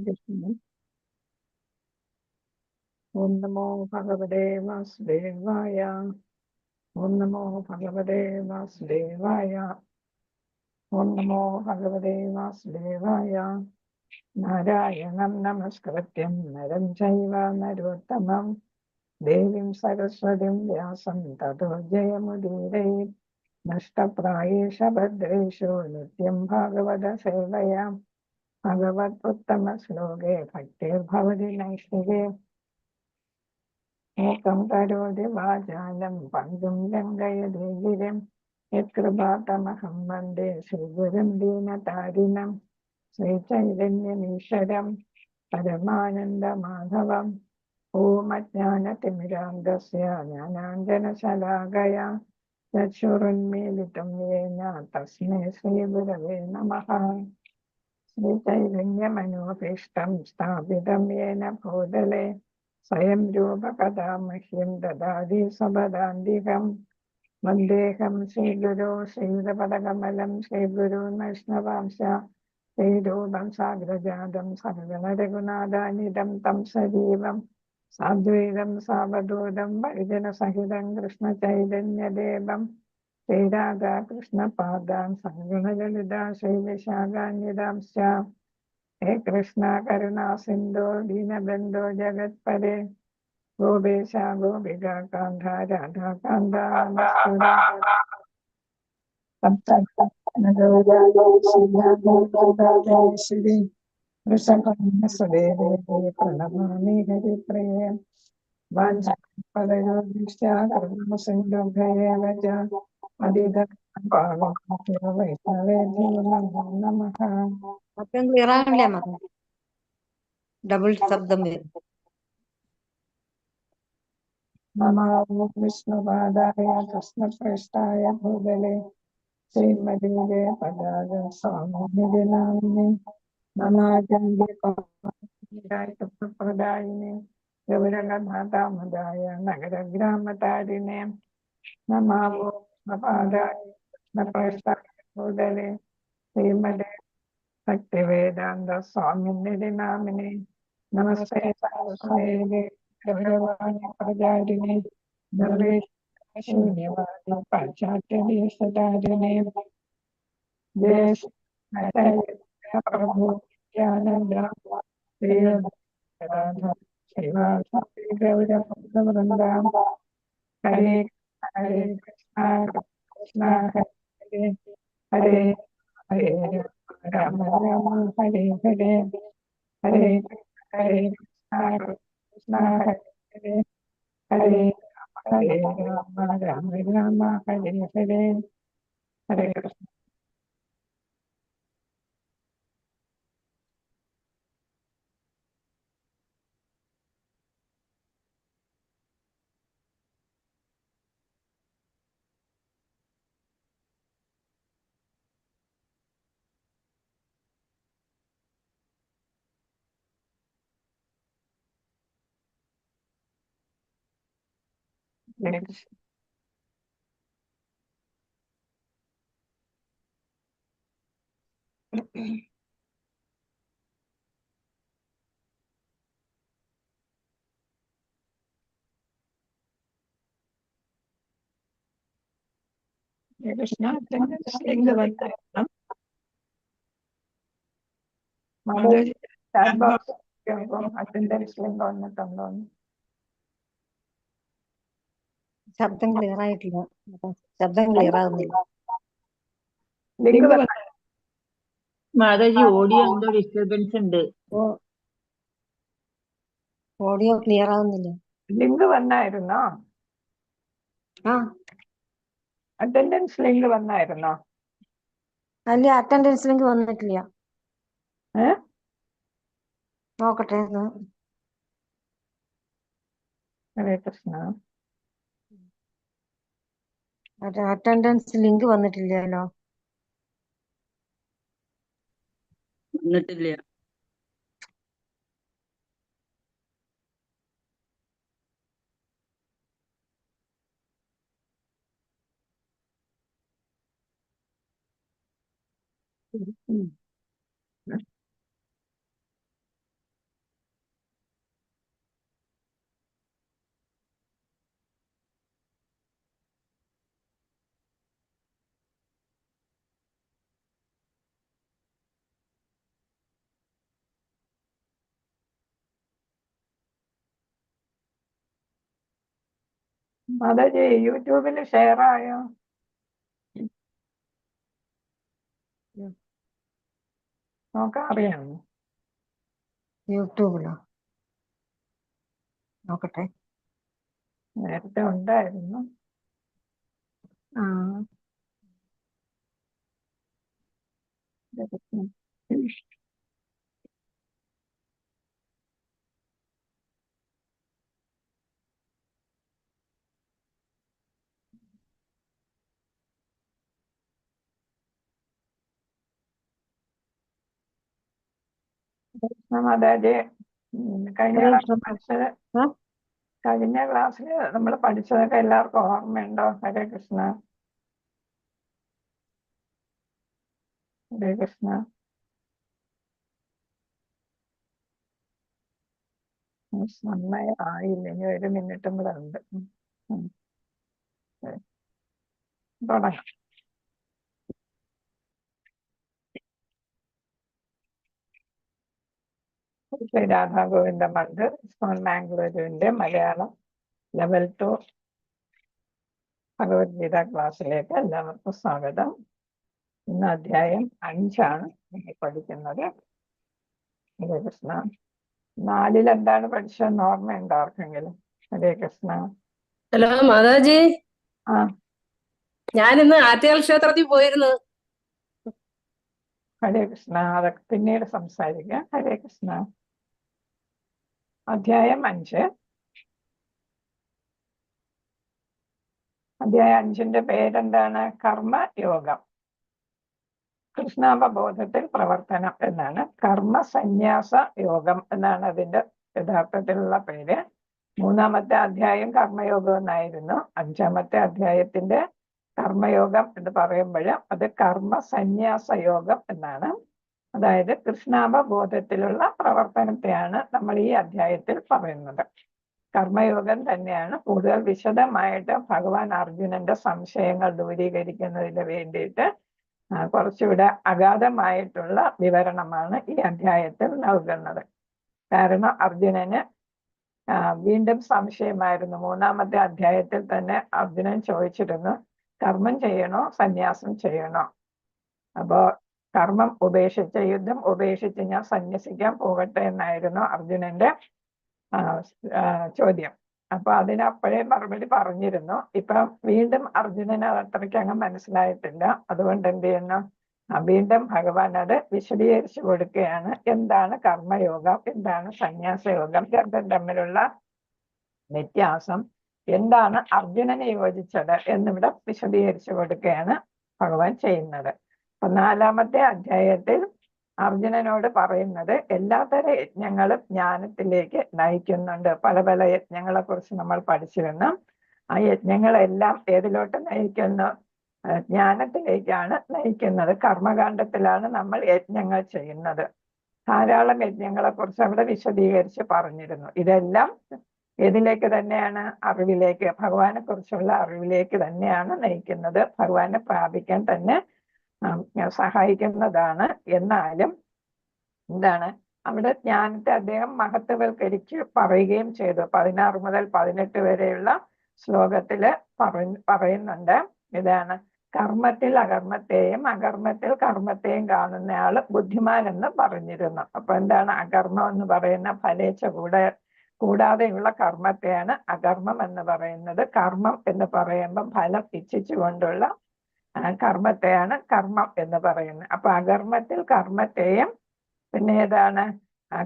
कृष्ण। ओम नमो भगवते वासुदेवाय। ओम नमो भगवते वासुदेवाय। ओम नमो भगवते वासुदेवाय। नारायणं नमस्कृत्यं नरं चैव नरोत्तमं देवीं सरस्वतीं व्यासं ततो जयमुदीरयेत्। नष्टप्रायेष भद्रेषु नित्यं भागवत सेवया भगवदुत्तमश्लोके भक्तिर्भवति नैष्ठिके। एकं करोति वाचालं पङ्गुं लङ्घयति गिरिं यत्कृपातमहं वन्दे श्रीगुरुं दीनतारिणं श्रीचैतन्यमीश्वरं परमानन्दमाधवम्। ॐ अज्ञानतिमिरान्धस्य ज्ञानाञ्जनशलाकया चक्षुरुन्मीलितं येन तस्मै श्रीगुरवे नमः। श्रीचैतन्यमनोभीष्टं स्थापितं येन भूतले स्वयं रूपकदा मह्यं ददाति स्वपदान्तिकम्। वन्देऽहं श्रीगुरो श्रीयुतपदकमलं श्रीगुरून् वैष्णवांश्च श्रीरूपं साग्रजातं सकलरघुनाथान्वितं तं सजीवं साद्वैतं सावधूतं परिजनसहितं कृष्णचैतन्यदेवं श्रीराधा कृष्णपादान् सङ्गणललिता श्रीविशाखान्वितांश्च। हे कृष्ण करुणा सिन्धो दीनबन्धो जगत्पते गोपेश गोपिका कान्त राधाकान्त श्री वृषभदेवे प्रणमामि हरिप्रिये वाञ्छाफलयोगिश्च कर्मसिन्धुभ्येव च पतितपावनेभ्यो वैष्णवेभ्यो नमः। ശബ്ദം ക്ലിയർ ആകണില്ലേ അമ്മ? ഡബിൾ ശബ്ദം വരും. नमो विष्णुपादाय कृष्णप्रेष्ठाय भूतले श्रीमतीरे पदाय स्वामिनिधि नामिने नमाजंगिप्रदायिने गौरगधातामदाय नगरग्रामतारिणे नमो विष्णुपादाय कृष्णप्रेष्ठाय भूतले श्रीमते भक्तिवेदांत स्वामिनिधि नामिने नमस्ते सारस्वते गौरवाणी प्रचारिणे शून्यवादी पाश्चात्यदेशतारिणे जय श्री प्रभु नित्यानंद श्रीवासादि गौरवृंदा हरे हरे कृष्णा कृष्णा हरे हरे हरे राम राम हरे हरे हरे हरे कृष्णा कृष्णा हरे हरे हरे राम राम राम हरे हरे हरे कृष्ण। कृष्ण लिंग बनता माधव चार बॉक्स अटेंडेंस लिंग വന്നിട്ടുണ്ടോ? ശബ്ദം ക്ലിയർ ആയിട്ടില്ല. ശബ്ദം ക്ലിയർ ആകുന്നില്ല. ലിങ്ക് മാതാജി ഓഡിയോ എന്തോ ഡിസ്റ്റർബൻസ് ഉണ്ട്. ഓഡിയോ ക്ലിയർ ആകുന്നില്ല. ലിങ്ക് വന്നായിരുന്നോ? ആ അറ്റൻഡൻസ് ലിങ്ക് വന്നായിരുന്നോ? അല്ല, അറ്റൻഡൻസ് ലിങ്ക് വന്നിട്ടില്ല. നോക്കട്ടെ. ഹരേ കൃഷ്ണ. അറ്റൻഡൻസ് ലിങ്ക് വന്നിട്ടില്ലല്ലോ. വന്നിട്ടില്ല. മാതാജി യൂട്യൂബിൽ ഷെയർ ആയോ? നോക്കാൻ അറിയാമോ? യൂട്യൂബിലോ? നോക്കട്ടെ. നേരത്തെ ഉണ്ടായിരുന്നു. ആ മാതാജി കഴിഞ്ഞ ഹരേ ക്ലാസ് കൃഷ്ണ. പഠിച്ചത് ആ? കഴിഞ്ഞ ക്ലാസ്സിൽ നമ്മൾ പഠിച്ചതൊക്കെ എല്ലാവർക്കും ഓർമ്മയുണ്ടോ? ഹരേ കൃഷ്ണ. ഹരേ കൃഷ്ണ. നന്നായി ആയില്ല, ഇനി 1 മിനിറ്റും കൂടെ ഉണ്ട്. തുടങ്ങാം. ശ്രീ രാധാ ഗോവിന്ദ മന്ദിർ ഇസ്കോൺ ബാംഗ്ലൂരിന്റെ മലയാളം ലെവൽ 2 ഭഗവത്ഗീത ക്ലാസ്സിലേക്ക് എല്ലാവർക്കും സ്വാഗതം. ഇന്ന് അധ്യായം 5 നിങ്ങൾ പഠിക്കുന്നത്. ഹരേ കൃഷ്ണ. 4 എന്താണ് പഠിച്ചതെന്ന് ഓർമ്മയുണ്ടോ ആർക്കെങ്കിലും? ഹരേ കൃഷ്ണ. ഹലോ മാതാജി, ആ ഞാനിന്ന് ആറ്റുകാൽ ക്ഷേത്രത്തിൽ പോയിരുന്നു. ഹരേ കൃഷ്ണ. അതൊക്കെ പിന്നീട് സംസാരിക്കാം. ഹരേ കൃഷ്ണ. അധ്യായം 5. അധ്യായം 5ന്റെ പേരെന്താണ്? കർമ്മയോഗം. കൃഷ്ണാവബോധത്തിൽ പ്രവർത്തനം എന്നാണ്. കർമ്മ സന്യാസ യോഗം എന്നാണ് അതിന്റെ യഥാർത്ഥത്തിലുള്ള പേര്. 3-ാമത്തെ അധ്യായം കർമ്മയോഗം എന്നായിരുന്നു. 5-ാമത്തെ അധ്യായത്തിന്റെ കർമ്മയോഗം എന്ന് പറയുമ്പോൾ അത് കർമ്മ സന്യാസ യോഗം എന്നാണ്. അതായത് കൃഷ്ണാവബോധത്തിലുള്ള പ്രവർത്തനത്തെയാണ് നമ്മൾ ഈ അധ്യായത്തിൽ പറയുന്നത്. കർമ്മയോഗം തന്നെയാണ് കൂടുതൽ വിശദമായിട്ട് ഭഗവാൻ അർജുനന്റെ സംശയങ്ങൾ ദൂരീകരിക്കുന്നതിന് വേണ്ടിയിട്ട് കുറച്ചുകൂടെ അഗാധമായിട്ടുള്ള വിവരണമാണ് ഈ അധ്യായത്തിൽ നൽകുന്നത്. കാരണം അർജുനന് വീണ്ടും സംശയമായിരുന്നു. 3-ാമത്തെ അധ്യായത്തിൽ തന്നെ അർജുനൻ ചോദിച്ചിരുന്നു, കർമ്മം ചെയ്യണോ സന്യാസം ചെയ്യണോ? അപ്പോ കർമ്മം ഉപേക്ഷിച്ച്, യുദ്ധം ഉപേക്ഷിച്ച് ഞാൻ സന്യസിക്കാൻ പോകട്ടെ എന്നായിരുന്നു അർജുനന്റെ ചോദ്യം. അപ്പൊ അതിനപ്പോഴേ മറുപടി പറഞ്ഞിരുന്നു. ഇപ്പൊ വീണ്ടും അർജുനന് അത്രയ്ക്ക് അങ്ങ് മനസ്സിലായിട്ടില്ല. അതുകൊണ്ട് എന്ത് ചെയ്യുന്നു, വീണ്ടും ഭഗവാൻ അത് വിശദീകരിച്ചു കൊടുക്കുകയാണ്. എന്താണ് കർമ്മയോഗം, എന്താണ് സന്യാസയോഗം, രണ്ടും തമ്മിലുള്ള വ്യത്യാസം, എന്താണ് അർജുനനെ യോജിച്ചത് എന്നിവിടെ വിശദീകരിച്ചു കൊടുക്കുകയാണ് ഭഗവാൻ ചെയ്യുന്നത്. അപ്പൊ 4-ാമത്തെ അധ്യായത്തിൽ അർജുനനോട് പറയുന്നത് എല്ലാത്തരം യജ്ഞങ്ങളും ജ്ഞാനത്തിലേക്ക് നയിക്കുന്നുണ്ട്. പല പല യജ്ഞങ്ങളെ കുറിച്ച് നമ്മൾ പഠിച്ചിരുന്നു. ആ യജ്ഞങ്ങളെല്ലാം ഏതിലോട്ട് നയിക്കുന്നു? ജ്ഞാനത്തിലേക്കാണ് നയിക്കുന്നത്. കർമ്മകാണ്ഡത്തിലാണ് നമ്മൾ യജ്ഞങ്ങൾ ചെയ്യുന്നത്. ധാരാളം യജ്ഞങ്ങളെ കുറിച്ച് അവിടെ വിശദീകരിച്ച് പറഞ്ഞിരുന്നു. ഇതെല്ലാം ഏതിലേക്ക് തന്നെയാണ്? അറിവിലേക്ക്, ഭഗവാനെ കുറിച്ചുള്ള അറിവിലേക്ക് തന്നെയാണ് നയിക്കുന്നത്. ഭഗവാനെ പ്രാപിക്കാൻ തന്നെ സഹായിക്കുന്നതാണ്. എന്നാലും എന്താണ് അവിടെ ജ്ഞാനത്തെ അദ്ദേഹം മഹത്വവൽക്കരിച്ച് പറയുകയും ചെയ്തു. 16 മുതൽ 18 വരെയുള്ള ശ്ലോകത്തില് പറയുന്നുണ്ട്. ഇതാണ് കർമ്മത്തിൽ അകർമ്മത്തെയും അകർമ്മത്തിൽ കർമ്മത്തെയും കാണുന്നയാള് ബുദ്ധിമാൻ എന്ന് പറഞ്ഞിരുന്നു. അപ്പൊ എന്താണ് അകർമ്മം എന്ന് പറയുന്ന ഫലേച്ഛ കൂടാതെയുള്ള കർമ്മത്തെയാണ് അകർമ്മം എന്ന് പറയുന്നത്. കർമ്മം എന്ന് പറയുമ്പോൾ ഫലം ഇച്ഛിച്ചുകൊണ്ടുള്ള കർമ്മത്തെയാണ് കർമ്മം എന്ന് പറയുന്നത്. അപ്പൊ അകർമ്മത്തിൽ കർമ്മത്തെയും പിന്നെ ഏതാണ്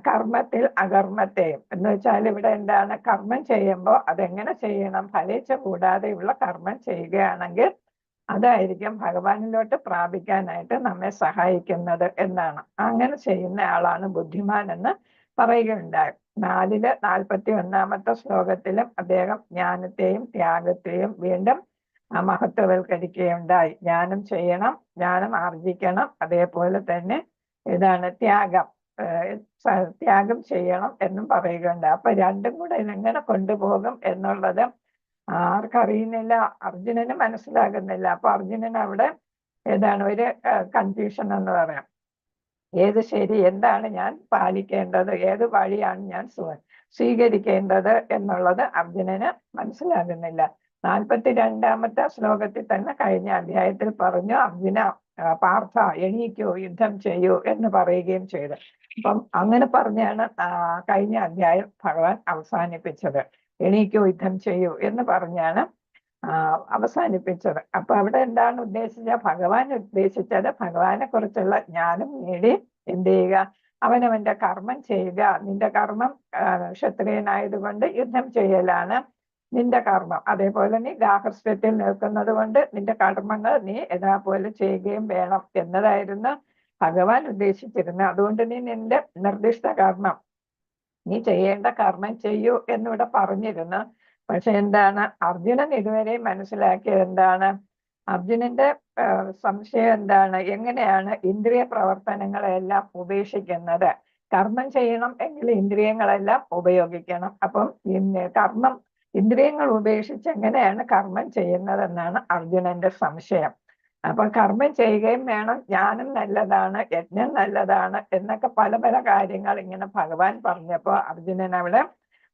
കർമ്മത്തിൽ അകർമ്മത്തെയും എന്ന് വെച്ചാൽ ഇവിടെ എന്താണ്, കർമ്മം ചെയ്യുമ്പോൾ അതെങ്ങനെ ചെയ്യണം? ഫലേച്ഛ കൂടാതെയുള്ള കർമ്മം ചെയ്യുകയാണെങ്കിൽ അതായിരിക്കും ഭഗവാനിലോട്ട് പ്രാപിക്കാനായിട്ട് നമ്മെ സഹായിക്കുന്നത് എന്നാണ്. അങ്ങനെ ചെയ്യുന്ന ആളാണ് ബുദ്ധിമാൻ എന്ന് പറയുകയുണ്ടായി. 41-ാമത്തെ ശ്ലോകത്തിലും അദ്ദേഹം ജ്ഞാനത്തെയും ത്യാഗത്തെയും വീണ്ടും മഹത്വവൽക്കരിക്കുകയുണ്ടായി. ജ്ഞാനം ചെയ്യണം, ജ്ഞാനം ആർജിക്കണം, അതേപോലെ തന്നെ ഇതാണ് ത്യാഗം ചെയ്യണം എന്നും പറയുകയുണ്ടായി. അപ്പൊ രണ്ടും കൂടെ ഇതെങ്ങനെ കൊണ്ടുപോകും എന്നുള്ളത് ആർക്കറിയുന്നില്ല, അർജുനന് മനസ്സിലാകുന്നില്ല. അപ്പൊ അർജുനൻ അവിടെ ഏതാണ് ഒരു കൺഫ്യൂഷൻ എന്ന് പറയാം. ഏത് ശരി, എന്താണ് ഞാൻ പാലിക്കേണ്ടത്, ഏത് വഴിയാണ് ഞാൻ സ്വീകരിക്കേണ്ടത് എന്നുള്ളത് അർജുനന് മനസ്സിലാകുന്നില്ല. 42-ാമത്തെ ശ്ലോകത്തിൽ തന്നെ കഴിഞ്ഞ അധ്യായത്തിൽ പറഞ്ഞു, അർജുന പാർത്ഥ എണീക്കൂ, യുദ്ധം ചെയ്യൂ എന്ന് പറയുകയും ചെയ്തു. അപ്പം അങ്ങനെ പറഞ്ഞാണ് കഴിഞ്ഞ അധ്യായം ഭഗവാൻ അവസാനിപ്പിച്ചത്. എണീക്കൂ, യുദ്ധം ചെയ്യൂ എന്ന് പറഞ്ഞാണ് അവസാനിപ്പിച്ചത്. അപ്പൊ അവിടെ എന്താണ് ഭഗവാൻ ഉദ്ദേശിച്ചത്? ഭഗവാനെ കുറിച്ചുള്ള ജ്ഞാനം നേടി എന്ത് ചെയ്യുക? അവനവന്റെ കർമ്മം ചെയ്യുക. നിന്റെ കർമ്മം ക്ഷത്രിയനായതുകൊണ്ട് യുദ്ധം ചെയ്യലാണ് നിന്റെ കർമ്മം. അതേപോലെ നീ ഗാർഹസ്ഥ്യത്തിൽ നിൽക്കുന്നത് കൊണ്ട് നിന്റെ കർമ്മങ്ങൾ നീ യഥാപോലെ ചെയ്യുകയും വേണം എന്നതായിരുന്നു ഭഗവാൻ ഉദ്ദേശിച്ചിരുന്നത്. അതുകൊണ്ട് നീ നിന്റെ നിർദ്ദിഷ്ട കർമ്മം, നീ ചെയ്യേണ്ട കർമ്മം ചെയ്യൂ എന്നിവിടെ പറഞ്ഞിരുന്നു. പക്ഷെ എന്താണ് അർജുനൻ ഇതുവരെ മനസ്സിലാക്കിയത്? എന്താണ് അർജുനന്റെ സംശയം? എന്താണ്? എങ്ങനെയാണ് ഇന്ദ്രിയ പ്രവർത്തനങ്ങളെല്ലാം ഉപേക്ഷിക്കുന്നത്? കർമ്മം ചെയ്യണം എങ്കിൽ ഇന്ദ്രിയങ്ങളെല്ലാം ഉപയോഗിക്കണം. അപ്പം ഇന്ദ്രിയങ്ങൾ ഉപേക്ഷിച്ച് എങ്ങനെയാണ് കർമ്മം ചെയ്യുന്നതെന്നാണ് അർജുനന്റെ സംശയം. അപ്പൊ കർമ്മം ചെയ്യുകയും വേണം, ജ്ഞാനം നല്ലതാണ്, യജ്ഞം നല്ലതാണ് എന്നൊക്കെ പല പല കാര്യങ്ങൾ ഇങ്ങനെ ഭഗവാൻ പറഞ്ഞപ്പോ അർജുനൻ അവിടെ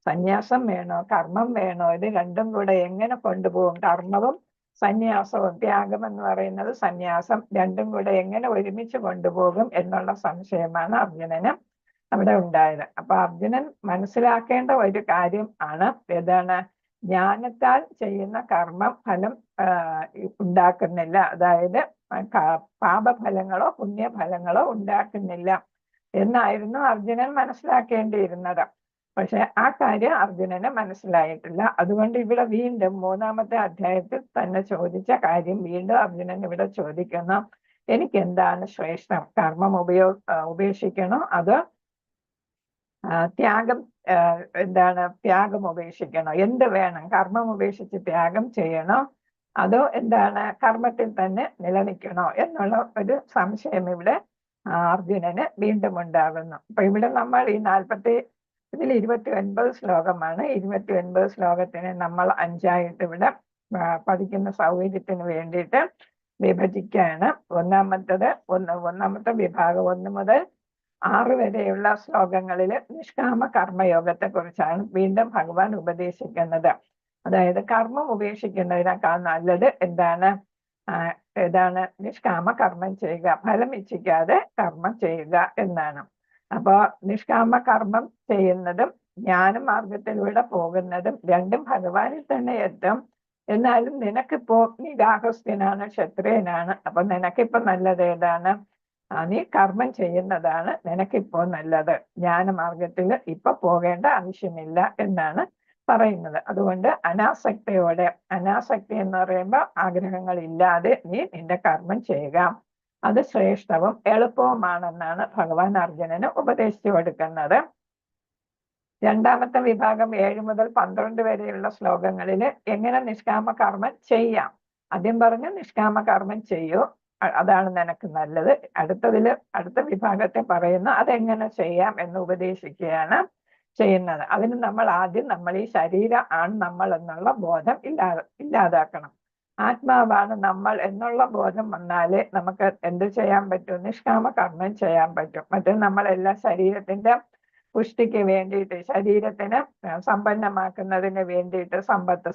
സന്യാസം വേണോ കർമ്മം വേണോ, ഇത് രണ്ടും കൂടെ എങ്ങനെ കൊണ്ടുപോകും? കർമ്മവും സന്യാസവും, ത്യാഗം എന്ന് പറയുന്നത് സന്യാസം, രണ്ടും കൂടെ എങ്ങനെ ഒരുമിച്ച് കൊണ്ടുപോകും എന്നുള്ള സംശയമാണ് അർജുനന് അവിടെ ഉണ്ടായത്. അപ്പൊ അർജുനൻ മനസ്സിലാക്കേണ്ട ഒരു കാര്യം ആണ് ഏതാണ്? ജ്ഞാനത്താൽ ചെയ്യുന്ന കർമ്മം ഫലം ഉണ്ടാക്കുന്നില്ല. അതായത് പാപഫലങ്ങളോ പുണ്യഫലങ്ങളോ ഉണ്ടാക്കുന്നില്ല എന്നായിരുന്നു അർജുനൻ മനസ്സിലാക്കേണ്ടിയിരുന്നത്. പക്ഷെ ആ കാര്യം അർജുനന് മനസ്സിലായിട്ടില്ല. അതുകൊണ്ട് ഇവിടെ വീണ്ടും 3-ാമത്തെ അധ്യായത്തിൽ തന്നെ ചോദിച്ച കാര്യം വീണ്ടും അർജുനൻ ഇവിടെ ചോദിക്കുന്നു, എനിക്ക് എന്താണ് ശ്രേഷ്ഠം? കർമ്മം ഉപേക്ഷിക്കണോ അതോ ത്യാഗം ത്യാഗം ഉപേക്ഷിക്കണോ? എന്ത് വേണം? കർമ്മം ഉപേക്ഷിച്ച് ത്യാഗം ചെയ്യണോ അതോ കർമ്മത്തിൽ തന്നെ നിലനിൽക്കണോ എന്നുള്ള ഒരു സംശയം ഇവിടെ അർജുനന് വീണ്ടും ഉണ്ടാകുന്നു. അപ്പൊ ഇവിടെ നമ്മൾ ഇതിൽ 29 ശ്ലോകമാണ്. 29 ശ്ലോകത്തിനെ നമ്മൾ 5ആയിട്ട് ഇവിടെ പഠിക്കുന്ന സൗകര്യത്തിന് വേണ്ടിയിട്ട് വിഭജിക്കുകയാണ്. ഒന്നാമത്തെ വിഭാഗം 1 മുതൽ 6 വരെയുള്ള ശ്ലോകങ്ങളിൽ നിഷ്കാമ കർമ്മയോഗത്തെ കുറിച്ചാണ് വീണ്ടും ഭഗവാൻ ഉപദേശിക്കുന്നത്. അതായത് കർമ്മം ഉപേക്ഷിക്കുന്നതിനേക്കാൾ നല്ലത് ഏതാണ്? നിഷ്കാമ കർമ്മം ചെയ്യുക, ഫലം ഇച്ഛിക്കാതെ കർമ്മം ചെയ്യുക എന്നാണ്. അപ്പൊ നിഷ്കാമ കർമ്മം ചെയ്യുന്നതും ജ്ഞാനമാർഗത്തിലൂടെ പോകുന്നതും രണ്ടും ഭഗവാനിൽ തന്നെ എത്തും. എന്നാലും നിനക്കിപ്പോ നീ ഗാർഹസ്ഥ്യനാണ്, ക്ഷത്രിയനാണ്. അപ്പൊ നിനക്കിപ്പോ നല്ലത് ഏതാണ്? നീ കർമ്മം ചെയ്യുന്നതാണ് നിനക്കിപ്പോ നല്ലത്. ജ്ഞാനമാർഗത്തിൽ ഇപ്പൊ പോകേണ്ട ആവശ്യമില്ല എന്നാണ് പറയുന്നത്. അതുകൊണ്ട് അനാസക്തി എന്ന് പറയുമ്പോൾ ആഗ്രഹങ്ങൾ ഇല്ലാതെ നീ നിന്റെ കർമ്മം ചെയ്യുക, അത് ശ്രേഷ്ഠവും എളുപ്പവുമാണെന്നാണ് ഭഗവാൻ അർജുനന് ഉപദേശിച്ചു കൊടുക്കുന്നത്. 2-ാമത്തെ വിഭാഗം 7 മുതൽ 12 വരെയുള്ള ശ്ലോകങ്ങളിൽ എങ്ങനെ നിഷ്കാമ കർമ്മം ചെയ്യാം. ആദ്യം പറഞ്ഞു നിഷ്കാമ കർമ്മം ചെയ്യൂ, അതാണ് നിനക്ക് നല്ലത്. അടുത്ത വിഭാഗത്തെ പറയുന്നു അതെങ്ങനെ ചെയ്യാം എന്ന് ഉപദേശിക്കുകയാണ് ചെയ്യുന്നത്. അതിന് നമ്മൾ ഈ ശരീരം ആണ് നമ്മൾ എന്നുള്ള ബോധം ഇല്ലാതാക്കണം. ആത്മാവാണ് നമ്മൾ എന്നുള്ള ബോധം വന്നാലേ നമുക്ക് എന്ത് ചെയ്യാൻ പറ്റും? നിഷ്കാമ കർമ്മം ചെയ്യാൻ പറ്റും. മറ്റേ നമ്മളെല്ലാം ശരീരത്തിന്റെ പുഷ്ടിക്ക് വേണ്ടിയിട്ട്, ശരീരത്തിന് സമ്പന്നമാക്കുന്നതിന് വേണ്ടിയിട്ട് സമ്പത്ത്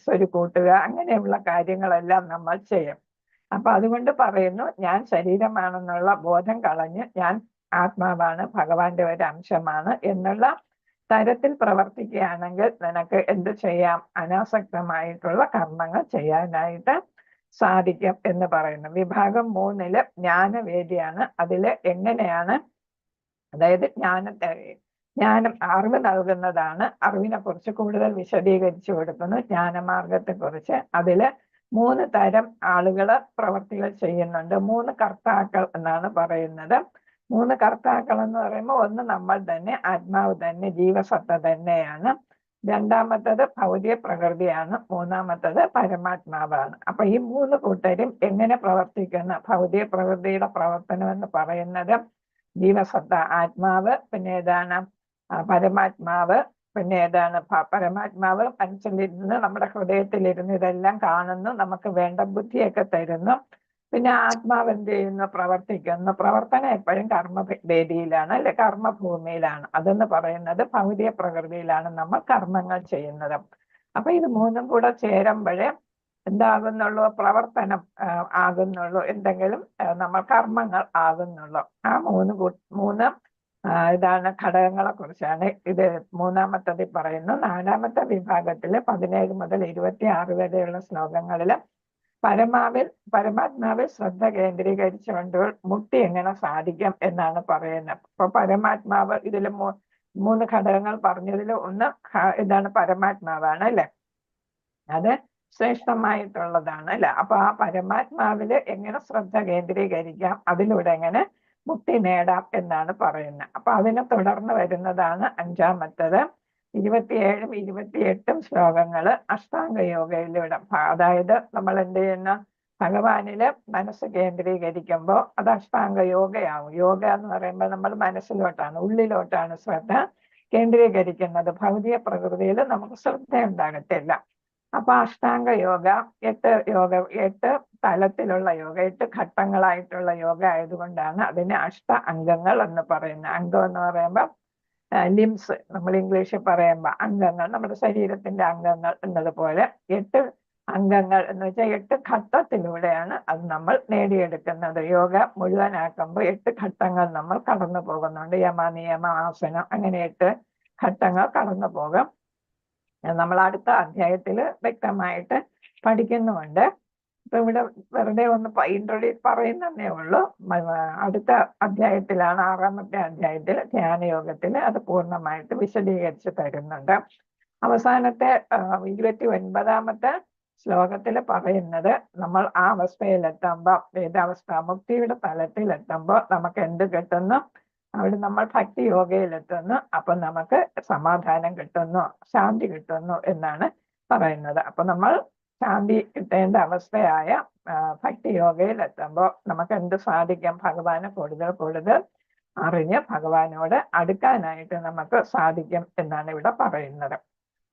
സ്വരുക്കൂട്ടുക, അങ്ങനെയുള്ള കാര്യങ്ങളെല്ലാം നമ്മൾ ചെയ്യും. അപ്പൊ അതുകൊണ്ട് പറയുന്നു, ഞാൻ ശരീരമാണെന്നുള്ള ബോധം കളഞ്ഞ് ഞാൻ ആത്മാവാണ്, ഭഗവാന്റെ ഒരു അംശമാണ് എന്നുള്ള തരത്തിൽ പ്രവർത്തിക്കുകയാണെങ്കിൽ നിനക്ക് എന്ത് ചെയ്യാം? അനാസക്തമായിട്ടുള്ള കർമ്മങ്ങൾ ചെയ്യാനായിട്ട് സാധിക്കും എന്ന് പറയുന്നു. വിഭാഗം 3 ജ്ഞാനവേദിയാണ്. അതില് എങ്ങനെയാണ്, അതായത് ജ്ഞാനം അറിവ് നൽകുന്നതാണ്. അറിവിനെ കുറിച്ച് കൂടുതൽ വിശദീകരിച്ചു കൊടുക്കുന്നു. ജ്ഞാനമാർഗത്തെ കുറിച്ച് അതില് 3 തരം ആളുകള് പ്രവർത്തികൾ ചെയ്യുന്നുണ്ട്. 3 കർത്താക്കൾ എന്നാണ് പറയുന്നത്. 3 കർത്താക്കൾ എന്ന് പറയുമ്പോൾ ഒന്ന് നമ്മൾ തന്നെ, ആത്മാവ് തന്നെ, ജീവസത്ത തന്നെയാണ്. 2-ാമത്തത് ഭൗതിക പ്രകൃതിയാണ്. 3-ാമത്തത് പരമാത്മാവാണ്. അപ്പൊ ഈ 3 കൂട്ടരും എങ്ങനെ പ്രവർത്തിക്കുന്ന ഭൗതിക പ്രകൃതിയുടെ പ്രവർത്തനം എന്ന് പറയുന്നത് ജീവസത്ത, ആത്മാവ്, പിന്നെ പരമാത്മാവ്, പിന്നെ പരമാത്മാവ് മനസ്സിലിരുന്ന് നമ്മുടെ ഹൃദയത്തിലിരുന്ന് ഇതെല്ലാം കാണുന്നു, നമുക്ക് വേണ്ട ബുദ്ധിയൊക്കെ തരുന്നു. പിന്നെ ആത്മാവ് എന്ത് ചെയ്യുന്നു? പ്രവർത്തിക്കുന്നു. പ്രവർത്തനം എപ്പോഴും കർമ്മവേദിയിലാണ്, അല്ലെ കർമ്മഭൂമിയിലാണ്. അതെന്ന് പറയുന്നത് ഭൗതിക പ്രകൃതിയിലാണ് നമ്മൾ കർമ്മങ്ങൾ ചെയ്യുന്നത്. അപ്പൊ ഇത് മൂന്നും കൂടെ ചേരുമ്പോഴേ എന്താകുന്നുള്ളൂ? പ്രവർത്തനം ആകുന്നുള്ളൂ, എന്തെങ്കിലും നമ്മൾ കർമ്മങ്ങൾ ആകുന്നുള്ളൂ. ആ മൂന്ന് ഇതാണ് ഘടകങ്ങളെ കുറിച്ചാണ് ഇത് മൂന്നാമത്തതിൽ പറയുന്നു. നാലാമത്തെ വിഭാഗത്തില് 17 മുതൽ 26 വരെയുള്ള ശ്ലോകങ്ങളില് പരമാത്മാവിൽ ശ്രദ്ധ കേന്ദ്രീകരിച്ചുകൊണ്ട് മുക്തി എങ്ങനെ സാധിക്കും എന്നാണ് പറയുന്നത്. അപ്പൊ പരമാത്മാവ് ഇതിൽ മൂന്ന് ഘടകങ്ങൾ പറഞ്ഞതിൽ ഒന്ന് ഇതാണ്, പരമാത്മാവാണ് അല്ലെ, അത് ശ്രേഷ്ഠമായിട്ടുള്ളതാണ് അല്ലെ. അപ്പൊ ആ പരമാത്മാവില് എങ്ങനെ ശ്രദ്ധ കേന്ദ്രീകരിക്കാം, അതിലൂടെ എങ്ങനെ മുക്തി നേടാം എന്നാണ് പറയുന്നത്. അപ്പൊ അതിനെ തുടർന്ന് വരുന്നതാണ് അഞ്ചാമത്തത് 27ഉം 28ഉം ശ്ലോകങ്ങള് അഷ്ടാംഗ യോഗയിലൂടെ. അതായത് നമ്മൾ എന്ത് ചെയ്യുന്ന, ഭഗവാനില് മനസ്സ് കേന്ദ്രീകരിക്കുമ്പോൾ അത് അഷ്ടാംഗ യോഗയാവും. യോഗ എന്ന് പറയുമ്പോൾ നമ്മൾ മനസ്സിലോട്ടാണ്, ഉള്ളിലോട്ടാണ് ശ്രദ്ധ കേന്ദ്രീകരിക്കുന്നത്. ഭൗതിക പ്രകൃതിയിൽ നമുക്ക് ശ്രദ്ധ ഉണ്ടാകത്തില്ല. അപ്പൊ അഷ്ടാംഗ യോഗ 8 തലത്തിലുള്ള യോഗ, 8 ഘട്ടങ്ങളായിട്ടുള്ള യോഗ ആയതുകൊണ്ടാണ് അതിന് അഷ്ട അംഗങ്ങൾ എന്ന് പറയുന്നത്. അംഗം എന്ന് പറയുമ്പോൾ ലിംസ്, നമ്മൾ ഇംഗ്ലീഷിൽ പറയുമ്പോൾ അംഗങ്ങൾ, നമ്മുടെ ശരീരത്തിന്റെ അംഗങ്ങൾ എന്നതുപോലെ 8 അംഗങ്ങൾ എന്ന് വെച്ചാൽ 8 ഘട്ടത്തിലൂടെയാണ് അത് നമ്മൾ നേടിയെടുക്കുന്നത്. യോഗ മുഴുവനാക്കുമ്പോൾ 8 ഘട്ടങ്ങൾ നമ്മൾ കടന്നു പോകുന്നുണ്ട്. യമ, നിയമ, ആസനം, അങ്ങനെ 8 ഘട്ടങ്ങൾ കടന്നു പോകും. നമ്മൾ അടുത്ത അധ്യായത്തിൽ വ്യക്തമായിട്ട് പഠിക്കുന്നുമുണ്ട്. ഇപ്പൊ ഇവിടെ വെറുതെ ഒന്ന് ഇൻട്രൊഡ്യൂസ് പറയുന്നതേ ഉള്ളൂ. അടുത്ത അധ്യായത്തിലാണ്, 6ാമത്തെ അധ്യായത്തിൽ ധ്യാനയോഗത്തിൽ അത് പൂർണ്ണമായിട്ട് വിശദീകരിച്ച് തരുന്നുണ്ട്. അവസാനത്തെ 29ാമത്തെ ശ്ലോകത്തിൽ പറയുന്നത്, നമ്മൾ ആ അവസ്ഥയിലെത്തുമ്പോൾ, വേദാവസ്ഥ മുക്തിയുടെ തലത്തിലെത്തുമ്പോൾ നമുക്ക് എന്ത് കിട്ടുന്നു? അവിടെ നമ്മൾ ഭക്തി യോഗയിലെത്തുന്നു. അപ്പൊ നമുക്ക് സമാധാനം കിട്ടുന്നു, ശാന്തി കിട്ടുന്നു എന്നാണ് പറയുന്നത്. അപ്പൊ നമ്മൾ ശാന്തി കിട്ടേണ്ട അവസ്ഥയായ ഭക്തി യോഗയിൽ എത്തുമ്പോൾ നമുക്ക് എന്ത് സാധിക്കും? ഭഗവാനെ കൂടുതൽ കൂടുതൽ അറിഞ്ഞ് ഭഗവാനോട് അടുക്കാനായിട്ട് നമുക്ക് സാധിക്കും എന്നാണ് ഇവിടെ പറയുന്നത്.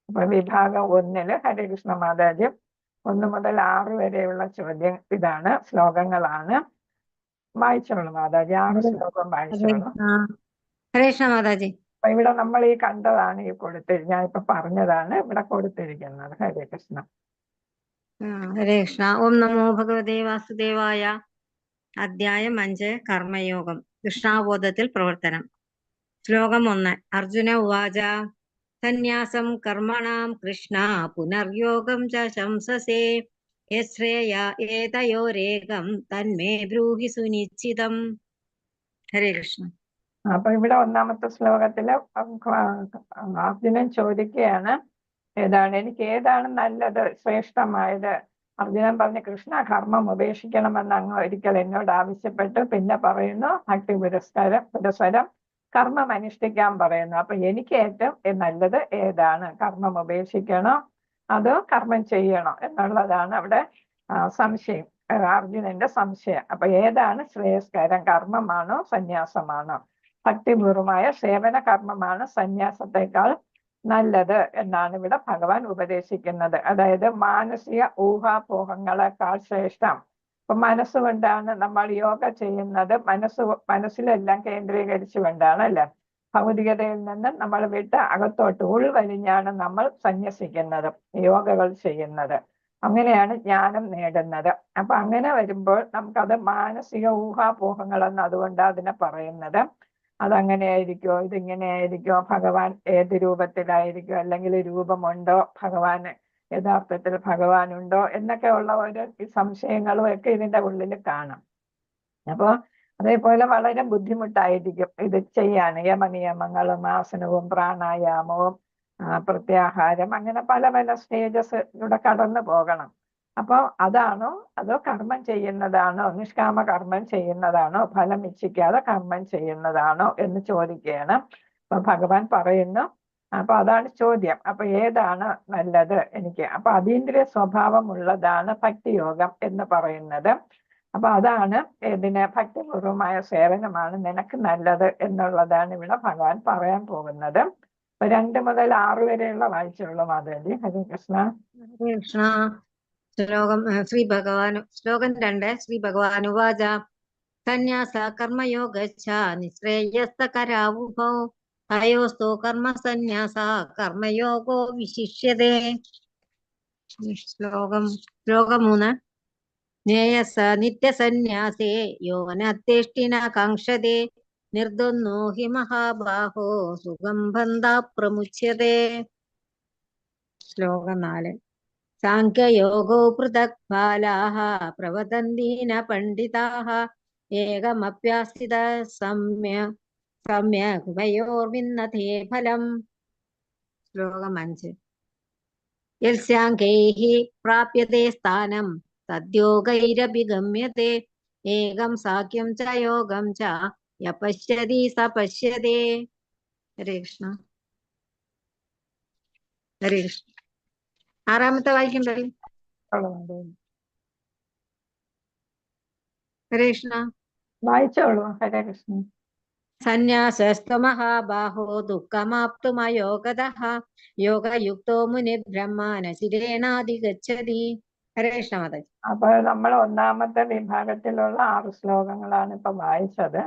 അപ്പൊ വിഭാഗം 1 ഹരേകൃഷ്ണ മാതാജി 1 മുതൽ 6 വരെയുള്ള ചോദ്യം ഇതാണ്, ശ്ലോകങ്ങളാണ്. വായിച്ചോളൂ മാതാജി, 6 ശ്ലോകം വായിച്ചോളൂ. ഹരേ കൃഷ്ണ മാതാജി. അപ്പൊ ഇവിടെ നമ്മൾ ഈ കണ്ടതാണ്, ഈ ഞാൻ ഇപ്പൊ പറഞ്ഞതാണ് ഇവിടെ കൊടുത്തിരിക്കുന്നത്. ഹരേ കൃഷ്ണ. ഹരേ കൃഷ്ണ. ഓം നമോ ഭഗവതേ വാസുദേവായ. അധ്യായം 5 കർമ്മയോഗം, കൃഷ്ണാബോധത്തിൽ പ്രവർത്തനം. ശ്ലോകം 1. അർജുന ഉവാച സന്യാസം കർമ്മണാം കൃഷ്ണ പുനർയോഗം ച ശംസസേ യശ്രേയ ഏതയോരേകം തന്മേ ബ്രൂഹി സുനിശ്ചിതം. ഹരേ കൃഷ്ണ. അപ്പൊ ഇവിടെ 1ാമത്തെ ശ്ലോകത്തില് അർജുനൻ ചോദിക്കുകയാണ്, എനിക്ക് ഏതാണ് നല്ലത്, ശ്രേഷ്ഠമായത്? അർജുനൻ പറഞ്ഞു, കൃഷ്ണ കർമ്മം ഉപേക്ഷിക്കണമെന്ന് അങ്ങ് ഒരിക്കൽ എന്നോട് ആവശ്യപ്പെട്ടു. പിന്നെ പറയുന്നു, ഭക്തി പുരസ്സരം കർമ്മം അനുഷ്ഠിക്കാൻ പറയുന്നു. അപ്പൊ എനിക്ക് ഏറ്റവും നല്ലത് ഏതാണ്? കർമ്മം ഉപേക്ഷിക്കണോ അതോ കർമ്മം ചെയ്യണോ എന്നുള്ളതാണ് അവിടെ സംശയം, അർജുനന്റെ സംശയം. അപ്പൊ ഏതാണ് ശ്രേയസ്കരം? കർമ്മമാണോ സന്യാസമാണോ? ഭക്തിപൂർവമായ സേവന കർമ്മമാണ് സന്യാസത്തെക്കാൾ നല്ലത് എന്നാണ് ഇവിടെ ഭഗവാൻ ഉപദേശിക്കുന്നത്. അതായത് മാനസിക ഊഹാപോഹങ്ങളെക്കാൾ ശ്രേഷ്ഠം. അപ്പൊ മനസ്സുകൊണ്ടാണ് നമ്മൾ യോഗ ചെയ്യുന്നത്, മനസ്സിലെല്ലാം കേന്ദ്രീകരിച്ചുകൊണ്ടാണ് അല്ലെ. ഭൗതികതയിൽ നിന്ന് നമ്മൾ വിട്ട് അകത്തോട്ട് ഉൾവലിഞ്ഞാണ് നമ്മൾ സന്യസിക്കുന്നത്, യോഗകൾ ചെയ്യുന്നത്. അങ്ങനെയാണ് ജ്ഞാനം നേടുന്നത്. അപ്പൊ അങ്ങനെ വരുമ്പോൾ നമുക്കത് മാനസിക ഊഹാപോഹങ്ങളെന്ന് അതുകൊണ്ട് അതിനെ പറയുന്നത്. അതങ്ങനെയായിരിക്കോ, ഇതിങ്ങനെയായിരിക്കോ, ഭഗവാൻ ഏത് രൂപത്തിലായിരിക്കും, അല്ലെങ്കിൽ രൂപമുണ്ടോ, ഭഗവാന് യഥാർത്ഥത്തിൽ ഭഗവാനുണ്ടോ എന്നൊക്കെ ഉള്ള ഓരോ സംശയങ്ങളും ഒക്കെ ഇതിന്റെ ഉള്ളിൽ കാണാം. അപ്പൊ അതേപോലെ വളരെ ബുദ്ധിമുട്ടായിരിക്കും ഇത് ചെയ്യാൻ. യമനിയമങ്ങളും ആസനവും പ്രാണായാമവും പ്രത്യാഹാരം, അങ്ങനെ പല പല സ്റ്റേജസ് ഇവിടെ കടന്നു പോകണം. അപ്പൊ അതാണോ അതോ കർമ്മം ചെയ്യുന്നതാണോ, നിഷ്കാമ കർമ്മം ചെയ്യുന്നതാണോ, ഫലം ഇച്ഛിക്കാതെ കർമ്മം ചെയ്യുന്നതാണോ എന്ന് ചോദിക്കുകയാണ്. അപ്പൊ ഭഗവാൻ പറയുന്നു, അപ്പൊ അതാണ് ചോദ്യം. അപ്പൊ ഏതാണ് നല്ലത് എനിക്ക്? അപ്പൊ അതീന്ദ്രിയ സ്വഭാവമുള്ളതാണ് ഭക്തിയോഗം എന്ന് പറയുന്നത്. അപ്പൊ അതാണ് ഭക്തിപൂർവമായ സേവനമാണ് നിനക്ക് നല്ലത് എന്നുള്ളതാണ് ഇവിടെ ഭഗവാൻ പറയാൻ പോകുന്നത്. 2 മുതൽ 6 വരെയുള്ള വായിച്ചുള്ള മാതാജി. ഹരേ കൃഷ്ണ. ഹരേ കൃഷ്ണ. ശ്ലോകം 2. ശ്രീ ഭഗവാൻ ഉവാച സന്യാസ കർമ്മയോഗച്ഛ നിശ്രേയസ്കരാവുഭൗ തയോസ്തു കർമ്മ സന്യാസ കർമ്മയോഗോ വിശിഷ്യതേ. ശ്ലോകം 3. ജ്ഞേയസ നിത്യസന്യാസേ യോനത്തേഷ്ടിന കാംക്ഷതേ നിർദ്വന്നോ ഹി മഹാബാഹോ സുഖം ബന്ധാ പ്രമുച്യതേ. ശ്ലോകം 4. സാഖ്യയോഗോ പൃഥക് ബാലാഃ പ്രവദന്തീന പണ്ഡിതാഃ ഏകമപ്യാസ്ഥിത സമ്യക് ഉഭയോർവിന്നതേ ഫലം. ശ്ലോകം 5. യസ്യാംഗൈഃ പ്രാപ്യതേ സ്ഥാനം തദ്യോഗൈരഭിഗമ്യതേ ഏകം സാഖ്യം ച യോഗം ച യ പശ്യതി സ പശ്യതേ. ഹരേ കൃഷ്ണ. ഹരേ കൃഷ്ണ. 6 വായിക്കണ്ടേ? ഹരേ കൃഷ്ണ. വായിച്ചോളൂ. ഹരേ കൃഷ്ണ. സന്യാസസ്ത്വ മഹാബാഹോ ദുഃഖമാപ്തുമയോഗതഃ യോഗയുക്തോ മുനി ബ്രഹ്മാനചിരേണാധിഗച്ഛതി. ഹരേ കൃഷ്ണ മാതാജി. അപ്പൊ നമ്മൾ 1ാമത്തെ വിഭാഗത്തിലുള്ള 6 ശ്ലോകങ്ങളാണ് ഇപ്പൊ വായിച്ചത്.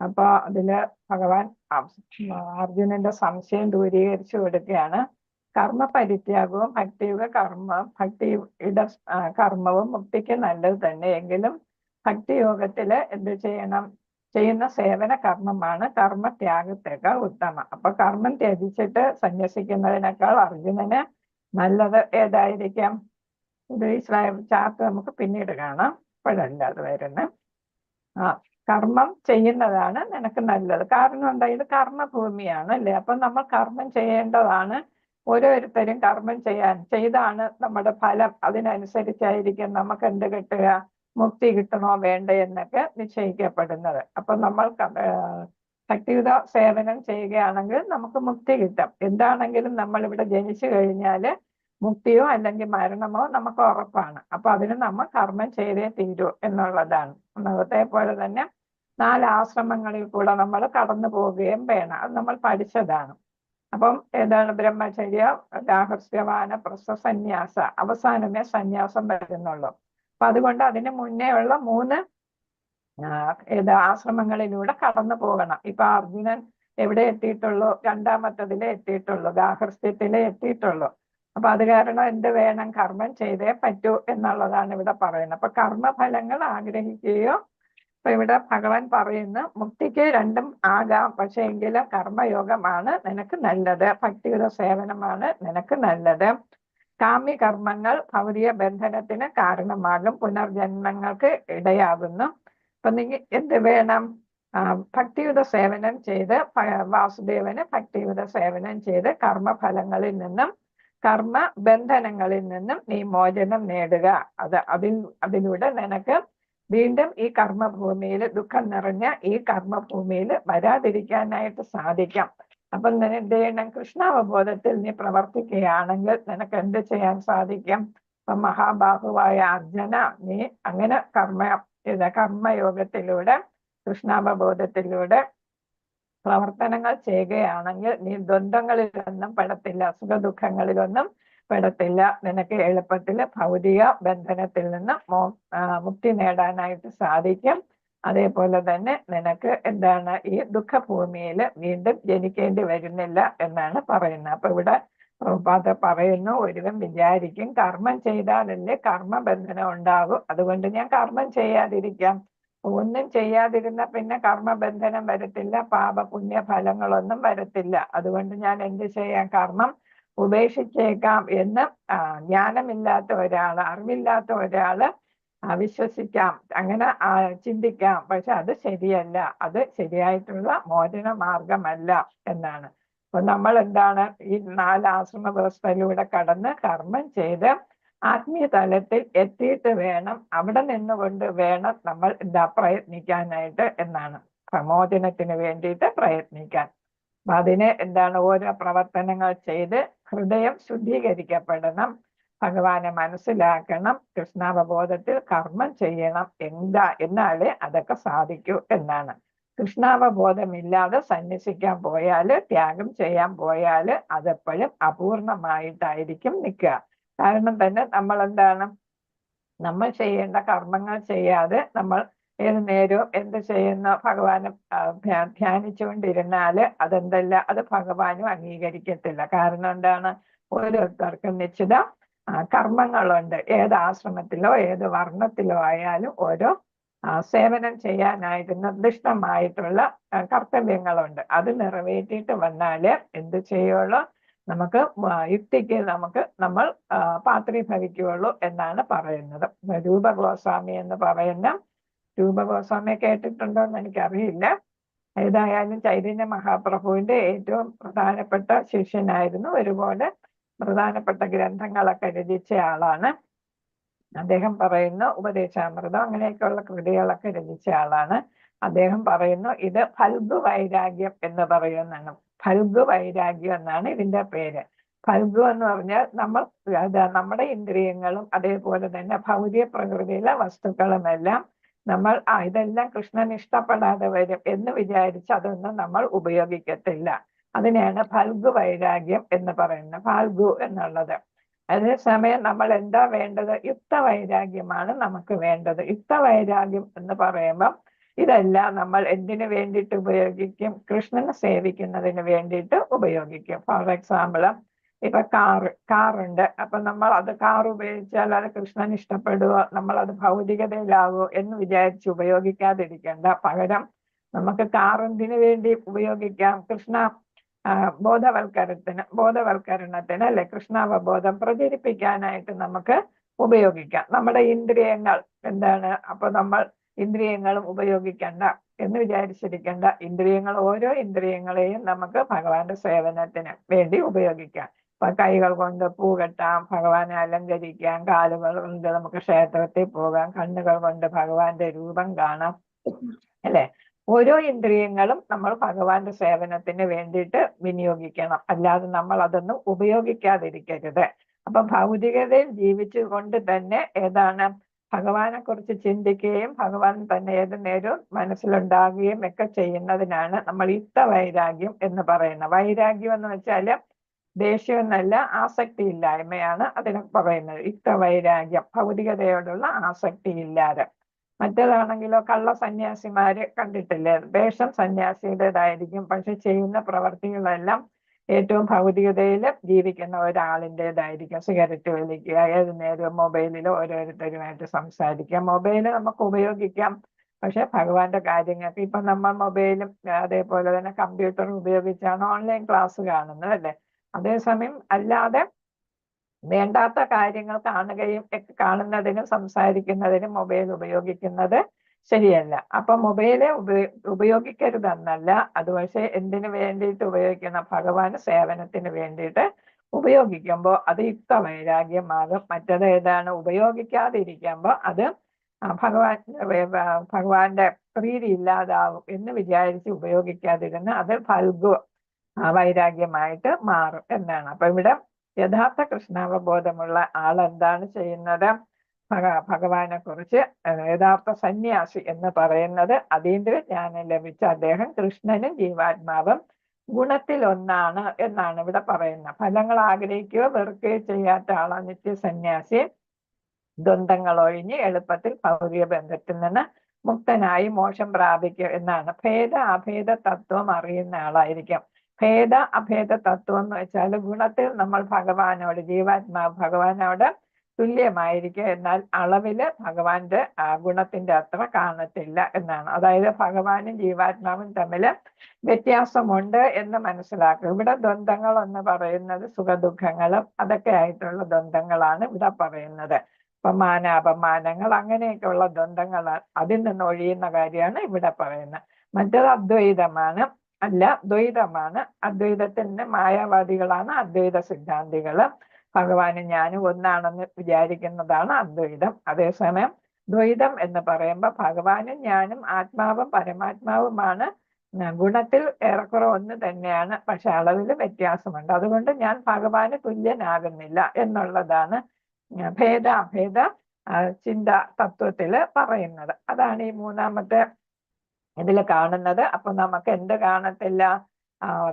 അപ്പൊ അതില് ഭഗവാൻ അർജുനന്റെ സംശയം ദൂരീകരിച്ചു കൊടുക്കുകയാണ്. കർമ്മ പരിത്യാഗവും ഭക്തിയുടെ കർമ്മവും മുക്തിക്ക് നല്ലത് തന്നെ. എങ്കിലും ഭക്തിയോഗത്തില് എന്ത് ചെയ്യണം? ചെയ്യുന്ന സേവന കർമ്മമാണ് കർമ്മത്യാഗത്തേക്കാൾ ഉത്തമം. അപ്പൊ കർമ്മം ത്യജിച്ചിട്ട് സന്യസിക്കുന്നതിനേക്കാൾ അർജുനന് നല്ലത് ഏതായിരിക്കാം? ഇത് ഈ ചാർട്ട് നമുക്ക് പിന്നീട് കാണാം. ഇപ്പോഴല്ല അത് വരുന്നത്. കർമ്മം ചെയ്യുന്നതാണ് നിനക്ക് നല്ലത്. കാരണം എന്താ? ഇത് കർമ്മഭൂമിയാണ് അല്ലേ? അപ്പൊ നമ്മൾ കർമ്മം ചെയ്യേണ്ടതാണ്. ഓരോരുത്തരും കർമ്മം ചെയ്താണ് നമ്മുടെ ഫലം. അതിനനുസരിച്ചായിരിക്കും നമുക്ക് എന്ത് കിട്ടുക? മുക്തി കിട്ടണോ വേണ്ട എന്നൊക്കെ നിശ്ചയിക്കപ്പെടുന്നത്. അപ്പൊ നമ്മൾ ഭക്തിയുത സേവനം ചെയ്യുകയാണെങ്കിൽ നമുക്ക് മുക്തി കിട്ടും. എന്താണെങ്കിലും നമ്മൾ ഇവിടെ ജനിച്ചു കഴിഞ്ഞാല് മുക്തിയോ അല്ലെങ്കിൽ മരണമോ നമുക്ക് ഉറപ്പാണ്. അപ്പൊ അതിന് നമ്മൾ കർമ്മം ചെയ്തേ തീരൂ എന്നുള്ളതാണ്. ഒന്നാമത്തെ പോലെ തന്നെ 4 ആശ്രമങ്ങളിൽ കൂടെ നമ്മൾ കടന്നു പോവുകയും വേണം. അത് നമ്മൾ പഠിച്ചതാണ്. അപ്പം ഏതാണ്? ബ്രഹ്മചര്യ, ഗാർഹസ്ഥ്യവാന, സന്യാസ, അവസാനമേ സന്യാസം വരുന്നുള്ളൂ. അപ്പൊ അതുകൊണ്ട് അതിന് മുന്നേ ഉള്ള 3 ആശ്രമങ്ങളിലൂടെ കടന്നു പോകണം. ഇപ്പൊ അർജുനൻ എവിടെ എത്തിയിട്ടുള്ളൂ? 2ാമത്തതിലെ എത്തിയിട്ടുള്ളൂ, ഗാർഹസ്ഥ്യത്തിലെ എത്തിയിട്ടുള്ളൂ. അപ്പൊ അത് കാരണം എന്ത് വേണം? കർമ്മം ചെയ്തേ പറ്റൂ എന്നുള്ളതാണ് ഇവിടെ പറയുന്നത്. അപ്പൊ കർമ്മഫലങ്ങൾ ആഗ്രഹിക്കുകയോ, അപ്പൊ ഇവിടെ ഭഗവാൻ പറയുന്നു മുക്തിക്ക് രണ്ടും ആകാം, പക്ഷെ എങ്കിലും കർമ്മയോഗമാണ് നിനക്ക് നല്ലത്, ഭക്തിയുടെ സേവനമാണ് നിനക്ക് നല്ലത്. കാമ്യകർമ്മങ്ങൾ ഭൗതിക ബന്ധനത്തിന് കാരണമാകും, പുനർജന്മങ്ങൾക്ക് ഇടയാകുന്നു. അപ്പൊ നിങ്ങൾ എന്ത് വേണം? ഭക്തിയുടെ സേവനം ചെയ്ത് വാസുദേവന് ഭക്തിയുടെ സേവനം ചെയ്ത് കർമ്മഫലങ്ങളിൽ നിന്നും കർമ്മ ബന്ധനങ്ങളിൽ നിന്നും നീ മോചനം നേടുക. അതിലൂടെ നിനക്ക് വീണ്ടും ഈ കർമ്മഭൂമിയിൽ, ദുഃഖം നിറഞ്ഞ ഈ കർമ്മഭൂമിയിൽ വരാതിരിക്കാനായിട്ട് സാധിക്കാം. അപ്പൊ എന്ത് ചെയ്യണം? കൃഷ്ണാവബോധത്തിൽ നീ പ്രവർത്തിക്കുകയാണെങ്കിൽ നിനക്ക് എന്ത് ചെയ്യാൻ സാധിക്കും? അപ്പൊ മഹാബാഹുവായ അർജുന, നീ അങ്ങനെ കർമ്മയോഗത്തിലൂടെ, കൃഷ്ണാവബോധത്തിലൂടെ പ്രവർത്തനങ്ങൾ ചെയ്യുകയാണെങ്കിൽ നീ ദ്വന്ദ്ങ്ങളിലൊന്നും പെടത്തില്ല, സുഖദുഃഖങ്ങളിലൊന്നും പെടത്തില്ല. നിനക്ക് എളുപ്പത്തിൽ ഭൗതിക ബന്ധനത്തിൽ നിന്ന് മുക്തി നേടാനായിട്ട് സാധിക്കും. അതേപോലെ തന്നെ നിനക്ക് എന്താണ്? ഈ ദുഃഖഭൂമിയിൽ വീണ്ടും ജനിക്കേണ്ടി വരുന്നില്ല എന്നാണ് പറയുന്നത്. അപ്പൊ ഇവിടെ പ്രഭുപാദ പറയുന്നു, ഒരുവൻ വിചാരിക്കും കർമ്മം ചെയ്താലല്ലേ കർമ്മബന്ധനം ഉണ്ടാകും, അതുകൊണ്ട് ഞാൻ കർമ്മം ചെയ്യാതിരിക്കാം. ഒന്നും ചെയ്യാതിരുന്ന പിന്നെ കർമ്മബന്ധനം വരത്തില്ല, പാപപുണ്യ ഫലങ്ങളൊന്നും വരത്തില്ല. അതുകൊണ്ട് ഞാൻ എന്ത് ചെയ്യാം? കർമ്മം ഉപേക്ഷിച്ചേക്കാം എന്ന് ജ്ഞാനമില്ലാത്ത ഒരാള്, അറിവില്ലാത്ത ഒരാള് വിശ്വസിക്കാം, അങ്ങനെ ചിന്തിക്കാം. പക്ഷെ അത് ശരിയല്ല, അത് ശരിയായിട്ടുള്ള മോചന മാർഗമല്ല എന്നാണ്. അപ്പൊ നമ്മൾ എന്താണ്? ഈ 4 ആശ്രമ വ്യവസ്ഥയിലൂടെ കടന്ന് കർമ്മം ചെയ്ത് ആത്മീയ തലത്തിൽ എത്തിയിട്ട് വേണം, അവിടെ നിന്നുകൊണ്ട് വേണം നമ്മൾ പ്രയത്നിക്കാനായിട്ട് എന്നാണ്. പ്രമോചനത്തിന് വേണ്ടിയിട്ട് പ്രയത്നിക്കാൻ. അപ്പൊ അതിന് എന്താണ്? ഓരോ പ്രവർത്തനങ്ങൾ ചെയ്ത് ഹൃദയം ശുദ്ധീകരിക്കപ്പെടണം, ഭഗവാനെ മനസ്സിലാക്കണം, കൃഷ്ണാവബോധത്തിൽ കർമ്മം ചെയ്യണം. എന്നാലേ അതൊക്കെ സാധിക്കൂ എന്നാണ്. കൃഷ്ണാവബോധമില്ലാതെ സന്യസിക്കാൻ പോയാല്, ത്യാഗം ചെയ്യാൻ പോയാല് അതെപ്പോഴും അപൂർണമായിട്ടായിരിക്കും നിൽക്കുക. കാരണം തന്നെ നമ്മൾ എന്താണ്? നമ്മൾ ചെയ്യേണ്ട കർമ്മങ്ങൾ ചെയ്യാതെ നമ്മൾ ഏത് നേരവും എന്ത് ചെയ്യുന്ന ഭഗവാനെ ധ്യാനിച്ചുകൊണ്ടിരുന്നാല് അതെന്തല്ല, അത് ഭഗവാനും അംഗീകരിക്കത്തില്ല. കാരണം എന്താണ്? ഓരോരുത്തർക്കും നിശ്ചിത കർമ്മങ്ങളുണ്ട്. ഏത് ആശ്രമത്തിലോ ഏത് വർണ്ണത്തിലോ ആയാലും ഓരോ സേവനം ചെയ്യാനായിട്ട് നിർദ്ദിഷ്ടമായിട്ടുള്ള കർത്തവ്യങ്ങളുണ്ട്. അത് നിറവേറ്റിയിട്ട് വന്നാല് എന്ത് ചെയ്യുള്ളൂ, നമുക്ക് യുക്തിക്ക് നമ്മൾ പാത്രീഭവിക്കുകയുള്ളൂ എന്നാണ് പറയുന്നത്. രൂപഗോസ്വാമി എന്ന് പറയുന്ന, രൂപഗോസ്വാമിയെ കേട്ടിട്ടുണ്ടോ എന്ന് എനിക്കറിയില്ല. ഏതായാലും ചൈതന്യ മഹാപ്രഭുവിന്റെ ഏറ്റവും പ്രധാനപ്പെട്ട ശിഷ്യനായിരുന്നു. ഒരുപോലെ പ്രധാനപ്പെട്ട ഗ്രന്ഥങ്ങളൊക്കെ രചിച്ച ആളാണ് അദ്ദേഹം. പറയുന്നു ഉപദേശാമൃതം അങ്ങനെയൊക്കെയുള്ള കൃതികളൊക്കെ രചിച്ച ആളാണ് അദ്ദേഹം. പറയുന്നു ഇത് ഫൽഗു വൈരാഗ്യം എന്ന് പറയുന്നതാണ്. ഫൽഗു വൈരാഗ്യം എന്നാണ് ഇതിന്റെ പേര്. ഫൽഗു എന്ന് പറഞ്ഞാൽ നമ്മുടെ ഇന്ദ്രിയങ്ങളും അതേപോലെ തന്നെ ഭൗതിക പ്രകൃതിയിലെ വസ്തുക്കളുമെല്ലാം നമ്മൾ ഇതെല്ലാം കൃഷ്ണൻ ഇഷ്ടപ്പെടാതെ വരും എന്ന് വിചാരിച്ച് അതൊന്നും നമ്മൾ ഉപയോഗിക്കത്തില്ല. അതിനെയാണ് ഫൽഗു വൈരാഗ്യം എന്ന് പറയുന്നത്, ഫാൽഗു എന്നുള്ളത്. അതേസമയം നമ്മൾ എന്താ വേണ്ടത്? യുക്ത വൈരാഗ്യമാണ് നമുക്ക് വേണ്ടത്. യുക്ത വൈരാഗ്യം എന്ന് പറയുമ്പം ഇതെല്ലാം നമ്മൾ എന്തിനു വേണ്ടിയിട്ട് ഉപയോഗിക്കും? കൃഷ്ണനെ സേവിക്കുന്നതിന് വേണ്ടിയിട്ട് ഉപയോഗിക്കും. ഫോർ എക്സാമ്പിൾ, ഇപ്പൊ കാറുണ്ട്. അപ്പൊ നമ്മൾ കാർ ഉപയോഗിച്ചാൽ അത് കൃഷ്ണൻ ഇഷ്ടപ്പെടുവോ, നമ്മൾ അത് ഭൗതികതയിലാവോ എന്ന് വിചാരിച്ച് ഉപയോഗിക്കാതിരിക്കേണ്ട. പകരം നമുക്ക് കാർ എന്തിനു വേണ്ടി ഉപയോഗിക്കാം? കൃഷ്ണ ബോധവൽക്കരണത്തിന് അല്ലെ, കൃഷ്ണാവബോധം പ്രചരിപ്പിക്കാനായിട്ട് നമുക്ക് ഉപയോഗിക്കാം. നമ്മുടെ ഇന്ദ്രിയങ്ങൾ എന്താണ്? അപ്പൊ നമ്മൾ ഇന്ദ്രിയങ്ങളും ഉപയോഗിക്കണ്ട എന്ന് വിചാരിച്ചിരിക്കേണ്ട. ഓരോ ഇന്ദ്രിയങ്ങളെയും നമുക്ക് ഭഗവാന്റെ സേവനത്തിന് വേണ്ടി ഉപയോഗിക്കാം. ഇപ്പൊ കൈകൾ കൊണ്ട് പൂ കെട്ടാം, ഭഗവാനെ അലങ്കരിക്കാം. കാലുകൾ കൊണ്ട് നമുക്ക് ക്ഷേത്രത്തിൽ പോകാം. കണ്ണുകൾ കൊണ്ട് ഭഗവാന്റെ രൂപം കാണാം, അല്ലെ? ഓരോ ഇന്ദ്രിയങ്ങളും നമ്മൾ ഭഗവാന്റെ സേവനത്തിന് വേണ്ടിയിട്ട് വിനിയോഗിക്കണം. അല്ലാതെ നമ്മൾ അതൊന്നും ഉപയോഗിക്കാതിരിക്കരുത്. അപ്പൊ ഭൗതികതയിൽ ജീവിച്ചുകൊണ്ട് തന്നെ ഭഗവാനെ കുറിച്ച് ചിന്തിക്കുകയും ഭഗവാൻ തന്നെ ഏത് നേരവും മനസ്സിലുണ്ടാകുകയും ഒക്കെ ചെയ്യുന്നതിനാണ് നമ്മൾ യുക്ത വൈരാഗ്യം എന്ന് പറയുന്നത്. വൈരാഗ്യം എന്ന് വെച്ചാല് ദേഷ്യം എന്നല്ല, ആസക്തി ഇല്ലായ്മയാണ് അതിനെ പറയുന്നത്. യുക്ത വൈരാഗ്യം, ഭൗതികതയോടുള്ള ആസക്തി ഇല്ലാതെ. മറ്റേതാണെങ്കിലോ കള്ള സന്യാസിമാര് കണ്ടിട്ടില്ലേ? വേഷം സന്യാസിയുടേതായിരിക്കും, പക്ഷെ ചെയ്യുന്ന പ്രവർത്തികളെല്ലാം ഏറ്റവും ഭൗതികതയിൽ ജീവിക്കുന്ന ഒരാളിൻ്റെതായിരിക്കും. സിഗരറ്റ് വലിക്കുക, ഏത് നേരവും മൊബൈലിൽ ഓരോരുത്തരുമായിട്ട് സംസാരിക്കുക. മൊബൈല് നമുക്ക് ഉപയോഗിക്കാം, പക്ഷെ ഭഗവാന്റെ കാര്യങ്ങൾക്ക് ഇപ്പൊ നമ്മൾ മൊബൈലും അതേപോലെ തന്നെ കമ്പ്യൂട്ടറും ഉപയോഗിച്ചാണ് ഓൺലൈൻ ക്ലാസ് കാണുന്നത്, അല്ലെ? അതേസമയം അല്ലാതെ വേണ്ടാത്ത കാര്യങ്ങൾ കാണുന്നതിനും സംസാരിക്കുന്നതിനും മൊബൈൽ ഉപയോഗിക്കുന്നത് ശരിയല്ല. അപ്പൊ മൊബൈല് ഉപയോഗിക്കരുതെന്നല്ല, അത് പക്ഷെ എന്തിനു വേണ്ടിയിട്ട് ഉപയോഗിക്കണം? ഭഗവാന് സേവനത്തിന് വേണ്ടിയിട്ട് ഉപയോഗിക്കുമ്പോൾ അത് യുക്ത വൈരാഗ്യമാകും. മറ്റത് ഏതാണ്? ഉപയോഗിക്കാതിരിക്കുമ്പോൾ അത് ഭഗവാന്റെ പ്രീതി ഇല്ലാതാവും എന്ന് വിചാരിച്ച് ഉപയോഗിക്കാതിരുന്ന് അത് ഫൽഗു വൈരാഗ്യമായിട്ട് മാറും എന്നാണ്. അപ്പൊ ഇവിടെ യഥാർത്ഥ കൃഷ്ണാവബോധമുള്ള ആളെന്താണ് ചെയ്യുന്നത്? ഭഗവാനെ കുറിച്ച് യഥാർത്ഥ സന്യാസി എന്ന് പറയുന്നത് അതീന്ദ്രിയ ജ്ഞാനം ലഭിച്ച അദ്ദേഹം കൃഷ്ണനും ജീവാത്മാവും ഗുണത്തിൽ ഒന്നാണ് എന്നാണ് ഇവിടെ പറയുന്നത്. ഫലങ്ങൾ ആഗ്രഹിക്കുകയോ വെറുക്കുകയോ ചെയ്യാത്ത ആളാണ് നിത്യസന്യാസി. ദ്വന്ദ്ങ്ങൾ ഒഴിഞ്ഞ് എളുപ്പത്തിൽ ഭൗതിക ബന്ധത്തിൽ നിന്ന് മുക്തനായി മോക്ഷം പ്രാപിക്കുക എന്നാണ്. ഭേദ അഭേദ തത്വം അറിയുന്ന ആളായിരിക്കും. ഭേദ അഭേദ തത്വം എന്ന് വെച്ചാൽ ഗുണത്തിൽ നമ്മൾ ജീവാത്മാവ് ഭഗവാനോട് തുല്യമായിരിക്കും, എന്നാൽ അളവില് ഭഗവാന്റെ ഗുണത്തിന്റെ അത്ര കാണത്തില്ല എന്നാണ്. അതായത് ഭഗവാനും ജീവാത്മാവും തമ്മിൽ വ്യത്യാസമുണ്ട് എന്ന് മനസ്സിലാക്കുക. ഇവിടെ ദ്വന്ദ്ങ്ങൾ എന്ന് പറയുന്നത് സുഖദുഃഖങ്ങളും അതൊക്കെ ആയിട്ടുള്ള ദ്വന്ദ്ങ്ങളാണ് ഇവിടെ പറയുന്നത്. ഇപ്പൊ മാനാപമാനങ്ങൾ അങ്ങനെയൊക്കെയുള്ള ദ്വന്ദ്ങ്ങളാണ്, അതിൽ നിന്ന് ഒഴിയുന്ന കാര്യമാണ് ഇവിടെ പറയുന്നത്. മറ്റേത് അദ്വൈതമാണ്, അല്ല ദ്വൈതമാണ്. അദ്വൈതത്തിന്റെ മായാവാദികളാണ് അദ്വൈത സിദ്ധാന്തികള്. ഭഗവാനും ഞാനും ഒന്നാണെന്ന് വിചാരിക്കുന്നതാണ് അദ്വൈതം. അതേസമയം ദ്വൈതം എന്ന് പറയുമ്പോൾ ഭഗവാനും ഞാനും ആത്മാവും പരമാത്മാവുമാണ്. ഗുണത്തിൽ ഏറെക്കുറെ ഒന്ന് തന്നെയാണ്, പക്ഷെ അളവിൽ വ്യത്യാസമുണ്ട്. അതുകൊണ്ട് ഞാൻ ഭഗവാന് തുല്യനാകുന്നില്ല എന്നുള്ളതാണ് ഭേദാഭേദ ചിന്ത തത്വത്തില് പറയുന്നത്. അതാണ് ഈ മൂന്നാമത്തെ ഇതിൽ കാണുന്നത്. അപ്പൊ നമുക്ക് എന്ത് കാണത്തില്ല?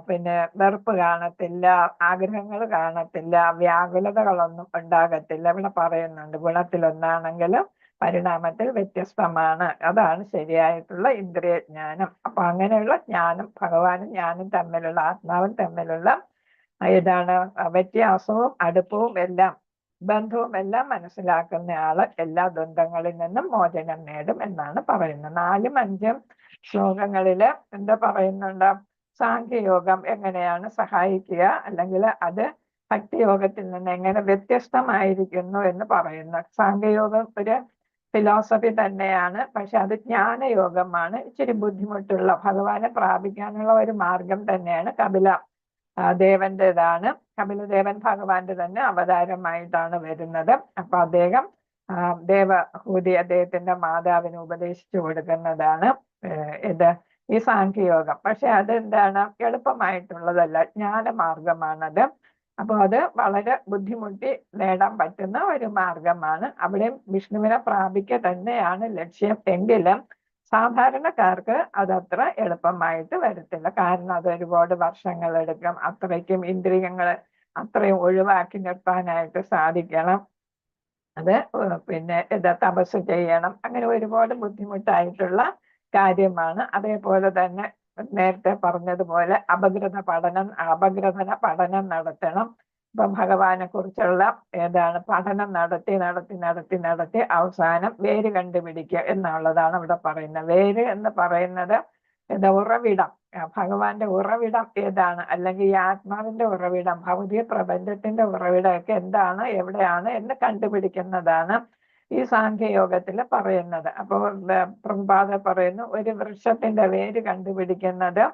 പിന്നെ വെറുപ്പ് കാണത്തില്ല, ആഗ്രഹങ്ങൾ കാണത്തില്ല, വ്യാകുലതകളൊന്നും ഉണ്ടാകത്തില്ല. ഇവിടെ പറയുന്നുണ്ട് ഗുണത്തിലൊന്നാണെങ്കിലും പരിണാമത്തിൽ വ്യത്യസ്തമാണ്. അതാണ് ശരിയായിട്ടുള്ള ഇന്ദ്രിയ ജ്ഞാനം. അപ്പൊ അങ്ങനെയുള്ള ജ്ഞാനം ഭഗവാനും ഞാനും തമ്മിലുള്ള, ആത്മാവും തമ്മിലുള്ള വ്യത്യാസവും അടുപ്പവും എല്ലാം ബന്ധവും എല്ലാം മനസ്സിലാക്കുന്ന ആള് എല്ലാ ദ്വന്ദ്ങ്ങളിൽ നിന്നും മോചനം നേടും എന്നാണ് പറയുന്നത്. 4ഉം 5ഉം ശ്ലോകങ്ങളില് എന്താ പറയുന്നുണ്ട്? സാഖ്യയോഗം എങ്ങനെയാണ് സഹായിക്കുക, അല്ലെങ്കിൽ അത് ഭക്തിയോഗത്തിൽ നിന്ന് എങ്ങനെ വ്യത്യസ്തമായിരിക്കുന്നു എന്ന് പറയുന്നു. സാഖ്യയോഗം ഒരു ഫിലോസഫി തന്നെയാണ്, പക്ഷെ അത് ജ്ഞാനയോഗമാണ്. ഇച്ചിരി ബുദ്ധിമുട്ടുള്ള, ഭഗവാനെ പ്രാപിക്കാനുള്ള ഒരു മാർഗം തന്നെയാണ്. ദേവന്റേതാണ്. കപിലദേവൻ ഭഗവാന്റെ തന്നെ അവതാരമായിട്ടാണ് വരുന്നത്. അപ്പൊ അദ്ദേഹം ദേവഹൂതി അദ്ദേഹത്തിന്റെ മാതാവിന് ഉപദേശിച്ചു കൊടുക്കുന്നതാണ് ഇത് ഈ സാഖ്യയോഗം. പക്ഷെ അതെന്താണ്? എളുപ്പമായിട്ടുള്ളതല്ല, ജ്ഞാനമാർഗമാണത്. അപ്പൊ അത് വളരെ ബുദ്ധിമുട്ടി നേടാൻ പറ്റുന്ന ഒരു മാർഗമാണ്. അവിടെയും വിഷ്ണുവിനെ പ്രാപിക്കുക തന്നെയാണ് ലക്ഷ്യം. എങ്കിലും സാധാരണക്കാർക്ക് അതത്ര എളുപ്പമായിട്ട് വരത്തില്ല. കാരണം അത് ഒരുപാട് വർഷങ്ങൾ എടുക്കും. അത്രയ്ക്കും ഇന്ദ്രിയങ്ങൾ അത്രയും ഒഴിവാക്കി നിർത്താനായിട്ട് സാധിക്കണം. അത് പിന്നെ തപസ് ചെയ്യണം. അങ്ങനെ ഒരുപാട് ബുദ്ധിമുട്ടായിട്ടുള്ള കാര്യമാണ്. അതേപോലെ തന്നെ നേരത്തെ പറഞ്ഞതുപോലെ അപഗ്രഥന പഠനം നടത്തണം. ഇപ്പം ഭഗവാനെ കുറിച്ചുള്ള പഠനം നടത്തി അവസാനം വേര് കണ്ടുപിടിക്കുക എന്നുള്ളതാണ് ഇവിടെ പറയുന്നത്. വേര് എന്ന് പറയുന്നത് ഉറവിടം, ഭഗവാന്റെ ഉറവിടം ഏതാണ്, അല്ലെങ്കിൽ ഈ ആത്മാവിന്റെ ഉറവിടം, ഭൗതിക പ്രപഞ്ചത്തിന്റെ ഉറവിടമൊക്കെ എന്താണ്, എവിടെയാണ് എന്ന് കണ്ടുപിടിക്കുന്നതാണ് ഈ സാഖ്യയോഗത്തിൽ പറയുന്നത്. അപ്പോൾ പ്രഭുപാദർ പറയുന്നു, ഒരു വൃക്ഷത്തിന്റെ വേര് കണ്ടുപിടിക്കുന്നത്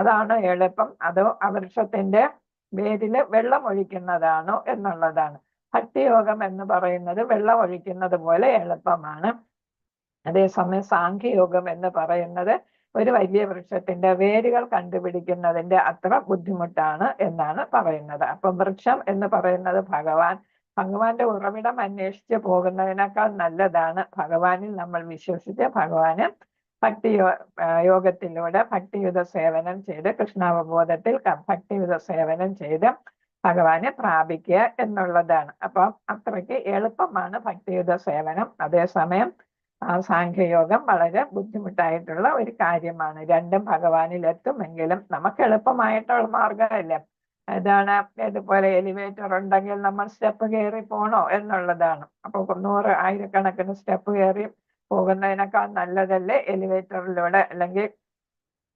അതാണോ എളുപ്പം, അതോ ആ വൃക്ഷത്തിന്റെ വേരില് വെള്ളം ഒഴിക്കുന്നതാണോ എന്നുള്ളതാണ്. ഭക്തിയോഗം എന്ന് പറയുന്നത് വെള്ളം ഒഴിക്കുന്നത് പോലെ എളുപ്പമാണ്. അതേസമയം സാഖ്യയോഗം എന്ന് പറയുന്നത് ഒരു വലിയ വൃക്ഷത്തിന്റെ വേരുകൾ കണ്ടുപിടിക്കുന്നതിന്റെ അത്ര ബുദ്ധിമുട്ടാണ് എന്നാണ് പറയുന്നത്. അപ്പൊ വൃക്ഷം എന്ന് പറയുന്നത് ഭഗവാന്റെ ഉറവിടം അന്വേഷിച്ച് പോകുന്നതിനേക്കാൾ നല്ലതാണ് ഭഗവാനിൽ നമ്മൾ വിശ്വസിച്ച് ഭഗവാന് യോഗത്തിലൂടെ ഭക്തിയുത സേവനം ചെയ്ത്, കൃഷ്ണാവബോധത്തിൽ ഭക്തിയുത സേവനം ചെയ്ത് ഭഗവാനെ പ്രാപിക്കുക എന്നുള്ളതാണ്. അപ്പം അത്രയ്ക്ക് എളുപ്പമാണ് ഭക്തിയുത സേവനം. അതേസമയം സാഖ്യയോഗം വളരെ ബുദ്ധിമുട്ടായിട്ടുള്ള ഒരു കാര്യമാണ്. രണ്ടും ഭഗവാനിൽ എത്തുമെങ്കിലും നമുക്ക് എളുപ്പമായിട്ടുള്ള മാർഗമല്ലേ. ഇതുപോലെ എലിവേറ്റർ ഉണ്ടെങ്കിൽ നമ്മൾ സ്റ്റെപ്പ് കയറി പോണോ എന്നുള്ളതാണ്. അപ്പൊ 100 ആയിരക്കണക്കിന് സ്റ്റെപ്പ് കയറി പോകുന്നതിനേക്കാൾ നല്ലതല്ലേ എലിവേറ്ററിലൂടെ അല്ലെങ്കിൽ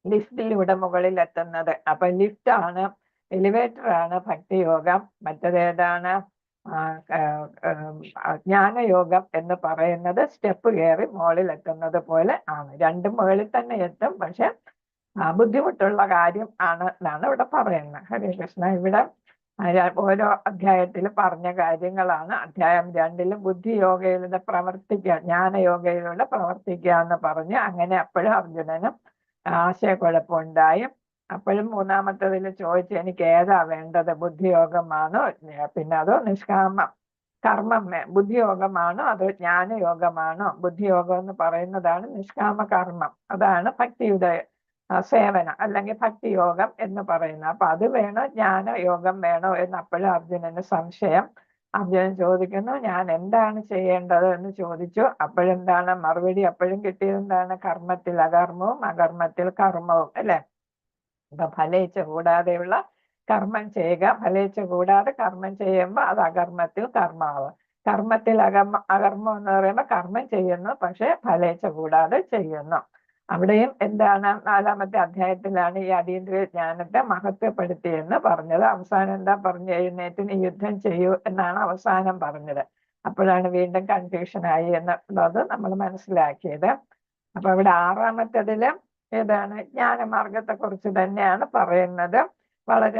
ലിഫ്റ്റിലൂടെ മുകളിൽ എത്തുന്നത്. അപ്പൊ എലിവേറ്റർ ആണ് ഭക്തിയോഗം. മറ്റേതാണ് ജ്ഞാനയോഗം എന്ന് പറയുന്നത് സ്റ്റെപ്പ് കയറി മുകളിൽ എത്തുന്നത് പോലെ ആണ്. രണ്ടും മുകളിൽ തന്നെ എത്തും, പക്ഷെ ബുദ്ധിമുട്ടുള്ള കാര്യം ആണ് എന്നാണ് ഇവിടെ പറയുന്നത്. ഹരേ കൃഷ്ണ. ഇവിടെ ഓരോ അധ്യായത്തിൽ പറഞ്ഞ കാര്യങ്ങളാണ്. അധ്യായം 2 ബുദ്ധിയോഗയിലൂടെ പ്രവർത്തിക്കുക, ജ്ഞാനയോഗയിലൂടെ പ്രവർത്തിക്കുക എന്ന് പറഞ്ഞ് അങ്ങനെ അപ്പോഴും അർജുനനും ആശയക്കുഴപ്പമുണ്ടായി. അപ്പോഴും മൂന്നാമത്തതിൽ ചോദിച്ചു, എനിക്ക് ഏതാ വേണ്ടത്, ബുദ്ധിയോഗമാണോ പിന്നെ അതോ നിഷ്കാമ കർമ്മം ബുദ്ധിയോഗമാണോ അതോ ജ്ഞാനയോഗമാണോ? ബുദ്ധിയോഗം എന്ന് പറയുന്നതാണ് നിഷ്കാമ കർമ്മം, അതാണ് ഭക്തിയുത സേവനം അല്ലെങ്കിൽ ഭക്തിയോഗം എന്ന് പറയുന്നത്. അപ്പൊ അത് വേണോ ജ്ഞാനയോഗം വേണോ എന്ന് അപ്പോഴും അർജുനന് സംശയം. അർജുനൻ ചോദിക്കുന്നു, ഞാൻ എന്താണ് ചെയ്യേണ്ടത് എന്ന് ചോദിച്ചു. അപ്പോഴെന്താണ് മറുപടി? അപ്പോഴും കിട്ടിയതെന്താണ്? കർമ്മത്തിൽ അകർമ്മവും അകർമ്മത്തിൽ കർമ്മവും, അല്ലെ? അപ്പൊ ഫലേച്ഛ കൂടാതെയുള്ള കർമ്മം ചെയ്യുക, ഫലേച്ഛ കൂടാതെ കർമ്മം ചെയ്യുമ്പോൾ അത് അകർമ്മത്തിൽ കർമ്മാവ്. കർമ്മത്തിൽ അകർമ്മം എന്ന് പറയുമ്പോൾ കർമ്മം ചെയ്യുന്നു, പക്ഷെ ഫലേച്ഛ കൂടാതെ ചെയ്യുന്നു. അവിടെയും എന്താണ് 4ാമത്തെ അധ്യായത്തിലാണ് ഈ അതീന്ദ്രിയ ജ്ഞാനത്തെ മഹത്വപ്പെടുത്തിയെന്ന് പറഞ്ഞത്. അവസാനം എന്താ പറഞ്ഞു? എഴുന്നേറ്റ് നീ യുദ്ധം ചെയ്യൂ എന്നാണ് അവസാനം പറഞ്ഞത്. അപ്പോഴാണ് വീണ്ടും കൺഫ്യൂഷനായി എന്നുള്ളത് നമ്മൾ മനസ്സിലാക്കിയത്. അപ്പൊ ഇവിടെ 6ാമത്തേതില് ജ്ഞാനമാർഗത്തെ കുറിച്ച് തന്നെയാണ് പറയുന്നത്.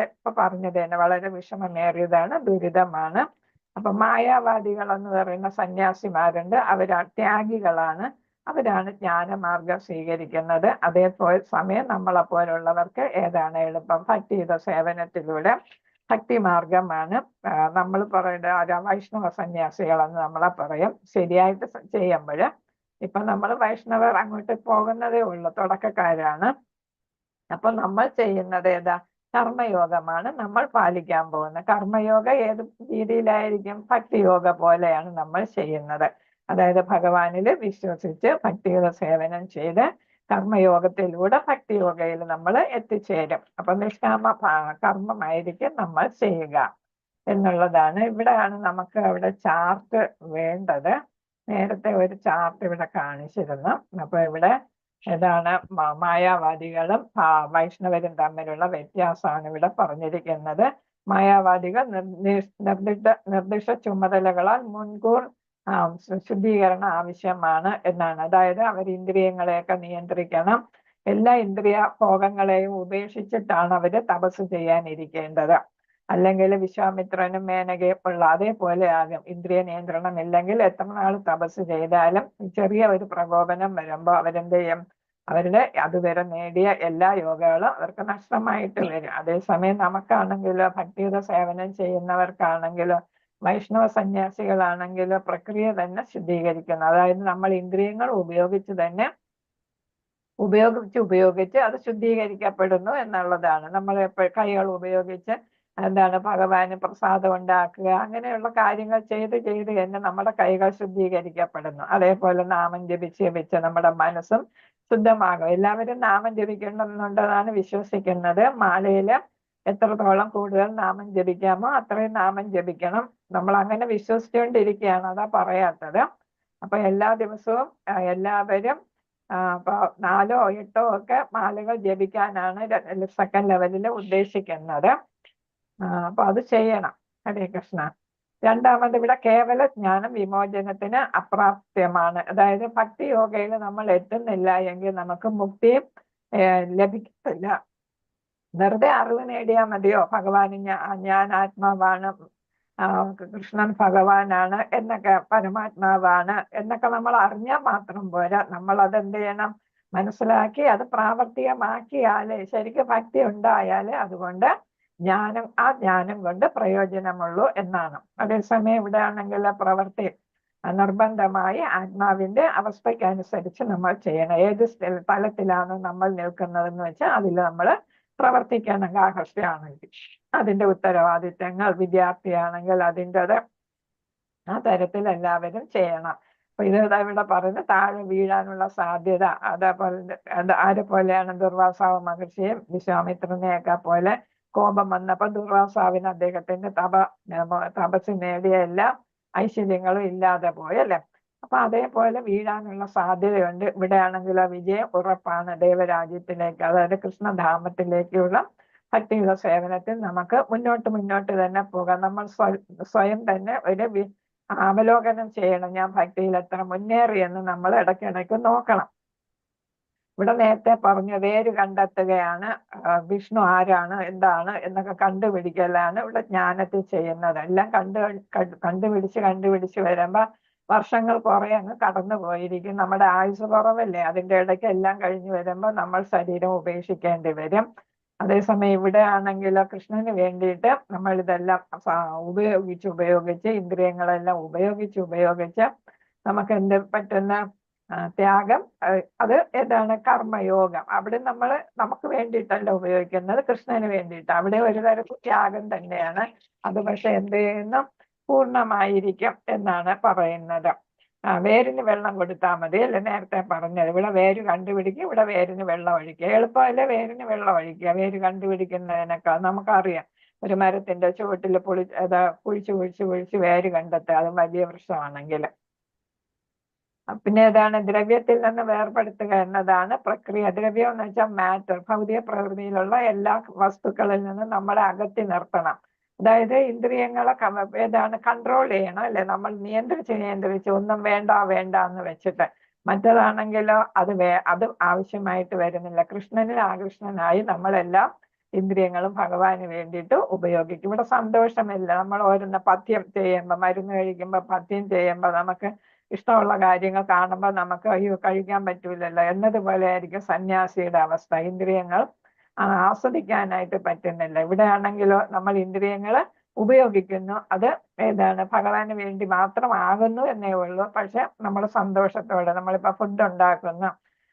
ഇപ്പൊ പറഞ്ഞത് തന്നെ വളരെ വിഷമമേറിയതാണ്, ദുരിതമാണ്. അപ്പൊ മായാവാദികൾ എന്ന് പറയുന്ന സന്യാസിമാരുണ്ട്, ത്യാഗികളാണ്. അവരാണ് ജ്ഞാനമാർഗം സ്വീകരിക്കുന്നത്. അതേപോലെ സമയം നമ്മളെപ്പോലുള്ളവർക്ക് ഏതാണ് എളുപ്പം? ഭക്തിയുത സേവനത്തിലൂടെ ഭക്തിമാർഗമാണ് നമ്മൾ പറയുന്നത്. വൈഷ്ണവ സന്യാസികളെന്ന് നമ്മളെ പറയും ശരിയായിട്ട് ചെയ്യുമ്പോൾ. ഇപ്പൊ നമ്മൾ വൈഷ്ണവർ അങ്ങോട്ട് പോകുന്നതേ ഉള്ളൂ, തുടക്കക്കാരാണ്. അപ്പൊ നമ്മൾ ചെയ്യുന്നത് കർമ്മയോഗമാണ് നമ്മൾ പാലിക്കാൻ പോകുന്നത്. കർമ്മയോഗ ഏത് രീതിയിലായിരിക്കും? ഭക്തിയോഗ പോലെയാണ് നമ്മൾ ചെയ്യുന്നത്. അതായത് ഭഗവാനിൽ വിശ്വസിച്ച് ഭക്തിയുത സേവനം ചെയ്ത് കർമ്മയോഗത്തിലൂടെ ഭക്തിയോഗയിൽ നമ്മൾ എത്തിച്ചേരും. അപ്പൊ നിഷ്കാമ കർമ്മമായിരിക്കും നമ്മൾ ചെയ്യുക. എന്നുള്ളതാണ്. ഇവിടെയാണ് നമുക്ക് അവിടെ ചാർട്ട് വേണ്ടത്. നേരത്തെ ഒരു ചാർട്ട് ഇവിടെ കാണിച്ചിരുന്നു. അപ്പൊ ഇവിടെ ഏതാണ് മായാവാദികളും വൈഷ്ണവരും തമ്മിലുള്ള വ്യത്യാസമാണ് ഇവിടെ പറഞ്ഞിരിക്കുന്നത്. മായാവാദികൾ നിർദ്ദിഷ്ട ചുമതലകളാൽ മുൻകൂർ ശുദ്ധീകരണം ആവശ്യമാണ് എന്നാണ്. അതായത് അവർ ഇന്ദ്രിയങ്ങളെയൊക്കെ നിയന്ത്രിക്കണം. എല്ലാ ഇന്ദ്രിയ ഭോഗങ്ങളെയും ഉപേക്ഷിച്ചിട്ടാണ് അവര് തപസ് ചെയ്യാനിരിക്കേണ്ടത്. അല്ലെങ്കിൽ വിശ്വാമിത്രനും മേനകയും ഉള്ള അതേപോലെ ആകും. ഇന്ദ്രിയ നിയന്ത്രണം ഇല്ലെങ്കിൽ എത്ര നാൾ തപസ് ചെയ്താലും ചെറിയ ഒരു പ്രകോപനം വരുമ്പോൾ അവരെന്ത് ചെയ്യും? അവരുടെ അതുവരെ നേടിയ എല്ലാ യോഗകളും അവർക്ക് നഷ്ടമായിട്ട് വരും. അതേസമയം നമുക്കാണെങ്കിലോ ഭക്തിയുടെ സേവനം ചെയ്യുന്നവർക്കാണെങ്കിലോ വൈഷ്ണവ സന്യാസികളാണെങ്കിലോ പ്രക്രിയ തന്നെ ശുദ്ധീകരിക്കുന്നു. അതായത് നമ്മൾ ഇന്ദ്രിയങ്ങൾ ഉപയോഗിച്ച് അത് ശുദ്ധീകരിക്കപ്പെടുന്നു എന്നുള്ളതാണ്. നമ്മൾ കൈകൾ ഉപയോഗിച്ച് ഭഗവാന് പ്രസാദം ഉണ്ടാക്കുക, അങ്ങനെയുള്ള കാര്യങ്ങൾ ചെയ്ത് തന്നെ നമ്മുടെ കൈകൾ ശുദ്ധീകരിക്കപ്പെടുന്നു. അതേപോലെ നാമം ജപിച്ച് നമ്മുടെ മനസ്സും ശുദ്ധമാകും. എല്ലാവരും നാമം ജപിക്കണമെന്നുണ്ടെന്നാണ് വിശ്വസിക്കുന്നത്. മാലയില് എത്രത്തോളം കൂടുതൽ നാമം ജപിക്കാമോ അത്രയും നാമം ജപിക്കണം. നമ്മൾ അങ്ങനെ വിശ്വസിച്ചുകൊണ്ടിരിക്കുകയാണ്, അതാ പറയാത്തത്. അപ്പൊ എല്ലാ ദിവസവും എല്ലാവരും 4 or 8 ഒക്കെ മാലകൾ ജപിക്കാനാണ് സെക്കൻഡ് ലെവലിൽ ഉദ്ദേശിക്കുന്നത്. അപ്പൊ അത് ചെയ്യണം. ഹരേ കൃഷ്ണ. രണ്ടാമത് ഇവിടെ കേവല ജ്ഞാനം വിമോചനത്തിന് അപ്രാപ്യമാണ്. അതായത് ഭക്തി യോഗയിൽ നമ്മൾ എത്തുന്നില്ല എങ്കിൽ നമുക്ക് മുക്തി ലഭിക്കത്തില്ല. വെറുതെ അറിവ് നേടിയാൽ മതിയോ? ഭഗവാന് ഞാൻ ആത്മാവാണ്, കൃഷ്ണൻ ഭഗവാനാണ് എന്നൊക്കെ, പരമാത്മാവാണ് എന്നൊക്കെ നമ്മൾ അറിഞ്ഞാൽ മാത്രം പോരാ. നമ്മൾ അതെന്ത് ചെയ്യണം? മനസ്സിലാക്കി അത് പ്രാവർത്തികമാക്കിയാലേ ശരിക്കും ഭക്തി ഉണ്ടായാലേ അതുകൊണ്ട് ആ ജ്ഞാനം കൊണ്ട് പ്രയോജനമുള്ളൂ എന്നാണ്. അതേസമയം ഇവിടെ ആണെങ്കിൽ പ്രവൃത്തി നിർബന്ധമായി ആത്മാവിന്റെ അവസ്ഥയ്ക്കനുസരിച്ച് നമ്മൾ ചെയ്യണം. ഏത് തലത്തിലാണ് നമ്മൾ നിൽക്കുന്നതെന്ന് വെച്ചാൽ അതിൽ നമ്മൾ പ്രവർത്തിക്കണം. ഗാർഹസ്ഥ്യമാണെങ്കിൽ അതിന്റെ ഉത്തരവാദിത്തങ്ങൾ, വിദ്യാർത്ഥിയാണെങ്കിൽ അതിൻ്റെത് ആ തരത്തിൽ എല്ലാവരും ചെയ്യണം. അപ്പൊ ഇത് ഇവിടെ പറയുന്നത് താഴെ വീഴാനുള്ള സാധ്യത. അതേപോലെ ആരെപ്പോലെയാണ്? ദുർവാസാവ് മഹർഷിയും വിശ്വാമിത്രനെയൊക്കെ പോലെ കോപം വന്നപ്പോ ദുർവാസാവിന് അദ്ദേഹത്തിന്റെ തപസ് നേടിയ എല്ലാ ഐശ്വര്യങ്ങളും ഇല്ലാതെ പോയല്ലേ. അപ്പൊ അതേപോലെ വീഴാനുള്ള സാധ്യതയുണ്ട്. ഇവിടെയാണെങ്കിൽ വിജയം ഉറപ്പാണ് ദേവരാജ്യത്തിലേക്ക്, അതായത് കൃഷ്ണധാമത്തിലേക്കുള്ള ഭക്തിയുടെ സേവനത്തിൽ നമുക്ക് മുന്നോട്ട് തന്നെ പോകാം. നമ്മൾ സ്വയം തന്നെ ഒരു അവലോകനം ചെയ്യണം. ഞാൻ ഭക്തിയിൽ എത്ര മുന്നേറിയെന്ന് നമ്മൾ ഇടയ്ക്കിടയ്ക്ക് നോക്കണം. ഇവിടെ നേരത്തെ പറഞ്ഞു വേര് കണ്ടെത്തുകയാണ്. വിഷ്ണു ആരാണ്, എന്താണ് എന്നൊക്കെ കണ്ടുപിടിക്കലാണ് ഇവിടെ ജ്ഞാനത്തിൽ ചെയ്യുന്നത്. എല്ലാം കണ്ടുപിടിച്ച് വരുമ്പോ വർഷങ്ങൾ കുറെ അങ്ങ് കടന്നു പോയിരിക്കും. നമ്മുടെ ആയുസ് കുറവല്ലേ, അതിൻ്റെ ഇടയ്ക്ക് എല്ലാം കഴിഞ്ഞ് വരുമ്പോൾ നമ്മൾ ശരീരം ഉപേക്ഷിക്കേണ്ടി വരും. അതേസമയം ഇവിടെ ആണെങ്കിലോ കൃഷ്ണന് വേണ്ടിയിട്ട് നമ്മൾ ഇതെല്ലാം ഉപയോഗിച്ച് ഇന്ദ്രിയങ്ങളെല്ലാം ഉപയോഗിച്ച് നമുക്ക് എന്ത് പറ്റുന്ന ത്യാഗം, അത് ഏതാണ്? കർമ്മയോഗം. അവിടെ നമുക്ക് വേണ്ടിയിട്ടല്ല ഉപയോഗിക്കുന്നത്, കൃഷ്ണന് വേണ്ടിയിട്ട്. അവിടെ ഒരു തരത്തിൽ ത്യാഗം തന്നെയാണ്. അത് പക്ഷെ എന്ത് ചെയ്യുന്നു? പൂർണ്ണമായിരിക്കും എന്നാണ് പറയുന്നത്. വേരിന് വെള്ളം കൊടുത്താൽ മതി അല്ലെ, നേരത്തെ പറഞ്ഞത്. ഇവിടെ വേര് കണ്ടുപിടിക്കുക, ഇവിടെ വേരിന് വെള്ളം ഒഴിക്കുക. എളുപ്പമല്ലേ വേരിന് വെള്ളം ഒഴിക്കുക? വേര് കണ്ടുപിടിക്കുന്നതിനേക്കാൾ നമുക്കറിയാം. ഒരു മരത്തിന്റെ ചുവട്ടിൽ കുഴിച്ച് വേര് കണ്ടെത്തുക, അത് വലിയ വൃക്ഷമാണെങ്കിൽ. പിന്നെ ഏതാണ്? ദ്രവ്യത്തിൽ നിന്ന് വേർപെടുത്തുക എന്നതാണ് പ്രക്രിയ. ദ്രവ്യം എന്ന് വെച്ചാൽ മാറ്റർ, ഭൗതിക പ്രകൃതിയിലുള്ള എല്ലാ വസ്തുക്കളിൽ നിന്നും നമ്മളെ അകറ്റി നിർത്തണം. അതായത് ഇന്ദ്രിയങ്ങളെ കൺട്രോൾ ചെയ്യണം അല്ലെ. നമ്മൾ നിയന്ത്രിച്ച് ഒന്നും വേണ്ട എന്ന് വെച്ചിട്ട്. മറ്റതാണെങ്കിലോ അത് ആവശ്യമായിട്ട് വരുന്നില്ല. കൃഷ്ണനിൽ ആകൃഷ്ണനായി നമ്മളെല്ലാം ഇന്ദ്രിയങ്ങളും ഭഗവാന് വേണ്ടിയിട്ട് ഉപയോഗിക്കും. ഇവിടെ സന്തോഷമില്ല. നമ്മൾ ഓരോന്ന് പഥ്യം ചെയ്യുമ്പോൾ, മരുന്ന് കഴിക്കുമ്പോൾ പഥ്യം ചെയ്യുമ്പോൾ നമുക്ക് ഇഷ്ടമുള്ള കാര്യങ്ങൾ കാണുമ്പോൾ നമുക്ക് അയ്യോ കഴിക്കാൻ പറ്റൂലല്ലോ എന്നതുപോലെ ആയിരിക്കും സന്യാസിയുടെ അവസ്ഥ. ഇന്ദ്രിയങ്ങൾ ആസ്വദിക്കാനായിട്ട് പറ്റുന്നില്ല. ഇവിടെ ആണെങ്കിലോ നമ്മൾ ഇന്ദ്രിയങ്ങൾ ഉപയോഗിക്കുന്നു, അത് ഭഗവാന് വേണ്ടി മാത്രമാകുന്നു എന്നേ ഉള്ളൂ. പക്ഷെ നമ്മൾ സന്തോഷത്തോടെ നമ്മളിപ്പോ ഫുഡ് ഉണ്ടാക്കുന്നു,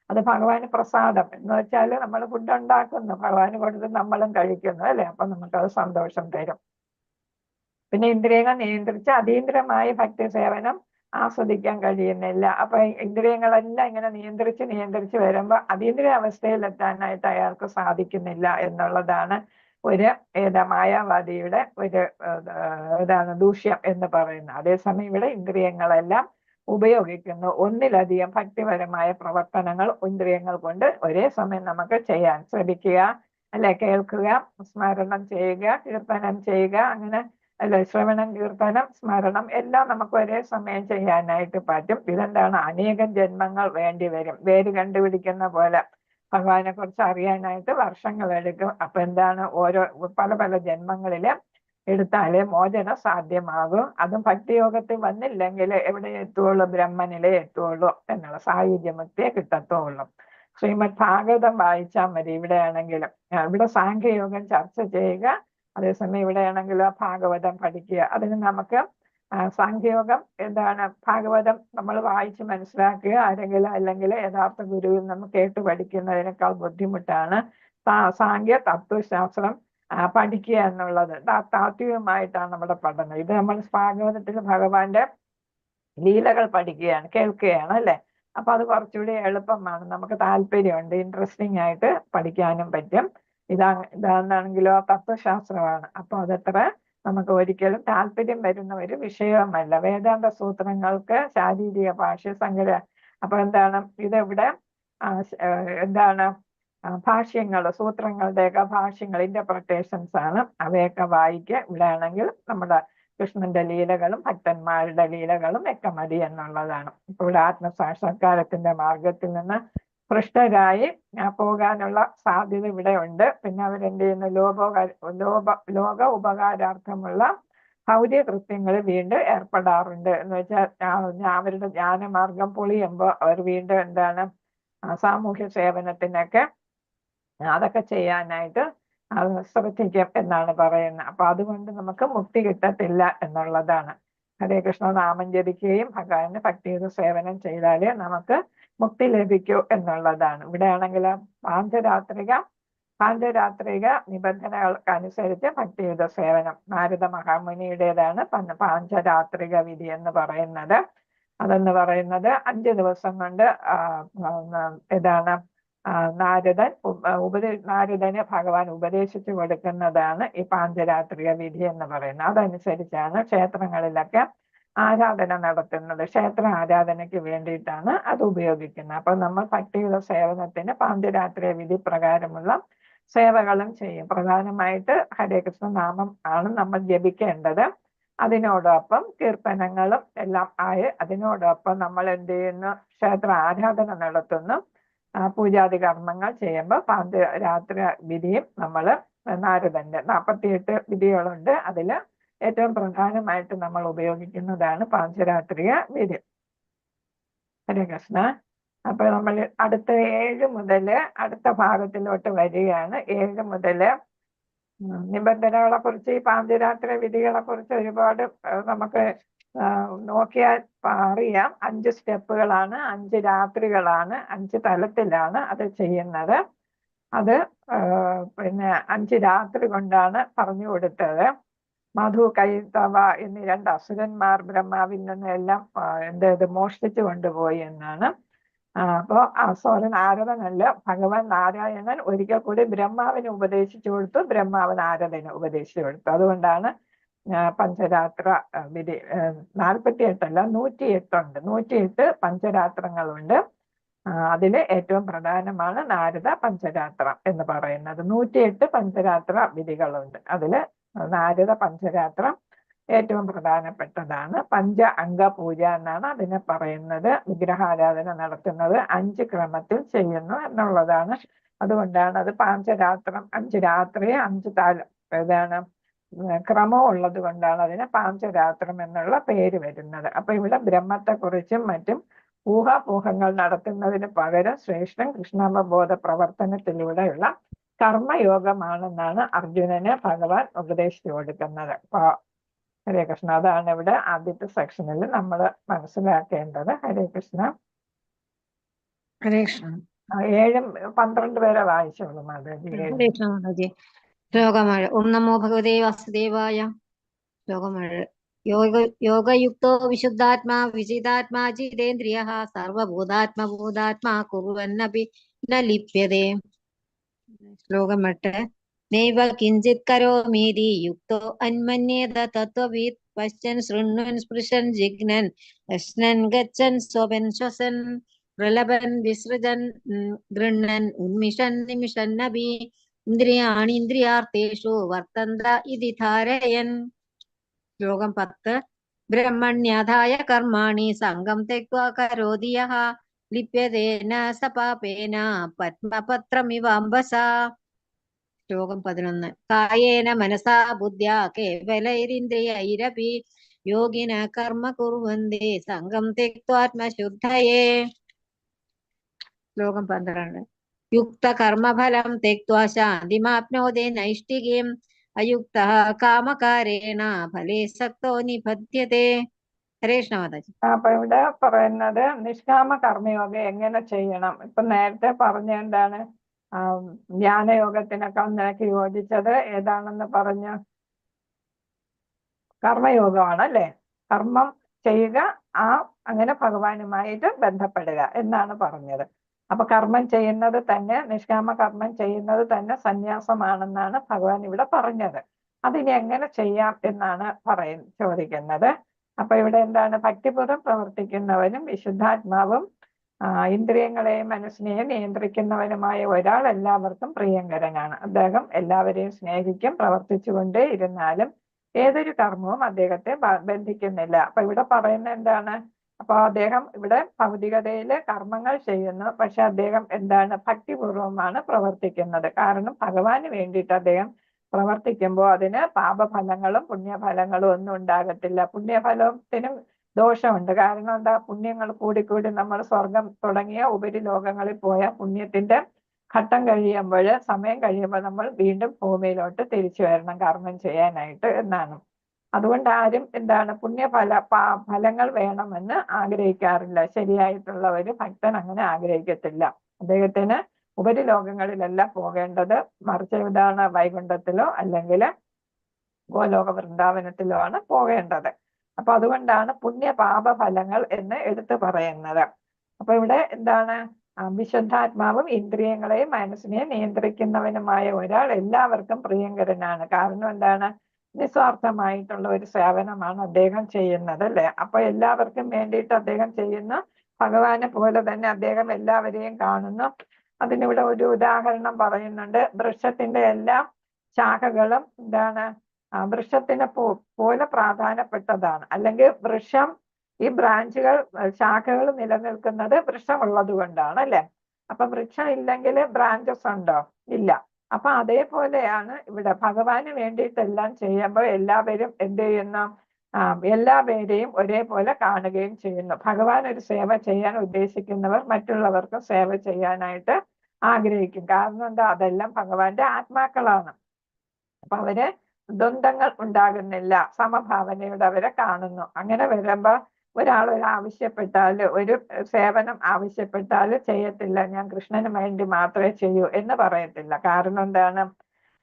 അത് ഭഗവാന് പ്രസാദം എന്ന് വെച്ചാൽ നമ്മൾ ഫുഡ് ഉണ്ടാക്കുന്നു, ഭഗവാന് കൊടുത്ത് നമ്മളും കഴിക്കുന്നു അല്ലെ. അപ്പൊ നമുക്കത് സന്തോഷം തരും. പിന്നെ ഇന്ദ്രിയങ്ങൾ നിയന്ത്രിച്ച് അതീന്ദ്രമായ ഭക്തി സേവനം ആസ്വദിക്കാൻ കഴിയുന്നില്ല. അപ്പൊ ഇന്ദ്രിയങ്ങളെല്ലാം ഇങ്ങനെ നിയന്ത്രിച്ച് വരുമ്പോൾ അതീന്ദ്രിയ അവസ്ഥയിൽ എത്താനായിട്ട് അയാൾക്ക് സാധിക്കുന്നില്ല എന്നുള്ളതാണ് ഒരു മായാവാദിയുടെ ഒരു ദൂഷ്യം എന്ന് പറയുന്നത്. അതേസമയം ഇവിടെ ഇന്ദ്രിയങ്ങളെല്ലാം ഉപയോഗിക്കുന്നു. ഒന്നിലധികം ഭക്തിപരമായ പ്രവർത്തനങ്ങൾ ഇന്ദ്രിയങ്ങൾ കൊണ്ട് ഒരേ സമയം നമുക്ക് ചെയ്യാൻ ശ്രമിക്കുക, അല്ലെ, കേൾക്കുക, സ്മരണം ചെയ്യുക, കീർത്തനം ചെയ്യുക, അങ്ങനെ അല്ലെ, ശ്രവണം, കീർത്തനം, സ്മരണം എല്ലാം നമുക്ക് ഒരേ സമയം ചെയ്യാനായിട്ട് പറ്റും. ഇതെന്താണ്, അനേകം ജന്മങ്ങൾ വേണ്ടി വരും. വേര് കണ്ടുപിടിക്കുന്ന പോലെ ഭഗവാനെ കുറിച്ച് അറിയാനായിട്ട് വർഷങ്ങൾ എടുക്കും. അപ്പൊ എന്താണ്, ഓരോ പല പല ജന്മങ്ങളില് എടുത്താലേ മോചനം സാധ്യമാകും. അതും ഭക്തിയോഗത്തിൽ വന്നില്ലെങ്കിൽ എവിടെ എത്തുള്ളൂ, ബ്രഹ്മനിലേ എത്തുള്ളൂ എന്നുള്ള സായുജ്യമുക്തിയെ കിട്ടത്തുള്ളൂ. ശ്രീമദ് ഭാഗവതം വായിച്ചാൽ മതി. ഇവിടെയാണെങ്കിലും ഇവിടെ സാഖ്യയോഗം ചർച്ച ചെയ്യുക, അതേസമയം ഇവിടെയാണെങ്കിലും ഭാഗവതം പഠിക്കുക. അതിന് നമുക്ക് സാഖ്യയോഗം എന്താണ്, ഭാഗവതം നമ്മൾ വായിച്ച് മനസ്സിലാക്കുക ആരെങ്കിലും, അല്ലെങ്കിൽ യഥാർത്ഥ ഗുരുവിൽ നമ്മൾ കേട്ട് പഠിക്കുന്നതിനേക്കാൾ ബുദ്ധിമുട്ടാണ് സാഖ്യ തത്വശാസ്ത്രം പഠിക്കുക എന്നുള്ളത്. താത്വികമായിട്ടാണ് നമ്മുടെ പഠനം. ഇത് നമ്മൾ ഭാഗവതത്തിൽ ഭഗവാന്റെ ലീലകൾ പഠിക്കുകയാണ്, കേൾക്കുകയാണ്, അല്ലെ. അപ്പൊ അത് കുറച്ചുകൂടി എളുപ്പമാണ്, നമുക്ക് താല്പര്യമുണ്ട്, ഇൻട്രസ്റ്റിംഗ് ആയിട്ട് പഠിക്കാനും പറ്റും. ഇതാണെങ്കിലോ തത്വശാസ്ത്രമാണ്. അപ്പൊ അതത്ര നമുക്ക് ഒരിക്കലും താല്പര്യം വരുന്ന ഒരു വിഷയവുമല്ല. വേദാന്ത സൂത്രങ്ങൾക്ക് ശാരീരിക ഭാഷ്യ സങ്കര. അപ്പൊ എന്താണ്, ഇതെവിടെ എന്താണ് ഭാഷ്യങ്ങൾ, സൂത്രങ്ങളുടെയൊക്കെ ഭാഷ്യങ്ങൾ, ഇന്റർപ്രിട്ടേഷൻസ് ആണ്. അവയൊക്കെ വായിക്കുക. ഇവിടെ ആണെങ്കിൽ നമ്മുടെ കൃഷ്ണന്റെ ലീലകളും ഭക്തന്മാരുടെ ലീലകളും ഒക്കെ മതി എന്നുള്ളതാണ്. ഇപ്പൊ ഇവിടെ ആത്മസാക്ഷാത്കാരത്തിന്റെ മാർഗത്തിൽ നിന്ന് ഭ്രഷ്ടരായി പോകാനുള്ള സാധ്യത ഇവിടെ ഉണ്ട്. പിന്നെ അവരെന്ത് ചെയ്യുന്നു, ലോക ഉപകാരാർത്ഥമുള്ള ഭൗതിക കൃത്യങ്ങൾ വീണ്ടും ഏർപ്പെടാറുണ്ട്. എന്ന് വെച്ചാൽ അവരുടെ ജ്ഞാനമാർഗം പൊളിയുമ്പോൾ അവർ വീണ്ടും എന്താണ്, സാമൂഹ്യ സേവനത്തിനൊക്കെ അതൊക്കെ ചെയ്യാനായിട്ട് ശ്രദ്ധിക്കും എന്നാണ് പറയുന്നത്. അപ്പൊ അതുകൊണ്ട് നമുക്ക് മുക്തി കിട്ടത്തില്ല എന്നുള്ളതാണ്. ഹരേ കൃഷ്ണ നാമം ജപിക്കുകയും ഭഗവാന് ഭക്തിയുടെ സേവനം ചെയ്താലേ നമുക്ക് മുക്തി ലഭിക്കൂ എന്നുള്ളതാണ്. ഇവിടെ ആണെങ്കിൽ പാഞ്ചരാത്രിക നിബന്ധനകൾക്ക് അനുസരിച്ച് ഭക്തിയുത സേവനം നാരദ മഹാമുനിയുടേതാണ് പാഞ്ചരാത്രിക വിധി എന്ന് പറയുന്നത്. അതെന്ന് പറയുന്നത് 5 ദിവസം കൊണ്ട് നാരദന് ഭഗവാൻ ഉപദേശിച്ചു കൊടുക്കുന്നതാണ് ഈ പാഞ്ചരാത്രിക വിധി എന്ന് പറയുന്നത്. അതനുസരിച്ചാണ് ക്ഷേത്രങ്ങളിലൊക്കെ ആരാധന നടത്തുന്നത്. ക്ഷേത്ര ആരാധനയ്ക്ക് വേണ്ടിയിട്ടാണ് അത് ഉപയോഗിക്കുന്നത്. അപ്പൊ നമ്മൾ ഭക്തിയുടെ സേവനത്തിന് പാഞ്ചരാത്രിക വിധി പ്രകാരമുള്ള സേവകളും ചെയ്യും. പ്രധാനമായിട്ട് ഹരേ കൃഷ്ണ നാമം ആണ് നമ്മൾ ജപിക്കേണ്ടത്. അതിനോടൊപ്പം കീർത്തനങ്ങളും എല്ലാം ആയി അതിനോടൊപ്പം നമ്മൾ എന്ത് ചെയ്യുന്നു, ക്ഷേത്ര ആരാധന നടത്തുന്നു. പൂജാതി കർമ്മങ്ങൾ ചെയ്യുമ്പോൾ പാഞ്ചരാത്രി വിധിയും നമ്മൾ നാരദന്റെ 48 വിധികളുണ്ട്. അതില് ഏറ്റവും പ്രധാനമായിട്ട് നമ്മൾ ഉപയോഗിക്കുന്നതാണ് പാഞ്ചരാത്രിക വിധി. ഹരേ കൃഷ്ണ. അപ്പൊ നമ്മൾ അടുത്ത 7 മുതൽ അടുത്ത ഭാഗത്തിലോട്ട് വരികയാണ്. 7 മുതൽ നിബന്ധനകളെ കുറിച്ച്, ഈ പാഞ്ചരാത്രി വിധികളെ കുറിച്ച് ഒരുപാട് നമുക്ക് നോക്കിയാൽ അറിയാം. 5 സ്റ്റെപ്പുകളാണ്, 5 രാത്രികളാണ്, 5 തലത്തിലാണ് അത് ചെയ്യുന്നത്. അത് പിന്നെ 5 രാത്രി കൊണ്ടാണ് പറഞ്ഞു കൊടുത്തത്. മധു, കൈതവ എന്നീ 2 അസുരന്മാർ ബ്രഹ്മാവിൽ നിന്ന് എല്ലാം മോഷ്ടിച്ചു കൊണ്ടുപോയി എന്നാണ്. അപ്പോ നാരദനല്ല, ഭഗവാൻ നാരായണൻ ഒരിക്കൽ കൂടി ബ്രഹ്മാവിന് ഉപദേശിച്ചു കൊടുത്തു, ബ്രഹ്മാവ് നാരദന് ഉപദേശിച്ചു കൊടുത്തു. അതുകൊണ്ടാണ് പഞ്ചരാത്ര വിധി 48 അല്ല 108 ഉണ്ട്. 108 പഞ്ചരാത്രങ്ങളുണ്ട്. അതില് ഏറ്റവും പ്രധാനമാണ് നാരദ പഞ്ചരാത്രം എന്ന് പറയുന്നത്. 108 പഞ്ചരാത്ര വിധികളുണ്ട്. അതില് നാരദ പഞ്ചരാത്രം ഏറ്റവും പ്രധാനപ്പെട്ടതാണ്. പഞ്ച അംഗ പൂജ എന്നാണ് അതിനെ പറയുന്നത്. വിഗ്രഹാരാധന നടത്തുന്നത് 5 ക്രമത്തിൽ ചെയ്യുന്നു എന്നുള്ളതാണ്. അതുകൊണ്ടാണ് അത് പാഞ്ചരാത്രം, 5 രാത്രി 5 താലം ക്രമം ഉള്ളത് കൊണ്ടാണ് അതിന് പാഞ്ചരാത്രം എന്നുള്ള പേര് വരുന്നത്. അപ്പൊ ഇവിടെ ബ്രഹ്മത്തെക്കുറിച്ചും മറ്റും ഊഹാപോഹങ്ങൾ നടത്തുന്നതിന് പകരം ശ്രേഷ്ഠൻ കൃഷ്ണാവബോധ പ്രവർത്തനത്തിലൂടെയുള്ള കർമ്മയോഗമാണെന്നാണ് അർജുനന് ഭഗവാൻ ഉപദേശിച്ചു കൊടുക്കുന്നത്. അപ്പൊ ഹരേ കൃഷ്ണ, അതാണ് ഇവിടെ ആദ്യത്തെ സെക്ഷനിൽ നമ്മൾ മനസ്സിലാക്കേണ്ടത്. ഹരേ കൃഷ്ണ. ഹരേ കൃഷ്ണ. 7-12 വരെ വായിച്ചോളൂ മാതാജി. ഹരേ കൃഷ്ണ മാതാജി. ശ്ലോകമഴ. ഓം നമോ ഭഗവതേ വാസുദേവായ. ശ്ലോകമഴ. യോഗയുക്തോ വിശുദ്ധാത്മാ വിജിതാത്മാ ജിതേന്ദ്രിയഃ സർവഭൂതാത്മഭൂതാത്മാ കുർവന്നപി ന ലിപ്യതേ. ശ്ലോകം 8. നൈവ കിഞ്ചിത് കരോമീതി യുക്തോ അന്മന്യേത തത്വവിത് പശ്യൻ ശൃണ്വൻ സ്പൃശൻ ജിഗ്നൻ അശ്നൻ ഗച്ഛൻ സ്വപൻ ശ്വസൻ പ്രലപൻ വിസൃജൻ ഗൃണ്ണൻ ഉന്മിഷൻ നിമിഷൻ നഭി ഇന്ദ്രിയാണീന്ദ്രിയാർത്ഥേഷു വർത്തന്ത ഇതി ധാരയൻ. ശ്ലോകം 10. ബ്രഹ്മണ്യാധായ കർമാണി സംഗം ത്യക്ത്വാ കരോതി യഃ ലിപ്യതേന സ പാപേന പത്മപത്രമിവാംബസ. ശ്ലോകം 11. കായേന മനസാ ബുദ്ധ്യാ കേവലൈരിന്ദ്രിയൈരപി യോഗിന കർമ്മ കുർവന്തി സംഗം ത്യക്ത്വാത്മശുദ്ധയേ. ശ്ലോകം 12. യുക്ത കർമ്മഫലം ത്യക്ത്വാ ശാന്തിമാപ്നോതി നൈഷ്ഠികീം അയുക്ത കാമകാരേണ ഫലേ സക്തോ നിബധ്യതേ. ഹരേ കൃഷ്ണ മാതാജി. അപ്പൊ ഇവിടെ പറയുന്നത് നിഷ്കാമ കർമ്മയോഗം എങ്ങനെ ചെയ്യണം. ഇപ്പൊ നേരത്തെ പറഞ്ഞ എന്താണ്, ധ്യാനയോഗത്തിനൊക്കെ നിനക്ക് യോജിച്ചത് ഏതാണെന്ന് പറഞ്ഞ കർമ്മയോഗമാണ് അല്ലെ. കർമ്മം ചെയ്യുക, അങ്ങനെ ഭഗവാനുമായിട്ട് ബന്ധപ്പെടുക എന്നാണ് പറഞ്ഞത്. അപ്പൊ കർമ്മം ചെയ്യുന്നത് തന്നെ, നിഷ്കാമ കർമ്മം ചെയ്യുന്നത് തന്നെ സന്യാസമാണെന്നാണ് ഭഗവാൻ ഇവിടെ പറഞ്ഞത്. അതിനി എങ്ങനെ ചെയ്യാം എന്നാണ് ചോദിക്കുന്നത്. അപ്പൊ ഇവിടെ എന്താണ്, ഭക്തിപൂർവ്വം പ്രവർത്തിക്കുന്നവനും വിശുദ്ധാത്മാവും ഇന്ദ്രിയങ്ങളെയും മനസ്സിനെയും നിയന്ത്രിക്കുന്നവനുമായ ഒരാൾ എല്ലാവർക്കും പ്രിയങ്കരനാണ്. അദ്ദേഹം എല്ലാവരെയും സ്നേഹിക്കും. പ്രവർത്തിച്ചുകൊണ്ടേ ഇരുന്നാലും ഏതൊരു കർമ്മവും അദ്ദേഹത്തെ ബന്ധിക്കുന്നില്ല. അപ്പൊ ഇവിടെ പറയുന്നത് എന്താണ്, അപ്പൊ അദ്ദേഹം ഇവിടെ ഭൗതികതയില് കർമ്മങ്ങൾ ചെയ്യുന്നു, പക്ഷെ അദ്ദേഹം എന്താണ്, ഭക്തിപൂർവമാണ് പ്രവർത്തിക്കുന്നത്. കാരണം ഭഗവാന് വേണ്ടിയിട്ട് അദ്ദേഹം പ്രവർത്തിക്കുമ്പോൾ അതിന് പാപഫലങ്ങളും പുണ്യഫലങ്ങളും ഒന്നും ഉണ്ടാകത്തില്ല. പുണ്യഫലത്തിനും ദോഷമുണ്ട്. കാരണം എന്താ, പുണ്യങ്ങൾ കൂടിക്കൂടി നമ്മൾ സ്വർഗം തുടങ്ങിയ ഉപരിലോകങ്ങളിൽ പോയ പുണ്യത്തിന്റെ ഘട്ടം കഴിയുമ്പോൾ, സമയം കഴിയുമ്പോൾ നമ്മൾ വീണ്ടും ഭൂമിയിലോട്ട് തിരിച്ചു വരണം കർമ്മം ചെയ്യാനായിട്ട് എന്നാണ്. അതുകൊണ്ട് ആരും എന്താണ്, ഫലങ്ങൾ വേണമെന്ന് ആഗ്രഹിക്കാറില്ല. ശരിയായിട്ടുള്ള ഒരു ഭക്തൻ അങ്ങനെ ആഗ്രഹിക്കത്തില്ല. അദ്ദേഹത്തിന് ഉപരിലോകങ്ങളിലല്ല പോകേണ്ടത്, മറിച്ച് ഇതാണ് വൈകുണ്ഠത്തിലോ അല്ലെങ്കിൽ ഗോലോക വൃന്ദാവനത്തിലോ ആണ് പോകേണ്ടത്. അപ്പൊ അതുകൊണ്ടാണ് പുണ്യപാപഫലങ്ങൾ എന്ന് എടുത്തു പറയുന്നത്. അപ്പൊ ഇവിടെ എന്താണ്, വിശുദ്ധാത്മാവും ഇന്ദ്രിയങ്ങളെയും മനസ്സിനെയും നിയന്ത്രിക്കുന്നവനുമായ ഒരാൾ എല്ലാവർക്കും പ്രിയങ്കരനാണ്. കാരണം എന്താണ്, നിസ്വാർത്ഥമായിട്ടുള്ള ഒരു സേവനമാണ് അദ്ദേഹം ചെയ്യുന്നത് അല്ലെ. അപ്പൊ എല്ലാവർക്കും വേണ്ടിയിട്ട് അദ്ദേഹം ചെയ്യുന്ന ഭഗവാനെ പോലെ തന്നെ അദ്ദേഹം എല്ലാവരെയും കാണുന്നു. അതിനിവിടെ ഒരു ഉദാഹരണം പറയുന്നുണ്ട്. വൃക്ഷത്തിന്റെ എല്ലാ ശാഖകളും എന്താണ്, വൃക്ഷത്തിനെ പോലെ പ്രാധാന്യപ്പെട്ടതാണ്. അല്ലെങ്കിൽ വൃക്ഷം, ഈ ബ്രാഞ്ചുകൾ, ശാഖകൾ നിലനിൽക്കുന്നത് വൃക്ഷമുള്ളത് കൊണ്ടാണ് അല്ലെ. അപ്പൊ വൃക്ഷം ഇല്ലെങ്കിൽ ബ്രാഞ്ചസ് ഉണ്ടോ? ഇല്ല. അപ്പൊ അതേപോലെയാണ് ഇവിടെ ഭഗവാന് വേണ്ടിയിട്ടെല്ലാം ചെയ്യുമ്പോൾ എല്ലാവരും എന്ത് ചെയ്യുന്നു, എല്ലാവരെയും ഒരേപോലെ കാണുകയും ചെയ്യുന്നു. ഭഗവാൻ ഒരു സേവ ചെയ്യാൻ ഉദ്ദേശിക്കുന്നവർ മറ്റുള്ളവർക്ക് സേവ ചെയ്യാനായിട്ട് ആഗ്രഹിക്കും. കാരണം എന്താ, അതെല്ലാം ഭഗവാന്റെ ആത്മാക്കളാണ്. അപ്പൊ അവര് ദ്വന്ദ്ങ്ങൾ ഉണ്ടാകുന്നില്ല, സമഭാവനയോടെ അവരെ കാണുന്നു. അങ്ങനെ വരുമ്പോ ഒരാൾ ആവശ്യപ്പെട്ടാല്, ഒരു സേവനം ആവശ്യപ്പെട്ടാല് ചെയ്യത്തില്ല, ഞാൻ കൃഷ്ണന് വേണ്ടി മാത്രമേ ചെയ്യൂ എന്ന് പറയത്തില്ല. കാരണം എന്താണ്,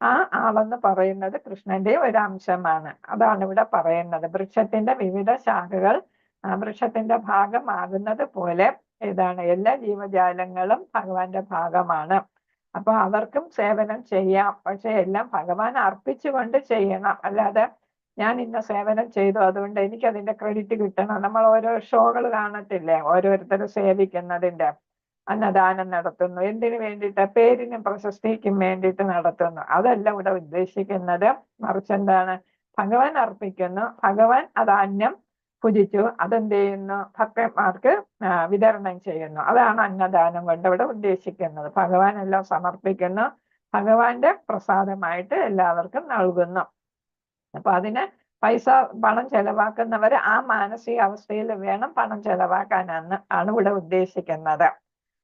ആ ആളെന്ന് പറയുന്നത് കൃഷ്ണന്റെ ഒരു അംശമാണ്. അതാണ് ഇവിടെ പറയുന്നത്. വൃക്ഷത്തിന്റെ വിവിധ ശാഖകൾ വൃക്ഷത്തിന്റെ ഭാഗമാകുന്നത് പോലെ ഏതാണ്, എല്ലാ ജീവജാലങ്ങളും ഭഗവാന്റെ ഭാഗമാണ്. അപ്പൊ അവർക്കും സേവനം ചെയ്യാം, പക്ഷെ എല്ലാം ഭഗവാൻ അർപ്പിച്ചുകൊണ്ട് ചെയ്യണം. അല്ലാതെ ഞാൻ ഇന്ന സേവനം ചെയ്തു അതുകൊണ്ട് എനിക്ക് അതിന്റെ ക്രെഡിറ്റ് കിട്ടണം. നമ്മൾ ഓരോ ഷോകൾ കാണത്തില്ലേ, ഓരോരുത്തരും സേവിക്കുന്നതിന്റെ, അന്നദാനം നടത്തുന്നു, എന്തിനു വേണ്ടിയിട്ട്, പേരിനും പ്രശസ്തിക്കും വേണ്ടിയിട്ട് നടത്തുന്നു. അതല്ല ഇവിടെ ഉദ്ദേശിക്കുന്നത്. മറിച്ച് എന്താണ്, ഭഗവാൻ അർപ്പിക്കുന്നു, ഭഗവാൻ അത് അന്നം ഭുജിച്ചു, അതെന്ത് ചെയ്യുന്നു, ഭക്തന്മാർക്ക് വിതരണം ചെയ്യുന്നു. അതാണ് അന്നദാനം കൊണ്ട് ഇവിടെ ഉദ്ദേശിക്കുന്നത്. ഭഗവാൻ എല്ലാം സമർപ്പിക്കുന്നു, ഭഗവാന്റെ പ്രസാദമായിട്ട് എല്ലാവർക്കും നൽകുന്നു. അപ്പൊ അതിന് പണം ചെലവാക്കുന്നവര് ആ മാനസിക അവസ്ഥയിൽ വേണം പണം ചെലവാക്കാനാണ് ഇവിടെ ഉദ്ദേശിക്കുന്നത്.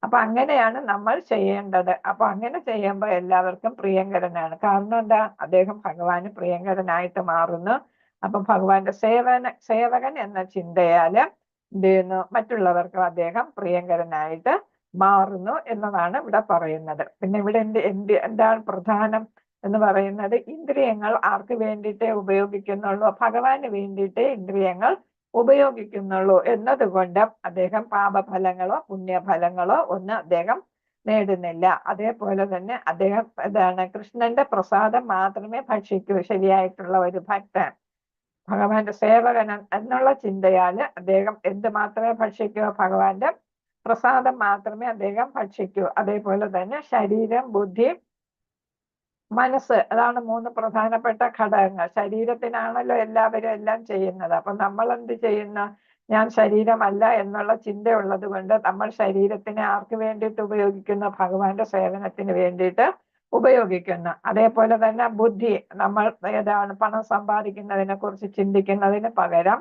അപ്പൊ അങ്ങനെയാണ് നമ്മൾ ചെയ്യേണ്ടത്. അപ്പൊ അങ്ങനെ ചെയ്യുമ്പോൾ എല്ലാവർക്കും പ്രിയങ്കരനാണ്. കാരണം എന്താ, അദ്ദേഹം ഭഗവാന് പ്രിയങ്കരനായിട്ട് മാറുന്നു. അപ്പൊ ഭഗവാന്റെ സേവകൻ എന്ന ചിന്തയാല് എന്ത് ചെയ്യുന്നു, മറ്റുള്ളവർക്കും അദ്ദേഹം പ്രിയങ്കരനായിട്ട് മാറുന്നു എന്നതാണ് ഇവിടെ പറയുന്നത്. പിന്നെ ഇവിടെ എന്താണ് പ്രധാനം എന്ന് പറയുന്നത്, ഇന്ദ്രിയങ്ങൾ ആർക്ക് വേണ്ടിയിട്ടേ ഉപയോഗിക്കുന്നുള്ളൂ, ഭഗവാന് വേണ്ടിയിട്ടേ ഇന്ദ്രിയങ്ങൾ ഉപയോഗിക്കുന്നുള്ളൂ എന്നതുകൊണ്ട് അദ്ദേഹം പാപഫലങ്ങളോ പുണ്യഫലങ്ങളോ ഒന്നും അദ്ദേഹം നേടുന്നില്ല. അതേപോലെ തന്നെ അദ്ദേഹം കൃഷ്ണന്റെ പ്രസാദം മാത്രമേ ഭക്ഷിക്കൂ ശരിയായിട്ടുള്ള ഒരു ഭക്തൻ, ഭഗവാന്റെ സേവകൻ എന്നുള്ള ചിന്തയാല് അദ്ദേഹം എന്ത് മാത്രമേ ഭക്ഷിക്കൂ? ഭഗവാന്റെ പ്രസാദം മാത്രമേ അദ്ദേഹം ഭക്ഷിക്കൂ. അതേപോലെ തന്നെ ശരീരം, ബുദ്ധി, മനസ്സ്, അതാണ് 3 പ്രധാനപ്പെട്ട ഘടകങ്ങൾ. ശരീരത്തിനാണല്ലോ എല്ലാവരും എല്ലാം ചെയ്യുന്നത്. അപ്പൊ നമ്മൾ എന്ത് ചെയ്യുന്ന? ഞാൻ ശരീരമല്ല എന്നുള്ള ചിന്തയുള്ളത് കൊണ്ട് നമ്മൾ ശരീരത്തിനെ ആർക്ക് വേണ്ടിയിട്ട് ഉപയോഗിക്കുന്നു? ഭഗവാന്റെ സേവനത്തിന് വേണ്ടിയിട്ട് ഉപയോഗിക്കുന്നു. അതേപോലെ തന്നെ ബുദ്ധി, നമ്മൾ പണം സമ്പാദിക്കുന്നതിനെ കുറിച്ച് ചിന്തിക്കുന്നതിന് പകരം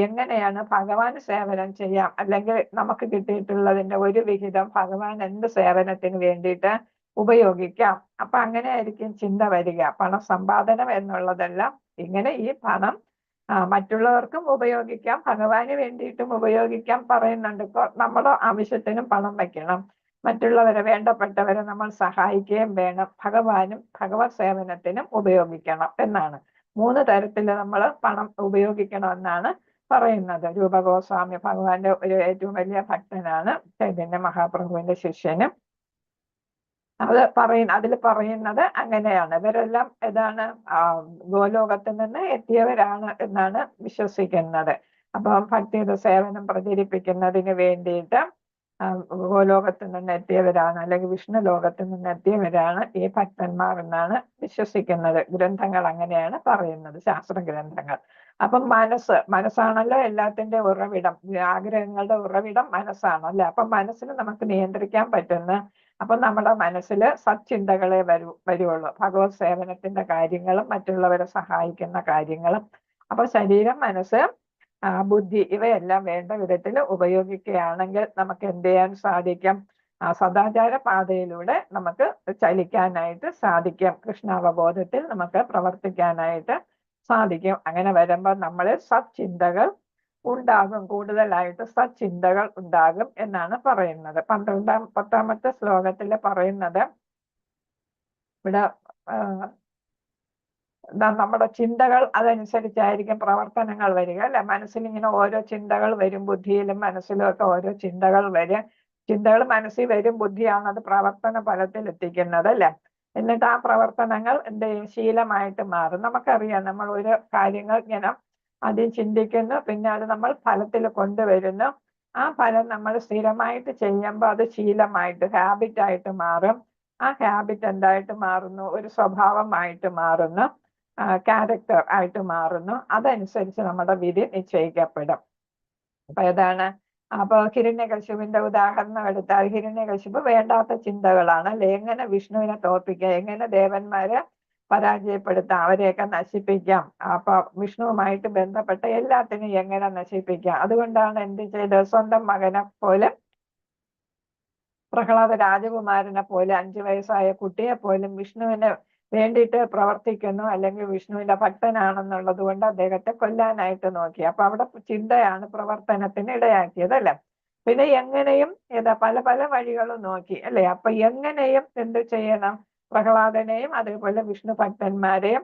എങ്ങനെയാണ് ഭഗവാന് സേവനം ചെയ്യാം, അല്ലെങ്കിൽ നമുക്ക് കിട്ടിയിട്ടുള്ളതിന്റെ ഒരു വിഹിതം ഭഗവാൻ എന്ത് സേവനത്തിന് വേണ്ടിയിട്ട് ഉപയോഗിക്കാം. അപ്പൊ അങ്ങനെ ആയിരിക്കും ചിന്ത വരിക. പണം സമ്പാദനം എന്നുള്ളതെല്ലാം ഇങ്ങനെ ഈ പണം മറ്റുള്ളവർക്കും ഉപയോഗിക്കാം, ഭഗവാന് വേണ്ടിയിട്ടും ഉപയോഗിക്കാം പറയുന്നുണ്ട്. ഇപ്പൊ നമ്മുടെ ആവശ്യത്തിനും പണം വയ്ക്കണം, മറ്റുള്ളവരെ, വേണ്ടപ്പെട്ടവരെ നമ്മൾ സഹായിക്കുകയും വേണം, ഭഗവാനും ഭഗവത് സേവനത്തിനും ഉപയോഗിക്കണം എന്നാണ്. 3 തരത്തിൽ നമ്മൾ പണം ഉപയോഗിക്കണമെന്നാണ് പറയുന്നത്. രൂപഗോസ്വാമി ഭഗവാന്റെ ഒരു ഏറ്റവും വലിയ ഭക്തനാണ്, ചൈതന്യ മഹാപ്രഭുവിന്റെ ശിഷ്യനും. അതിൽ പറയുന്നത് അങ്ങനെയാണ്. ഇവരെല്ലാം ഗോലോകത്തിൽ നിന്ന് എത്തിയവരാണ് എന്നാണ് വിശ്വസിക്കുന്നത്. അപ്പം ഭക്തിയുടെ സേവനം പ്രചരിപ്പിക്കുന്നതിന് വേണ്ടിയിട്ട് ഗോലോകത്തിൽ നിന്ന് എത്തിയവരാണ്, അല്ലെങ്കിൽ വിഷ്ണു ലോകത്തിൽ നിന്ന് എത്തിയവരാണ് ഈ ഭക്തന്മാർ എന്നാണ് വിശ്വസിക്കുന്നത്. ഗ്രന്ഥങ്ങൾ അങ്ങനെയാണ് പറയുന്നത്, ശാസ്ത്ര ഗ്രന്ഥങ്ങൾ. അപ്പം മനസ്സാണല്ലോ എല്ലാത്തിന്റെ ഉറവിടം, ആഗ്രഹങ്ങളുടെ ഉറവിടം മനസ്സാണല്ലേ. അപ്പം മനസ്സിന് നമുക്ക് നിയന്ത്രിക്കാൻ പറ്റുന്ന, അപ്പൊ നമ്മുടെ മനസ്സിൽ സച്ചിന്തകളെ വരുള്ളൂ, ഭഗവത് സേവനത്തിന്റെ കാര്യങ്ങളും മറ്റുള്ളവരെ സഹായിക്കുന്ന കാര്യങ്ങളും. അപ്പൊ ശരീരം, മനസ്സ്, ബുദ്ധി ഇവയെല്ലാം വേണ്ട വിധത്തിൽ ഉപയോഗിക്കുകയാണെങ്കിൽ നമുക്ക് എന്ത് ചെയ്യാൻ സാധിക്കും? സദാചാര പാതയിലൂടെ നമുക്ക് ചലിക്കാനായിട്ട് സാധിക്കും, കൃഷ്ണാവബോധത്തിൽ നമുക്ക് പ്രവർത്തിക്കാനായിട്ട് സാധിക്കും. അങ്ങനെ വരുമ്പോൾ നമ്മളിൽ സച്ചിന്തകൾ ഉണ്ടാകും, കൂടുതലായിട്ട് സച്ചിന്തകൾ ഉണ്ടാകും എന്നാണ് പറയുന്നത്. 10ാമത്തെ ശ്ലോകത്തിൽ പറയുന്നത്, ഇവിടെ നമ്മുടെ ചിന്തകൾ അതനുസരിച്ചായിരിക്കും പ്രവർത്തനങ്ങൾ വരിക അല്ലെ. മനസ്സിലിങ്ങനെ ഓരോ ചിന്തകൾ വരും, ബുദ്ധിയിലും മനസ്സിലും ഒക്കെ ഓരോ ചിന്തകൾ വരും. ചിന്തകൾ മനസ്സിൽ വരും, ബുദ്ധിയാണ് അത് പ്രവർത്തന ഫലത്തിൽ എത്തിക്കുന്നത് അല്ലെ. എന്നിട്ട് ആ പ്രവർത്തനങ്ങൾ എന്ത് ചെയ്യും? ശീലമായിട്ട് മാറും. നമുക്കറിയാം, നമ്മൾ ഒരു കാര്യങ്ങൾ ഇങ്ങനെ ആദ്യം ചിന്തിക്കുന്നു, പിന്നെ അത് നമ്മൾ ഫലത്തിൽ കൊണ്ടുവരുന്നു. ആ ഫലം നമ്മൾ സ്ഥിരമായിട്ട് ചെയ്യുമ്പോൾ അത് ശീലമായിട്ട്, ഹാബിറ്റായിട്ട് മാറും. ആ ഹാബിറ്റ് എന്തായിട്ട് മാറുന്നു? ഒരു സ്വഭാവമായിട്ട് മാറുന്നു, ക്യാരക്ടർ ആയിട്ട് മാറുന്നു. അതനുസരിച്ച് നമ്മുടെ വിധി നിശ്ചയിക്കപ്പെടും. അപ്പൊ അപ്പൊ ഹിരണ്യകശിപുവിന്റെ ഉദാഹരണം എടുത്താൽ, ഹിരണ്യകശിപു വേണ്ടാത്ത ചിന്തകളാണ് അല്ലെ. എങ്ങനെ വിഷ്ണുവിനെ തോൽപ്പിക്കാം, എങ്ങനെ ദേവന്മാരെ പരാജയപ്പെടുത്താം, അവരെയൊക്കെ നശിപ്പിക്കാം, അപ്പൊ വിഷ്ണുവുമായിട്ട് ബന്ധപ്പെട്ട എല്ലാത്തിനും എങ്ങനെ നശിപ്പിക്കാം. അതുകൊണ്ടാണ് എന്ത് ചെയ്തത്? സ്വന്തം മകനെ പോലെ, പ്രഹ്ലാദ രാജകുമാരനെ പോലെ, 5 വയസ്സായ കുട്ടിയെ പോലും വിഷ്ണുവിന് വേണ്ടിയിട്ട് പ്രവർത്തിക്കുന്നു, അല്ലെങ്കിൽ വിഷ്ണുവിന്റെ ഭക്തനാണെന്നുള്ളത് കൊണ്ട് അദ്ദേഹത്തെ കൊല്ലാനായിട്ട് നോക്കി. അപ്പൊ അവിടെ ചിന്തയാണ് പ്രവർത്തനത്തിന് ഇടയാക്കിയത് അല്ലെ. പിന്നെ എങ്ങനെയും പല പല വഴികളും നോക്കി അല്ലെ. അപ്പൊ എങ്ങനെയും എന്ത് ചെയ്യണം? പ്രഹ്ലാദനെയും അതേപോലെ വിഷ്ണു ഭക്തന്മാരെയും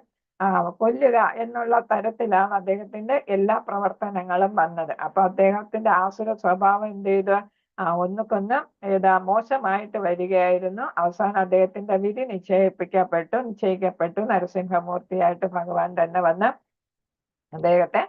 കൊല്ലുക എന്നുള്ള തരത്തിലാണ് അദ്ദേഹത്തിന്റെ എല്ലാ പ്രവർത്തനങ്ങളും വന്നത്. അപ്പൊ അദ്ദേഹത്തിന്റെ ആസുര സ്വഭാവം എന്ത് ചെയ്തു? ഒന്നുകൊന്ന് മോശമായിട്ട് വരികയായിരുന്നു. അവസാനം അദ്ദേഹത്തിന്റെ വിധി നിശ്ചയിക്കപ്പെട്ടു. നരസിംഹമൂർത്തിയായിട്ട് ഭഗവാൻ തന്നെ വന്ന് അദ്ദേഹത്തെ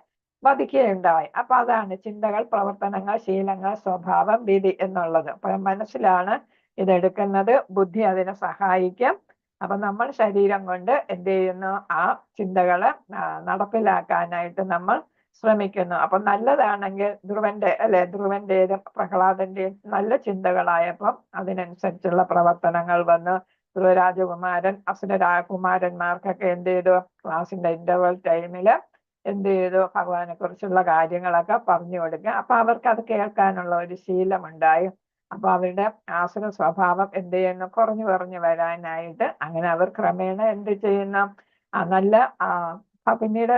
വധിക്കുകയുണ്ടായി. അപ്പൊ അതാണ് ചിന്തകൾ, പ്രവർത്തനങ്ങൾ, ശീലങ്ങൾ, സ്വഭാവം, വിധി എന്നുള്ളത്. അപ്പൊ മനസ്സിലാണ് ഇതെടുക്കുന്നത്, ബുദ്ധി അതിനെ സഹായിക്കും. അപ്പൊ നമ്മൾ ശരീരം കൊണ്ട് എന്ത് ചെയ്യുന്നു? ആ ചിന്തകളെ നടപ്പിലാക്കാനായിട്ട് നമ്മൾ ശ്രമിക്കുന്നു. അപ്പൊ നല്ലതാണെങ്കിൽ ധ്രുവന്റെയും പ്രഹ്ലാദന്റെയും നല്ല ചിന്തകളായപ്പം അതിനനുസരിച്ചുള്ള പ്രവർത്തനങ്ങൾ വന്ന് ധ്രുവരാജകുമാരൻ അസുരരാജകുമാരന്മാർക്കൊക്കെ എന്ത് ചെയ്തു? ക്ലാസിന്റെ ഇന്റർവൽ ടൈമില് എന്ത് ചെയ്തു? ഭഗവാനെ കുറിച്ചുള്ള കാര്യങ്ങളൊക്കെ പറഞ്ഞു കൊടുക്കുക. അപ്പൊ അവർക്ക് അത് കേൾക്കാനുള്ള ഒരു ശീലമുണ്ടായി. അപ്പൊ അവരുടെ ആസുര സ്വഭാവം എന്ത് ചെയ്യുന്നു? കുറഞ്ഞു വരാനായിട്ട് അങ്ങനെ അവർ ക്രമേണ എന്ത് ചെയ്യുന്നു? നല്ല പിന്നീട്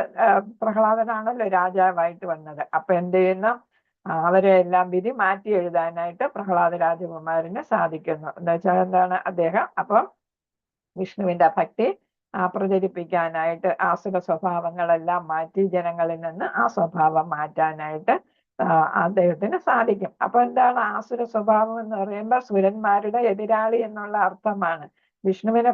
പ്രഹ്ലാദനാണല്ലോ രാജാവായിട്ട് വന്നത്. അപ്പൊ എന്ത് ചെയ്യുന്നു? അവരെ എല്ലാം വിധി മാറ്റി എഴുതാനായിട്ട് പ്രഹ്ലാദ രാജകുമാരന് സാധിക്കുന്നു. എന്ന് വെച്ചാൽ എന്താണ്? അദ്ദേഹം അപ്പം വിഷ്ണുവിന്റെ ഭക്തി പ്രചരിപ്പിക്കാനായിട്ട് ആസുര സ്വഭാവങ്ങളെല്ലാം മാറ്റി ജനങ്ങളിൽ നിന്ന് ആ സ്വഭാവം മാറ്റാനായിട്ട് അദ്ദേഹത്തിന് സാധിക്കും. അപ്പൊ എന്താണ് ആസുര സ്വഭാവം എന്ന് പറയുമ്പോൾ സുരന്മാരുടെ എതിരാളി എന്നുള്ള അർത്ഥമാണ്. വിഷ്ണുവിനെ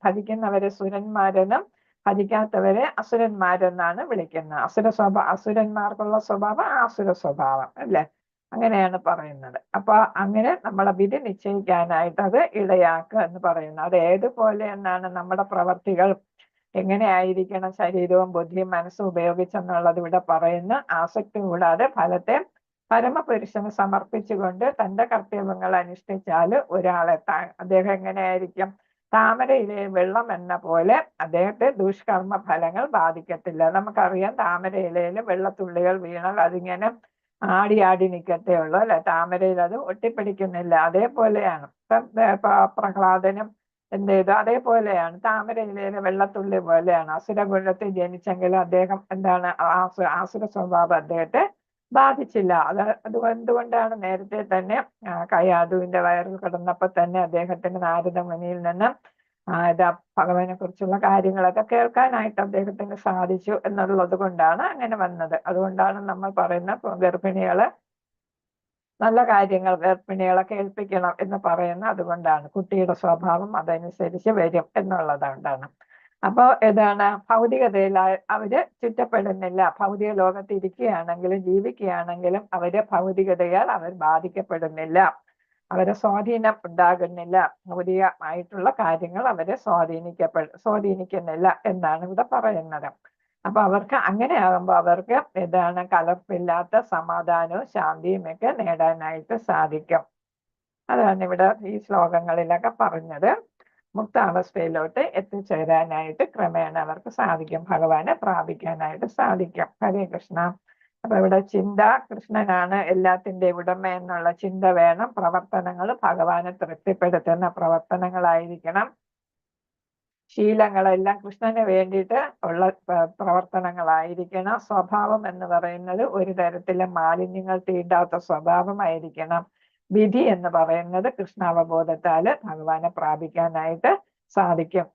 ഭജിക്കുന്നവരെ സുരന്മാരെന്നും ഭജിക്കാത്തവരെ അസുരന്മാരെന്നാണ് വിളിക്കുന്നത്. അസുരന്മാർക്കുള്ള സ്വഭാവം ആസുര സ്വഭാവം അല്ലെ, അങ്ങനെയാണ് പറയുന്നത്. അപ്പൊ അങ്ങനെ നമ്മളെ വിധി നിശ്ചയിക്കാനായിട്ട് അത് ഇടയാക്കുക എന്ന് പറയുന്നത്. അത് ഏതുപോലെ എന്നാണ് നമ്മുടെ പ്രവർത്തികൾ എങ്ങനെയായിരിക്കണം, ശരീരവും ബുദ്ധിയും മനസ്സും ഉപയോഗിച്ചെന്നുള്ളത് ഇവിടെ പറയുന്ന ആസക്തി കൂടാതെ ഫലത്തെ പരമപുരുഷന് സമർപ്പിച്ചുകൊണ്ട് തന്റെ കർത്തവ്യങ്ങൾ അനുഷ്ഠിച്ചാൽ ഒരാളെ അദ്ദേഹം എങ്ങനെയായിരിക്കും, താമരയിലെ വെള്ളം എന്ന പോലെ അദ്ദേഹത്തെ ദുഷ്കർമ്മ ഫലങ്ങൾ ബാധിക്കത്തില്ല. നമുക്കറിയാം താമരയിലയിൽ വെള്ളത്തുള്ളികൾ വീണാൽ അതിങ്ങനെ ആടി ആടി നിൽക്കത്തേ ഉള്ളൂ അല്ലെ, താമരയിൽ അത് ഒട്ടിപ്പിടിക്കുന്നില്ല. അതേപോലെയാണ് പ്രഹ്ലാദനും എന്ത് ചെയ്തു, അതേപോലെയാണ് താമരയിലെ വെള്ളത്തുള്ളി പോലെയാണ്. അസുരകുലത്തിൽ ജനിച്ചെങ്കിലും അദ്ദേഹം എന്താണ് ആസുര സ്വഭാവം അദ്ദേഹത്തെ ബാധിച്ചില്ല. അതുകൊണ്ടാണ് നേരത്തെ തന്നെ കയാതുവിന്റെ വയറിൽ കിടന്നപ്പോ തന്നെ അദ്ദേഹത്തിന് നാരദ മുനിയിൽ നിന്ന് ഭഗവാനെ കുറിച്ചുള്ള കാര്യങ്ങളൊക്കെ കേൾക്കാനായിട്ട് അദ്ദേഹത്തിന് സാധിച്ചു എന്നുള്ളത് കൊണ്ടാണ് അങ്ങനെ വന്നത്. അതുകൊണ്ടാണ് നമ്മൾ പറയുന്ന ഗർഭിണികള് നല്ല കാര്യങ്ങൾ ഗർഭിണികളെ കേൾപ്പിക്കണം എന്ന് പറയുന്ന അതുകൊണ്ടാണ്. കുട്ടിയുടെ സ്വഭാവം അതനുസരിച്ച് വരും എന്നുള്ളതുകൊണ്ടാണ്. അപ്പൊ ഏതാണ് ഭൗതികതയിൽ അവര് ചുറ്റപ്പെടുന്നില്ല. ഭൗതിക ലോകത്ത് ഇരിക്കുകയാണെങ്കിലും ജീവിക്കുകയാണെങ്കിലും അവര് ഭൗതികതയാൽ അവർ ബാധിക്കപ്പെടുന്നില്ല, അവരെ സ്വാധീനം ഉണ്ടാകുന്നില്ല. ഭൗതികമായിട്ടുള്ള കാര്യങ്ങൾ അവരെ സ്വാധീനിക്കുന്നില്ല എന്നാണ് ഇവിടെ പറയുന്നത്. അപ്പൊ അവർക്ക് അങ്ങനെ ആകുമ്പോൾ അവർക്ക് ഏതാണ് കലർപ്പില്ലാത്ത സമാധാനവും ശാന്തിയും ഒക്കെ നേടാനായിട്ട് സാധിക്കും. അതാണ് ഇവിടെ ഈ ശ്ലോകങ്ങളിലൊക്കെ പറഞ്ഞത്. മുക്താവസ്ഥയിലോട്ട് എത്തിച്ചേരാനായിട്ട് ക്രമേണ അവർക്ക് സാധിക്കും, ഭഗവാനെ പ്രാപിക്കാനായിട്ട് സാധിക്കും. ഹരേ കൃഷ്ണ. അപ്പൊ ഇവിടെ ചിന്ത, കൃഷ്ണനാണ് എല്ലാത്തിന്റെ ഉടമ എന്നുള്ള ചിന്ത വേണം. പ്രവർത്തനങ്ങൾ ഭഗവാനെ തൃപ്തിപ്പെടുത്തുന്ന പ്രവർത്തനങ്ങളായിരിക്കണം. ശീലങ്ങളെല്ലാം കൃഷ്ണന് വേണ്ടിയിട്ട് ഉള്ള പ്രവർത്തനങ്ങളായിരിക്കണം. സ്വഭാവം എന്ന് പറയുന്നത് ഒരു തരത്തിലും മാലിന്യങ്ങൾ തീണ്ടാത്ത സ്വഭാവമായിരിക്കണം. വിധി എന്ന് പറയുന്നത് കൃഷ്ണാവബോധത്താല് ഭഗവാനെ പ്രാപിക്കാനായിട്ട് സാധിക്കും.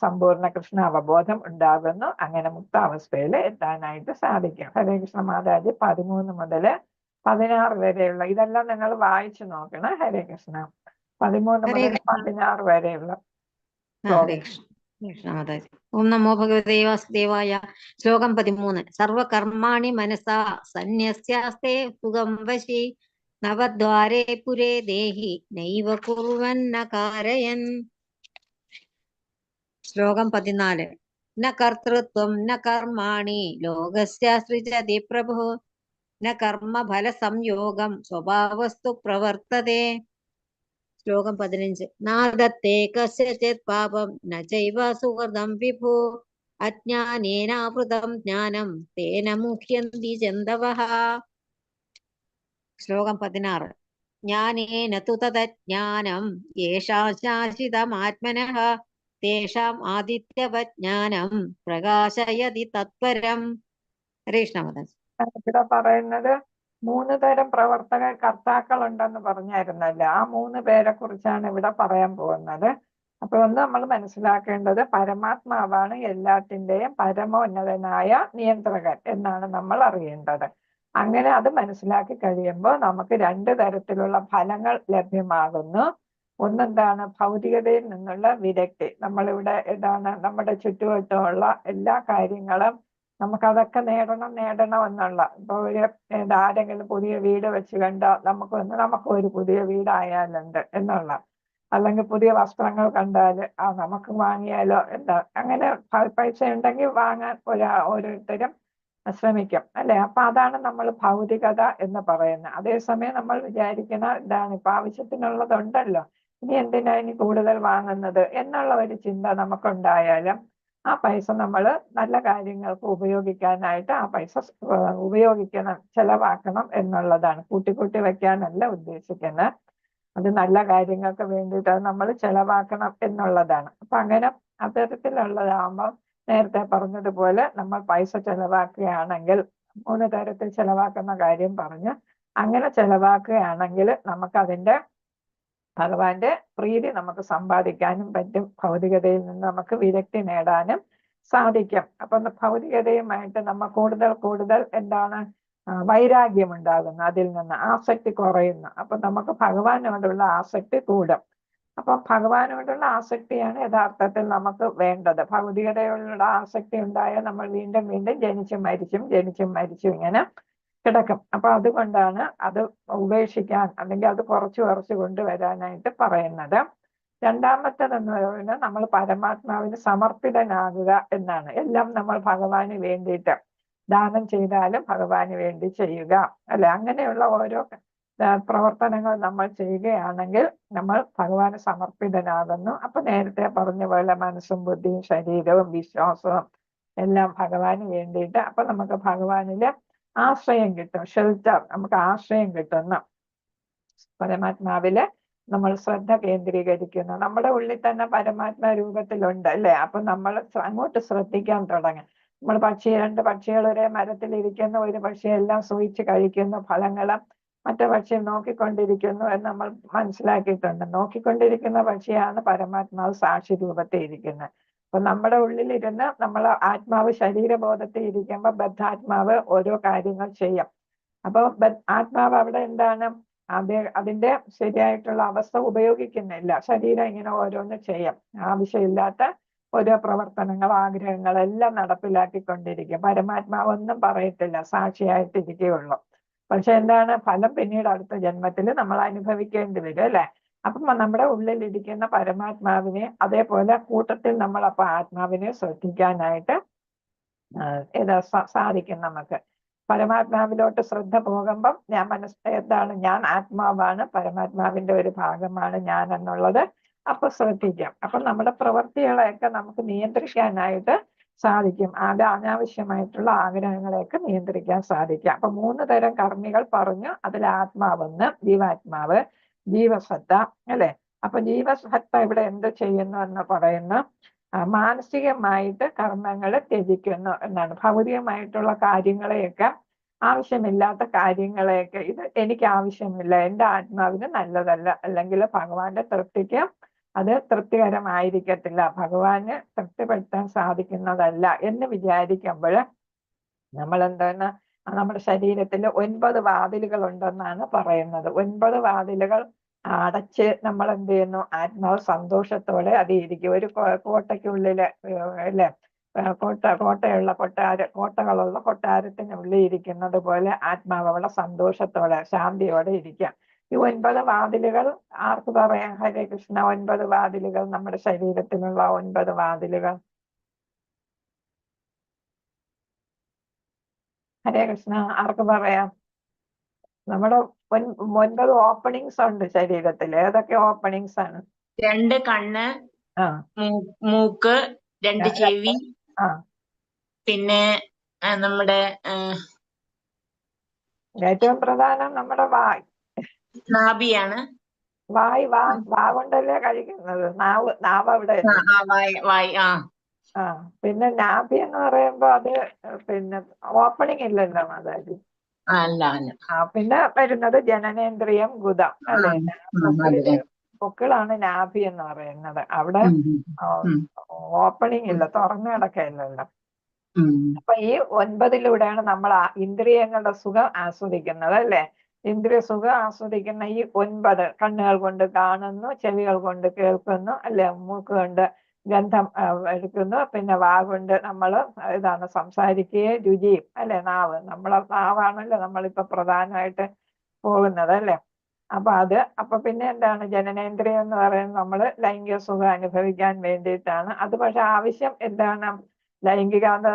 സമ്പൂർണ്ണ കൃഷ്ണാവബോധം ഉണ്ടാകുന്നു. അങ്ങനെ മുക്താവസ്ഥയിൽ എത്താനായിട്ട് സാധിക്കും. ഹരേ കൃഷ്ണ. മാതാജി 13 മുതൽ 16 വരെയുള്ള ഇതെല്ലാം നിങ്ങൾ വായിച്ചു നോക്കണം. ഹരേ കൃഷ്ണ. 13 മുതൽ 16 വരെയുള്ള മാതാജി. ഓം നമോ ഭഗവതേ വാസുദേവായ. ശ്ലോകം 13. സർവകർമാണി മനസാ സന്യസ്യാസ്തേ സുഖം വശി നവദ്വാരേ പുരേ ദേഹി നൈവ കുർവന്ന കാരയൻ. ശ്ലോകം 14. ന കർത്തൃത്വം ന കർമാണി ലോകസ്യ സൃജതി പ്രഭു ന കർമ്മ ഫല സംയോഗം സ്വഭാവസ്തു പ്രവർത്തതേ. ശ്ലോകം 15. നാദത്തേ കസ്യചിത് പാപം ന ചൈവ സുഹൃതം വിഭു അജ്ഞാനേനാവൃതം ജ്ഞാനം തേന മുഹ്യന്തി ജന്തവഃ. ശ്ലോകം 16. ജ്ഞാനേന തു തദജ്ഞാനം യേഷാം ശാശ്വതമാത്മനഃ തേഷാം ആദിത്യവജ്ഞാനം പ്രകാശയതി തത്പരം. ഹരീഷ്ണമദാസ്. ഇവിടെ പറയുന്നത് 3 തരം കർത്താക്കൾ ഉണ്ടെന്ന് പറഞ്ഞായിരുന്നല്ലോ. ആ 3 പേരെ കുറിച്ചാണ് ഇവിടെ പറയാൻ പോകുന്നത്. അപ്പൊ ഒന്ന് നമ്മൾ മനസ്സിലാക്കേണ്ടത് പരമാത്മാവാണ് എല്ലാത്തിൻ്റെയും പരമോന്നതനായ നിയന്ത്രകൻ എന്നാണ് നമ്മൾ അറിയേണ്ടത്. അങ്ങനെ അത് മനസ്സിലാക്കി കഴിയുമ്പോൾ നമുക്ക് 2 തരത്തിലുള്ള ഫലങ്ങൾ ലഭ്യമാകുന്നു. ഒന്നെന്താണ് ഭൗതികതയിൽ നിന്നുള്ള വിരക്തി. നമ്മളിവിടെ നമ്മുടെ ചുറ്റുവട്ടമുള്ള എല്ലാ കാര്യങ്ങളും നമുക്കതൊക്കെ നേടണം എന്നുള്ള. ഇപ്പൊ ആരെങ്കിലും പുതിയ വീട് വെച്ച് കണ്ടാൽ നമുക്ക് ഒരു പുതിയ വീടായാലുണ്ട് എന്നുള്ള, അല്ലെങ്കിൽ പുതിയ വസ്ത്രങ്ങൾ കണ്ടാൽ നമുക്ക് വാങ്ങിയാലോ അങ്ങനെ പൈസ ഉണ്ടെങ്കിൽ വാങ്ങാൻ ഓരോരുത്തരും ശ്രമിക്കും അല്ലെ. അപ്പൊ അതാണ് നമ്മൾ ഭൗതികത എന്ന് പറയുന്നത്. അതേസമയം നമ്മൾ വിചാരിക്കുന്ന ഇപ്പൊ ആവശ്യത്തിനുള്ളതുണ്ടല്ലോ, ഇനി എന്തിനാ ഇനി കൂടുതൽ വാങ്ങുന്നത് എന്നുള്ള ഒരു ചിന്ത നമുക്കുണ്ടായാലും ആ പൈസ നമ്മൾ നല്ല കാര്യങ്ങൾക്ക് ഉപയോഗിക്കാനായിട്ട് ആ പൈസ ചെലവാക്കണം എന്നുള്ളതാണ്. കൂട്ടി വെക്കാനല്ല ഉദ്ദേശിക്കുന്നത്. അത് നല്ല കാര്യങ്ങൾക്ക് വേണ്ടിയിട്ട് നമ്മൾ ചെലവാക്കണം എന്നുള്ളതാണ്. അപ്പൊ അങ്ങനെ അത്തരത്തിലുള്ളതാകുമ്പോൾ നേരത്തെ പറഞ്ഞതുപോലെ നമ്മൾ പൈസ ചെലവാക്കുകയാണെങ്കിൽ 3 തരത്തിൽ ചെലവാക്കുന്ന കാര്യം പറഞ്ഞ് അങ്ങനെ ചെലവാക്കുകയാണെങ്കിൽ നമുക്കതിന്റെ ഭഗവാന്റെ പ്രീതി നമുക്ക് സമ്പാദിക്കാനും പറ്റും. ഭൗതികതയിൽ നിന്ന് നമുക്ക് വിരക്തി നേടാനും സാധിക്കും. അപ്പൊ ഭൗതികതയുമായിട്ട് നമ്മൾ കൂടുതൽ വൈരാഗ്യം ഉണ്ടാകുന്നു, അതിൽ നിന്ന് ആസക്തി കുറയുന്നു. അപ്പൊ നമുക്ക് ഭഗവാനോടുള്ള ആസക്തി കൂടും. അപ്പൊ ഭഗവാനോടുള്ള ആസക്തിയാണ് യഥാർത്ഥത്തിൽ നമുക്ക് വേണ്ടത്. ഭൗതികതയോടുള്ള ആസക്തി ഉണ്ടായാൽ നമ്മൾ വീണ്ടും വീണ്ടും ജനിച്ചും മരിച്ചും ഇങ്ങനെ കിടക്കും. അപ്പൊ അതുകൊണ്ടാണ് അത് ഉപേക്ഷിക്കാൻ, അല്ലെങ്കിൽ അത് കുറച്ച് കൊണ്ടുവരാനായിട്ട് പറയുന്നത്. രണ്ടാമത്തേതെന്ന് പറയുന്നത് നമ്മൾ പരമാത്മാവിന് സമർപ്പിതനാകുക എന്നാണ്. എല്ലാം നമ്മൾ ഭഗവാന് വേണ്ടിയിട്ട് ദാനം ചെയ്താലും ഭഗവാന് വേണ്ടി ചെയ്യുക, അല്ലെ? അങ്ങനെയുള്ള ഓരോ പ്രവർത്തനങ്ങൾ നമ്മൾ ചെയ്യുകയാണെങ്കിൽ നമ്മൾ ഭഗവാന് സമർപ്പിതനാകുന്നു. അപ്പൊ നേരത്തെ പറഞ്ഞ പോലെ മനസ്സും ബുദ്ധിയും ശരീരവും വിശ്വാസവും എല്ലാം ഭഗവാന് വേണ്ടിയിട്ട്, അപ്പൊ നമുക്ക് ഭഗവാനില് ആശ്രയം കിട്ടും, ഷെൽട്ടർ, നമുക്ക് ആശ്രയം കിട്ടുന്നു. പരമാത്മാവില് നമ്മൾ ശ്രദ്ധ കേന്ദ്രീകരിക്കുന്നു. നമ്മുടെ ഉള്ളിൽ തന്നെ പരമാത്മാ രൂപത്തിലുണ്ട്, അല്ലെ? അപ്പൊ നമ്മൾ അങ്ങോട്ട് ശ്രദ്ധിക്കാൻ തുടങ്ങി. നമ്മൾ രണ്ട് പക്ഷികൾ ഒരേ മരത്തിലിരിക്കുന്ന, ഒരു പക്ഷി എല്ലാം സൂക്ഷിച്ച് കഴിക്കുന്നു ഫലങ്ങള്, മറ്റേ പക്ഷി നോക്കിക്കൊണ്ടിരിക്കുന്നു എന്ന് നമ്മൾ മനസ്സിലാക്കിയിട്ടുണ്ട്. നോക്കിക്കൊണ്ടിരിക്കുന്ന പക്ഷിയാണ് പരമാത്മാവ് സാക്ഷി രൂപത്തിൽ ഇരിക്കുന്നത്. അപ്പൊ നമ്മുടെ ഉള്ളിലിരുന്ന് നമ്മൾ ആത്മാവ് ശരീരബോധത്തിൽ ഇരിക്കുമ്പോൾ ബദ്ധാത്മാവ് ഓരോ കാര്യങ്ങൾ ചെയ്യും. അപ്പൊ ആത്മാവ് അവിടെ എന്താണ്, അതിന്റെ ശരിയായിട്ടുള്ള അവസ്ഥ ഉപയോഗിക്കുന്നില്ല. ശരീരം ഇങ്ങനെ ഓരോന്ന് ചെയ്യും, ആവശ്യമില്ലാത്ത ഓരോ പ്രവർത്തനങ്ങൾ, ആഗ്രഹങ്ങൾ എല്ലാം നടപ്പിലാക്കിക്കൊണ്ടിരിക്കും. പരമാത്മാവ് ഒന്നും പറയത്തില്ല, സാക്ഷിയായിട്ടിരിക്കുകയുള്ളൂ. പക്ഷെ എന്താണ് ഫലം? പിന്നീട് അടുത്ത ജന്മത്തിൽ നമ്മൾ അനുഭവിക്കേണ്ടി വരും, അല്ലെ? അപ്പം നമ്മുടെ ഉള്ളിലിരിക്കുന്ന പരമാത്മാവിനെ, അതേപോലെ കൂട്ടത്തിൽ നമ്മൾ അപ്പൊ ആത്മാവിനെ ശ്രദ്ധിക്കാനായിട്ട് സാധിക്കും നമുക്ക്. പരമാത്മാവിലോട്ട് ശ്രദ്ധ പോകുമ്പം ഞാൻ ആത്മാവാണ്, പരമാത്മാവിന്റെ ഒരു ഭാഗമാണ് ഞാൻ എന്നുള്ളത് അപ്പൊ ശ്രദ്ധിക്കാം. അപ്പൊ നമ്മുടെ പ്രവൃത്തികളെയൊക്കെ നമുക്ക് നിയന്ത്രിക്കാനായിട്ട് സാധിക്കും. അനാവശ്യമായിട്ടുള്ള ആഗ്രഹങ്ങളെയൊക്കെ നിയന്ത്രിക്കാൻ സാധിക്കാം. അപ്പൊ 3 തരം കർമ്മികൾ പറഞ്ഞു. അതിൽ ആത്മാവെന്ന്, ജീവാത്മാവ്, ജീവസത്ത, അല്ലെ? അപ്പൊ ജീവസത്ത ഇവിടെ എന്ത് ചെയ്യുന്നു എന്ന് പറയുന്നു, മാനസികമായിട്ട് കർമ്മങ്ങൾ ത്യജിക്കുന്നു എന്നാണ്. ഭൗതികമായിട്ടുള്ള കാര്യങ്ങളെയൊക്കെ, ആവശ്യമില്ലാത്ത കാര്യങ്ങളെയൊക്കെ, ഇത് എനിക്ക് ആവശ്യമില്ല, എൻ്റെ ആത്മാവിന് നല്ലതല്ല, അല്ലെങ്കിൽ ഭഗവാന്റെ തൃപ്തിക്ക് അത് തൃപ്തികരമായിരിക്കത്തില്ല, ഭഗവാന് തൃപ്തിപ്പെടുത്താൻ സാധിക്കുന്നതല്ല എന്ന് വിചാരിക്കുമ്പോൾ നമ്മൾ എന്താണ്, നമ്മുടെ ശരീരത്തിൽ 9 വാതിലുകൾ ഉണ്ടെന്നാണ് പറയുന്നത്. 9 വാതിലുകൾ അടച്ച് നമ്മൾ എന്ത് ചെയ്യുന്നു, ആത്മാവ് സന്തോഷത്തോടെ അത് ഇരിക്കും. ഒരു കോട്ടയ്ക്കുള്ളില്, അല്ലെ, കോട്ടയുള്ള കോട്ടകളുള്ള കൊട്ടാരത്തിനുള്ളിൽ ഇരിക്കുന്നത് പോലെ ആത്മാവ് അവിടെ സന്തോഷത്തോടെ ശാന്തിയോടെ ഇരിക്കാം. ഈ 9 വാതിലുകൾ ആർക്ക് പറയാം? ഹരേ കൃഷ്ണ. 9 വാതിലുകൾ, നമ്മുടെ ശരീരത്തിലുള്ള 9 വാതിലുകൾ. ഹരേ കൃഷ്ണ, ആർക്ക് പറയാം? നമ്മുടെ 9 ഓപ്പണിങ്സ് ഉണ്ട് ശരീരത്തിൽ. ഏതൊക്കെ ഓപ്പണിങ്സ് ആണ്? 2 കണ്ണ്, ആ, മൂക്ക്, 2 ചെവി, ആ, പിന്നെ നമ്മുടെ ഏറ്റവും പ്രധാനം നമ്മുടെ വായ്. നാഭിയാണ്. വാ കൊണ്ടല്ലേ കഴിക്കുന്നത്. നാവ് അവിടെ വായ്. ആ, പിന്നെ നാഭി എന്ന് പറയുമ്പോ അത് പിന്നെ ഓപ്പണിംഗ് ഇല്ലല്ലോ മാതാജി. അല്ല. പിന്നെ വരുന്നത് ജനനേന്ദ്രിയം, ഗുദം, അല്ലെ? പൊക്കിളാണ് നാഭി എന്ന് പറയുന്നത്. അവിടെ ഓപ്പണിംഗ് ഇല്ല, തുറന്നു കിടക്കയില്ലല്ലോ. അപ്പൊ ഈ 9 നമ്മൾ ഇന്ദ്രിയങ്ങളുടെ സുഖം ആസ്വദിക്കുന്നത്, അല്ലെ? ഇന്ദ്രിയ സുഖം ആസ്വദിക്കുന്ന ഈ 9, കണ്ണുകൾ കൊണ്ട് കാണുന്നു, ചെവികൾ കൊണ്ട് കേൾക്കുന്നു, അല്ലെ? മൂക്ക് കൊണ്ട് ഗന്ധം എടുക്കുന്നു, പിന്നെ വാ കൊണ്ട് നമ്മൾ ഇതാണ് സംസാരിക്കുകയും, രുചിയും, അല്ലെ? നാവാണല്ലോ നമ്മളിപ്പോ പ്രധാനമായിട്ട് പോകുന്നത്, അല്ലെ? അപ്പൊ പിന്നെ എന്താണ് ജനനേന്ദ്രിയം എന്ന് പറയുന്നത്? നമ്മൾ ലൈംഗിക സുഖം അനുഭവിക്കാൻ വേണ്ടിയിട്ടാണ്. അത് പക്ഷെ ആവശ്യം എന്താണ്? ലൈംഗികത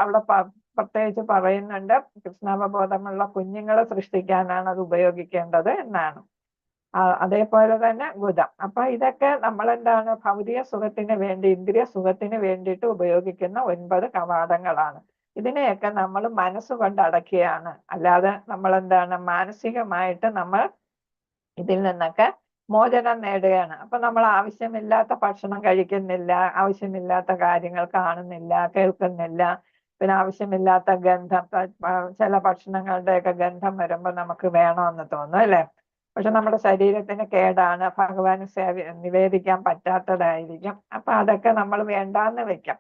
അവിടെ പ്രത്യേകിച്ച് പറയുന്നുണ്ട്, കൃഷ്ണാവബോധമുള്ള കുഞ്ഞുങ്ങളെ സൃഷ്ടിക്കാനാണ് അത് ഉപയോഗിക്കേണ്ടത് എന്നാണ്. അതേപോലെ തന്നെ ഗുദം. അപ്പൊ ഇതൊക്കെ നമ്മളെന്താണ് ഭൗതിക സുഖത്തിന് വേണ്ടി, ഇന്ദ്രിയ സുഖത്തിന് വേണ്ടിയിട്ട് ഉപയോഗിക്കുന്ന 9 കവാടങ്ങളാണ്. ഇതിനെയൊക്കെ നമ്മൾ മനസ്സുകൊണ്ട് അടക്കുകയാണ്. അല്ലാതെ നമ്മളെന്താണ് മാനസികമായിട്ട് നമ്മൾ ഇതിൽ നിന്നൊക്കെ മോചനം നേടുകയാണ്. അപ്പൊ നമ്മൾ ആവശ്യമില്ലാത്ത ഭക്ഷണം കഴിക്കുന്നില്ല, ആവശ്യമില്ലാത്ത കാര്യങ്ങൾ കാണുന്നില്ല, കേൾക്കുന്നില്ല. പിന്നെ ആവശ്യമില്ലാത്ത ഗന്ധം, ചില ഭക്ഷണങ്ങളുടെയൊക്കെ ഗന്ധം വരുമ്പോൾ നമുക്ക് വേണമെന്ന് തോന്നും, അല്ലെ? പക്ഷെ നമ്മുടെ ശരീരത്തിന് കേടാണ്, ഭഗവാന് നിവേദിക്കാൻ പറ്റാത്തതായിരിക്കും. അപ്പൊ അതൊക്കെ നമ്മൾ വേണ്ടാന്ന് വെക്കാം.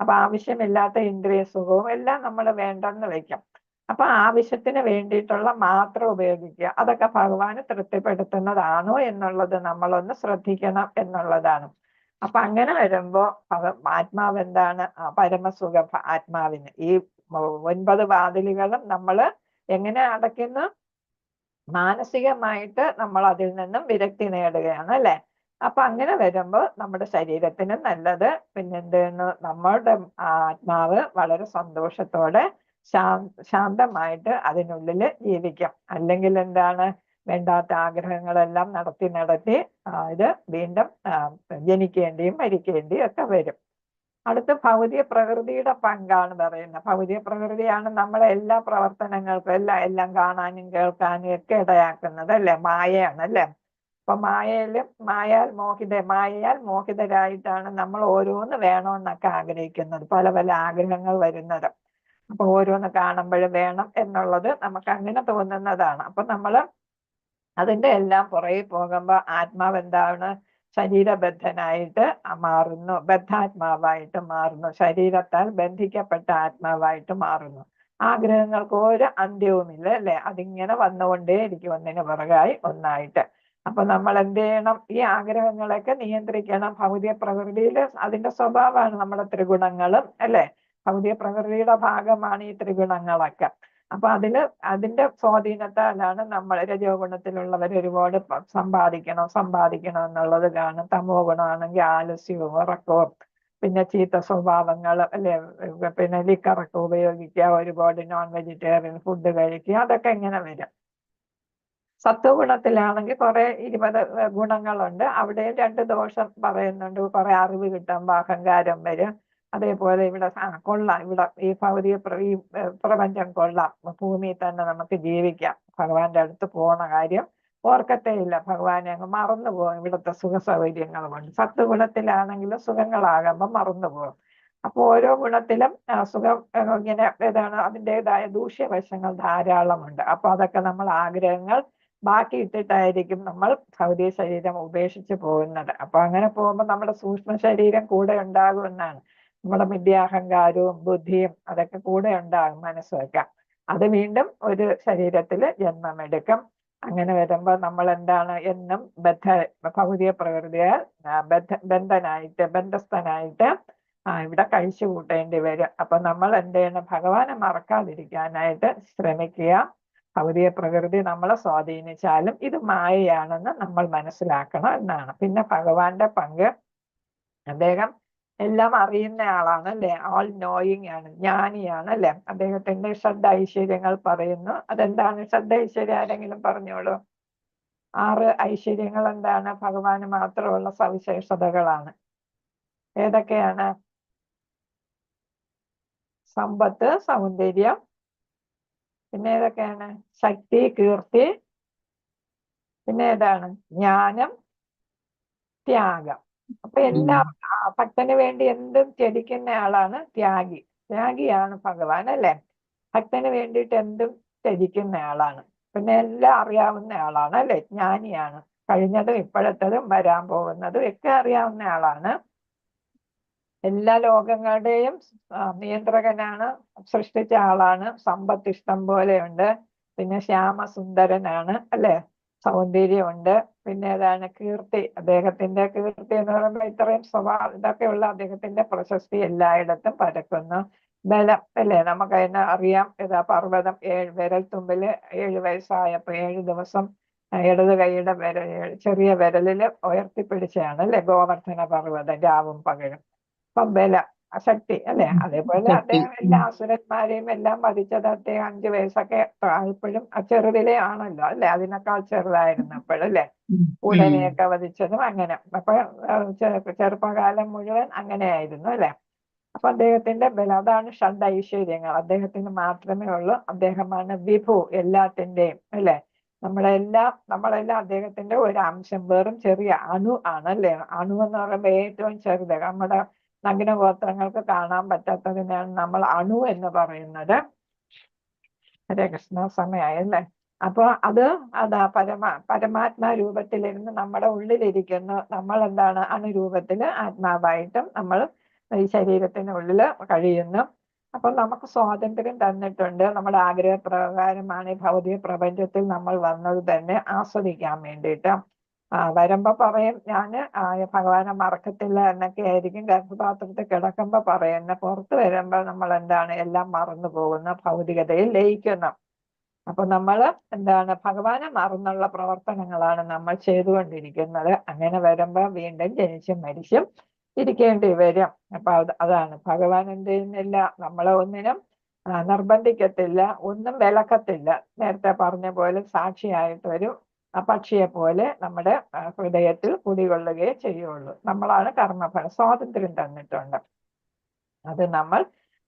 അപ്പൊ ആവശ്യമില്ലാത്ത ഇന്ദ്രിയ സുഖവും എല്ലാം നമ്മൾ വേണ്ടെന്ന് വെക്കാം. അപ്പൊ ആവശ്യത്തിന് വേണ്ടിയിട്ടുള്ള മാത്രം ഉപയോഗിക്കുക. അതൊക്കെ ഭഗവാന് തൃപ്തിപ്പെടുത്തുന്നതാണോ എന്നുള്ളത് നമ്മളൊന്ന് ശ്രദ്ധിക്കണം എന്നുള്ളതാണ്. അപ്പൊ അങ്ങനെ വരുമ്പോ ആത്മാവ് എന്താണ്? പരമസുഖം ആത്മാവിന്. ഈ 9 വാതിലുകളും നമ്മള് എങ്ങനെ അടയ്ക്കുന്നു? മാനസികമായിട്ട് നമ്മൾ അതിൽ നിന്നും വിരക്തി നേടുകയാണ് അല്ലെ? അപ്പൊ അങ്ങനെ വരുമ്പോ നമ്മുടെ ശരീരത്തിന് നല്ലത്. പിന്നെന്താണ്? നമ്മളുടെ ആത്മാവ് വളരെ സന്തോഷത്തോടെ ശാന്തമായിട്ട് അതിനുള്ളിൽ ജീവിക്കാം. അല്ലെങ്കിൽ എന്താണ്? വേണ്ടാത്ത ആഗ്രഹങ്ങളെല്ലാം നടത്തി ഇത് വീണ്ടും ജനിക്കേണ്ടിയും മരിക്കേണ്ടിയും ഒക്കെ വരും. അടുത്ത ഭൗതിക പ്രകൃതിയുടെ പങ്കാണ് പറയുന്നത്. ഭൗതിക പ്രകൃതിയാണ് നമ്മളെ എല്ലാ പ്രവർത്തനങ്ങൾക്കും എല്ലാം കാണാനും കേൾക്കാനും ഒക്കെ ഇടയാക്കുന്നത് അല്ലെ? മായയാണ് അല്ലെ? അപ്പൊ മായാൽ മോഹിതരായിട്ടാണ് നമ്മൾ ഓരോന്ന് വേണമെന്നൊക്കെ ആഗ്രഹിക്കുന്നത്. പല പല ആഗ്രഹങ്ങൾ വരുന്നത്. അപ്പൊ ഓരോന്ന് കാണുമ്പോഴും വേണം എന്നുള്ളത് നമുക്ക് അങ്ങനെ തോന്നുന്നതാണ്. അപ്പൊ നമ്മള് അതിന്റെ എല്ലാം പുറകെ പോകുമ്പോ ആത്മാവ് എന്താണ്? ശരീരബദ്ധനായിട്ട് മാറുന്നു, ബദ്ധാത്മാവായിട്ട് മാറുന്നു, ശരീരത്താൽ ബന്ധിക്കപ്പെട്ട ആത്മാവായിട്ട് മാറുന്നു. ആഗ്രഹങ്ങൾക്ക് ഒരു അന്ത്യവുമില്ല അല്ലെ? അതിങ്ങനെ വന്നുകൊണ്ടേ ഇരിക്കും, ഒന്നിന് പുറകായി ഒന്നായിട്ട്. അപ്പൊ നമ്മൾ എന്ത് ചെയ്യണം? ഈ ആഗ്രഹങ്ങളൊക്കെ നിയന്ത്രിക്കണം. ഭൗതിക പ്രകൃതിയിൽ അതിന്റെ സ്വഭാവമാണ് നമ്മുടെ ത്രിഗുണങ്ങളും അല്ലെ? ഭൗതിക പ്രകൃതിയുടെ ഭാഗമാണ് ഈ ത്രിഗുണങ്ങളൊക്കെ. അപ്പൊ അതിന്റെ സ്വാധീനത്താലാണ് നമ്മൾ രജോ ഗുണത്തിലുള്ളവർ ഒരുപാട് സമ്പാദിക്കണം എന്നുള്ളത് കാണും. തമോ ഗുണമാണെങ്കിൽ ആലസ്യവും ഉറക്കവും പിന്നെ ചീത്ത സ്വഭാവങ്ങൾ അല്ലെ? പിന്നെ ലിക്കറൊക്കെ ഉപയോഗിക്കുക, ഒരുപാട് നോൺ വെജിറ്റേറിയൻ ഫുഡ് കഴിക്കുക, അതൊക്കെ ഇങ്ങനെ വരും. സത്വഗുണത്തിലാണെങ്കിൽ കുറെ 20 ഗുണങ്ങളുണ്ട്. അവിടെയും 2 ദോഷം പറയുന്നുണ്ട്. കുറെ അറിവ് കിട്ടുമ്പോൾ അഹങ്കാരം വരും. അതേപോലെ ഇവിടെ കൊള്ളാം, ഇവിടെ ഈ ഭൗതിക ഈ പ്രപഞ്ചം കൊള്ളാം, ഭൂമിയിൽ തന്നെ നമുക്ക് ജീവിക്കാം, ഭഗവാന്റെ അടുത്ത് പോണ കാര്യം ഓർക്കത്തേ ഇല്ല, ഭഗവാനെ അങ്ങ് മറന്നു പോകും ഇവിടുത്തെ സുഖ സൗകര്യങ്ങൾ കൊണ്ട്. സത്വഗുണത്തിലാണെങ്കിലും സുഖങ്ങളാകുമ്പോൾ മറന്നു പോകും. അപ്പൊ ഓരോ ഗുണത്തിലും സുഖം ഇങ്ങനെ അതിൻ്റെതായ ദൂഷ്യവശങ്ങൾ ധാരാളമുണ്ട്. അപ്പൊ അതൊക്കെ നമ്മൾ ആഗ്രഹങ്ങൾ ബാക്കി ഇട്ടിട്ടായിരിക്കും നമ്മൾ ഭൗതിക ശരീരം ഉപേക്ഷിച്ച് പോകുന്നത്. അപ്പൊ അങ്ങനെ പോകുമ്പോൾ നമ്മുടെ സൂക്ഷ്മ ശരീരം കൂടെ ഉണ്ടാകുമെന്നാണ്. നമ്മുടെ മിഥ്യാഹങ്കാരവും ബുദ്ധിയും അതൊക്കെ കൂടെ ഉണ്ടാകും, മനസ്സൊക്കെ. അത് വീണ്ടും ഒരു ശരീരത്തിൽ ജന്മമെടുക്കും. അങ്ങനെ വരുമ്പോൾ നമ്മൾ എന്താണ്? എന്നും ഭൗതിക പ്രകൃതിയാൽ ബന്ധസ്ഥനായിട്ട് ഇവിടെ കഴിച്ചു കൂട്ടേണ്ടി വരും. അപ്പൊ നമ്മൾ എന്ത് ചെയ്യണം? ഭഗവാനെ മറക്കാതിരിക്കാനായിട്ട് ശ്രമിക്കുക. ഭൗതിക പ്രകൃതി നമ്മളെ സ്വാധീനിച്ചാലും ഇത് മായയാണെന്ന് നമ്മൾ മനസ്സിലാക്കണം എന്നാണ്. പിന്നെ ഭഗവാന്റെ പങ്ക്, അദ്ദേഹം എല്ലാം അറിയുന്ന ആളാണ് അല്ലെ? ഓൾ നോയിങ് ആണ്, ജ്ഞാനിയാണ് അല്ലെ? അദ്ദേഹത്തിന്റെ ഷഡ് ഐശ്വര്യങ്ങൾ പറയുന്നു. അതെന്താണ് ഷഡ് ഐശ്വര്യം? ആരെങ്കിലും പറഞ്ഞോളൂ. 6 ഐശ്വര്യങ്ങൾ എന്താണ്? ഭഗവാന് മാത്രമുള്ള സവിശേഷതകളാണ്. ഏതൊക്കെയാണ്? സമ്പത്ത്, സൗന്ദര്യം, പിന്നെ ഏതൊക്കെയാണ്? ശക്തി, കീർത്തി, പിന്നെ ഏതാണ്? ജ്ഞാനം, ത്യാഗം. അപ്പൊ എല്ലാം ഭക്തന് വേണ്ടി എന്തും ത്യജിക്കുന്ന ആളാണ് ത്യാഗിയാണ് ഭഗവാൻ അല്ലെ? ഭക്തന് വേണ്ടിയിട്ട് എന്തും ത്യജിക്കുന്ന ആളാണ്. പിന്നെ എല്ലാം അറിയാവുന്ന ആളാണ് അല്ലെ? ജ്ഞാനിയാണ്. കഴിഞ്ഞതും ഇപ്പോഴത്തതും വരാൻ പോകുന്നതും ഒക്കെ അറിയാവുന്ന ആളാണ്. എല്ലാ ലോകങ്ങളുടെയും നിയന്ത്രകനാണ്, സൃഷ്ടിച്ച ആളാണ്. സമ്പത്ത് ഇഷ്ടം പോലെയുണ്ട്. പിന്നെ ശ്യാമസുന്ദരനാണ് അല്ലെ? സൗന്ദര്യമുണ്ട്. പിന്നെ ഏതാണ്? കീർത്തി. അദ്ദേഹത്തിന്റെ കീർത്തി എന്ന് പറയുമ്പോൾ ഇത്രയും ഇതൊക്കെയുള്ള അദ്ദേഹത്തിന്റെ പ്രശസ്തി എല്ലായിടത്തും പരക്കുന്നു. ബലം അല്ലെ? നമുക്ക് അതിനെ അറിയാം. പർവ്വതം 7 വിരൽത്തുമ്പില് 7 വയസ്സായപ്പോ 7 ദിവസം ഇടത് കൈയുടെ ചെറിയ വിരലില് ഉയർത്തിപ്പിടിച്ചാണ് അല്ലെ? ഗോവർദ്ധന പർവ്വതം രാവും പകലും. അപ്പം ബലം, ശക്തി അല്ലെ? അതേപോലെ അദ്ദേഹം എല്ലാ അസുരന്മാരെയും എല്ലാം വധിച്ചത് അദ്ദേഹം 5 വയസ്സൊക്കെ ഇപ്പോഴും ചെറുതിലേ ആണല്ലോ അല്ലെ? അതിനേക്കാൾ ചെറുതായിരുന്നു അപ്പോഴല്ലേ ഉടനെയൊക്കെ വധിച്ചതും അങ്ങനെ. അപ്പൊ ചെറുപ്പകാലം മുഴുവൻ അങ്ങനെയായിരുന്നു അല്ലെ? അപ്പൊ അദ്ദേഹത്തിന്റെ ബലം, അതാണ് ഷഡ് ഐശ്വര്യങ്ങൾ. അദ്ദേഹത്തിന് മാത്രമേ ഉള്ളൂ. അദ്ദേഹമാണ് വിഭു, എല്ലാത്തിന്റെയും അല്ലെ? നമ്മളെല്ലാം അദ്ദേഹത്തിന്റെ ഒരു അംശം, വെറും ചെറിയ അണു ആണ് അല്ലെ? അണു എന്ന് പറയുമ്പോൾ ഏറ്റവും ചെറുത്. നമ്മുടെ നഗ്നഗോത്രങ്ങൾക്ക് കാണാൻ പറ്റാത്തതിനാണ് നമ്മൾ അണു എന്ന് പറയുന്നത്. ഹരേ കൃഷ്ണ, സമയായല്ലേ? അപ്പൊ അതാ പരമാത്മാ രൂപത്തിലിരുന്ന് നമ്മുടെ ഉള്ളിലിരിക്കുന്നു. നമ്മൾ എന്താണ്? അണുരൂപത്തില് ആത്മാവായിട്ടും നമ്മൾ ഈ ശരീരത്തിനുള്ളിൽ കഴിയുന്നു. അപ്പൊ നമുക്ക് സ്വാതന്ത്ര്യം തന്നിട്ടുണ്ട്. നമ്മുടെ ആഗ്രഹപ്രകാരമാണ് ഈ ഭൗതിക പ്രപഞ്ചത്തിൽ നമ്മൾ വന്നത് തന്നെ ആസ്വദിക്കാൻ വേണ്ടിയിട്ട്. വരുമ്പോ പറയും ഞാന് ഭഗവാനെ മറക്കത്തില്ല എന്നൊക്കെ ആയിരിക്കും ഗർഭപാത്രത്തിൽ കിടക്കുമ്പോ പറയുന്നത്. പുറത്ത് വരുമ്പോ നമ്മൾ എന്താണ് എല്ലാം മറന്നു പോകുന്ന ഭൗതികതയിൽ ലയിക്കുന്നു. അപ്പൊ നമ്മള് എന്താണ് ഭഗവാനെ മറന്നുള്ള പ്രവർത്തനങ്ങളാണ് നമ്മൾ ചെയ്തുകൊണ്ടിരിക്കുന്നത്. അങ്ങനെ വരുമ്പോ വീണ്ടും ജനിച്ചും മരിച്ചും ഇരിക്കേണ്ടി വരും. അപ്പൊ അതാണ് ഭഗവാൻ എന്ത് ചെയ്യുന്നില്ല, നമ്മളെ ഒന്നിനും നിർബന്ധിക്കത്തില്ല, ഒന്നും വിലക്കത്തില്ല. നേരത്തെ പറഞ്ഞ പോലെ സാക്ഷിയായിട്ടൊരു പക്ഷിയെ പോലെ നമ്മുടെ ഹൃദയത്തിൽ കുടികൊള്ളുകയേ ചെയ്യുള്ളൂ. നമ്മളാണ് കർമ്മഫലം, സ്വാതന്ത്ര്യം തന്നിട്ടുണ്ട്. അത് നമ്മൾ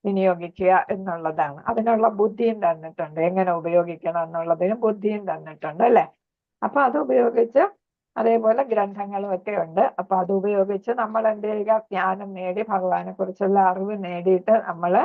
വിനിയോഗിക്കുക എന്നുള്ളതാണ്. അതിനുള്ള ബുദ്ധിയും തന്നിട്ടുണ്ട്, എങ്ങനെ ഉപയോഗിക്കണം എന്നുള്ളതിന് ബുദ്ധിയും തന്നിട്ടുണ്ട് അല്ലെ. അപ്പൊ അത് ഉപയോഗിച്ച്, അതേപോലെ ഗ്രന്ഥങ്ങളും ഒക്കെ ഉണ്ട്. അപ്പൊ അത് ഉപയോഗിച്ച് നമ്മൾ എന്ത് ചെയ്യുക, ജ്ഞാനം നേടി ഭഗവാനെ കുറിച്ചുള്ള അറിവ് നേടിയിട്ട് നമ്മള്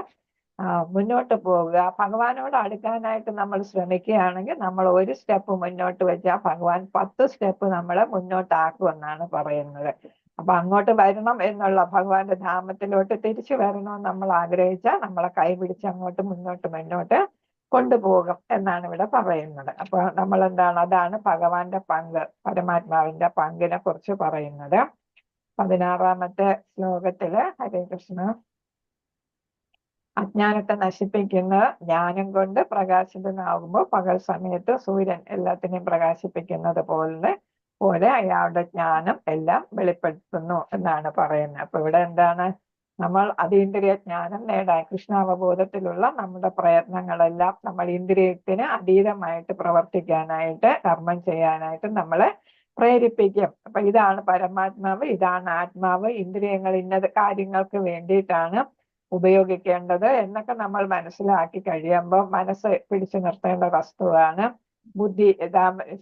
മുന്നോട്ട് പോവുക. ഭഗവാനോട് അടുക്കാനായിട്ട് നമ്മൾ ശ്രമിക്കുകയാണെങ്കിൽ നമ്മൾ ഒരു സ്റ്റെപ്പ് മുന്നോട്ട് വെച്ചാൽ ഭഗവാൻ 10 സ്റ്റെപ്പ് നമ്മളെ മുന്നോട്ടാക്കുമെന്നാണ് പറയുന്നത്. അപ്പൊ അങ്ങോട്ട് വരണം എന്നുള്ള, ഭഗവാന്റെ ധാമത്തിലോട്ട് തിരിച്ചു വരണമെന്ന് നമ്മൾ ആഗ്രഹിച്ചാൽ നമ്മളെ കൈ പിടിച്ച് അങ്ങോട്ട് മുന്നോട്ട് കൊണ്ടുപോകും എന്നാണ് ഇവിടെ പറയുന്നത്. അപ്പൊ നമ്മൾ എന്താണ്, അതാണ് ഭഗവാന്റെ പങ്ക്, പരമാത്മാവിന്റെ പങ്കിനെ കുറിച്ച് പറയുന്നത്. 16-ാമത്തെ ശ്ലോകത്തില് ഹരേ കൃഷ്ണ. അജ്ഞാനത്തെ നശിപ്പിക്കുന്ന ജ്ഞാനം കൊണ്ട് പ്രകാശിതനാകുമ്പോൾ പകൽ സമയത്ത് സൂര്യൻ എല്ലാത്തിനെയും പ്രകാശിപ്പിക്കുന്നത് പോലെ അയാളുടെ ജ്ഞാനം എല്ലാം വെളിപ്പെടുത്തുന്നു എന്നാണ് പറയുന്നത്. അപ്പൊ ഇവിടെ എന്താണ്, നമ്മൾ അതീന്ദ്രിയ ജ്ഞാനം നേടാൻ കൃഷ്ണാവബോധത്തിലുള്ള നമ്മുടെ പ്രയത്നങ്ങളെല്ലാം നമ്മൾ ഇന്ദ്രിയത്തിന് അതീതമായിട്ട് പ്രവർത്തിക്കാനായിട്ട്, കർമ്മം ചെയ്യാനായിട്ട് നമ്മളെ പ്രേരിപ്പിക്കും. അപ്പൊ ഇതാണ് പരമാത്മാവ്, ഇതാണ് ആത്മാവ്. ഇന്ദ്രിയങ്ങൾ ഇന്നത് കാര്യങ്ങൾക്ക് വേണ്ടിയിട്ടാണ് ഉപയോഗിക്കേണ്ടത് എന്നൊക്കെ നമ്മൾ മനസ്സിലാക്കി കഴിയുമ്പോൾ, മനസ്സ് പിടിച്ചു നിർത്തേണ്ട വസ്തുവാണ് ബുദ്ധി.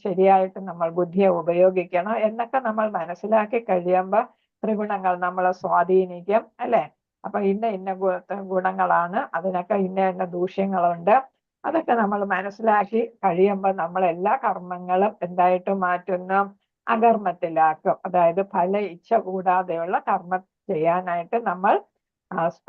ശരിയായിട്ട് നമ്മൾ ബുദ്ധിയെ ഉപയോഗിക്കണം എന്നൊക്കെ നമ്മൾ മനസ്സിലാക്കി കഴിയുമ്പോൾ ത്രിഗുണങ്ങൾ നമ്മളെ സ്വാധീനിക്കും അല്ലെ. അപ്പൊ ഇന്ന ഗുണങ്ങളാണ്, അതിനൊക്കെ ഇന്ന ദൂഷ്യങ്ങളുണ്ട്. അതൊക്കെ നമ്മൾ മനസ്സിലാക്കി കഴിയുമ്പോൾ നമ്മൾ എല്ലാ കർമ്മങ്ങളും എന്തായിട്ട് മാറ്റുന്നു, അകർമ്മത്തിലാക്കും. അതായത് ഫല ഇച്ഛ കൂടാതെയുള്ള കർമ്മം ചെയ്യാനായിട്ട്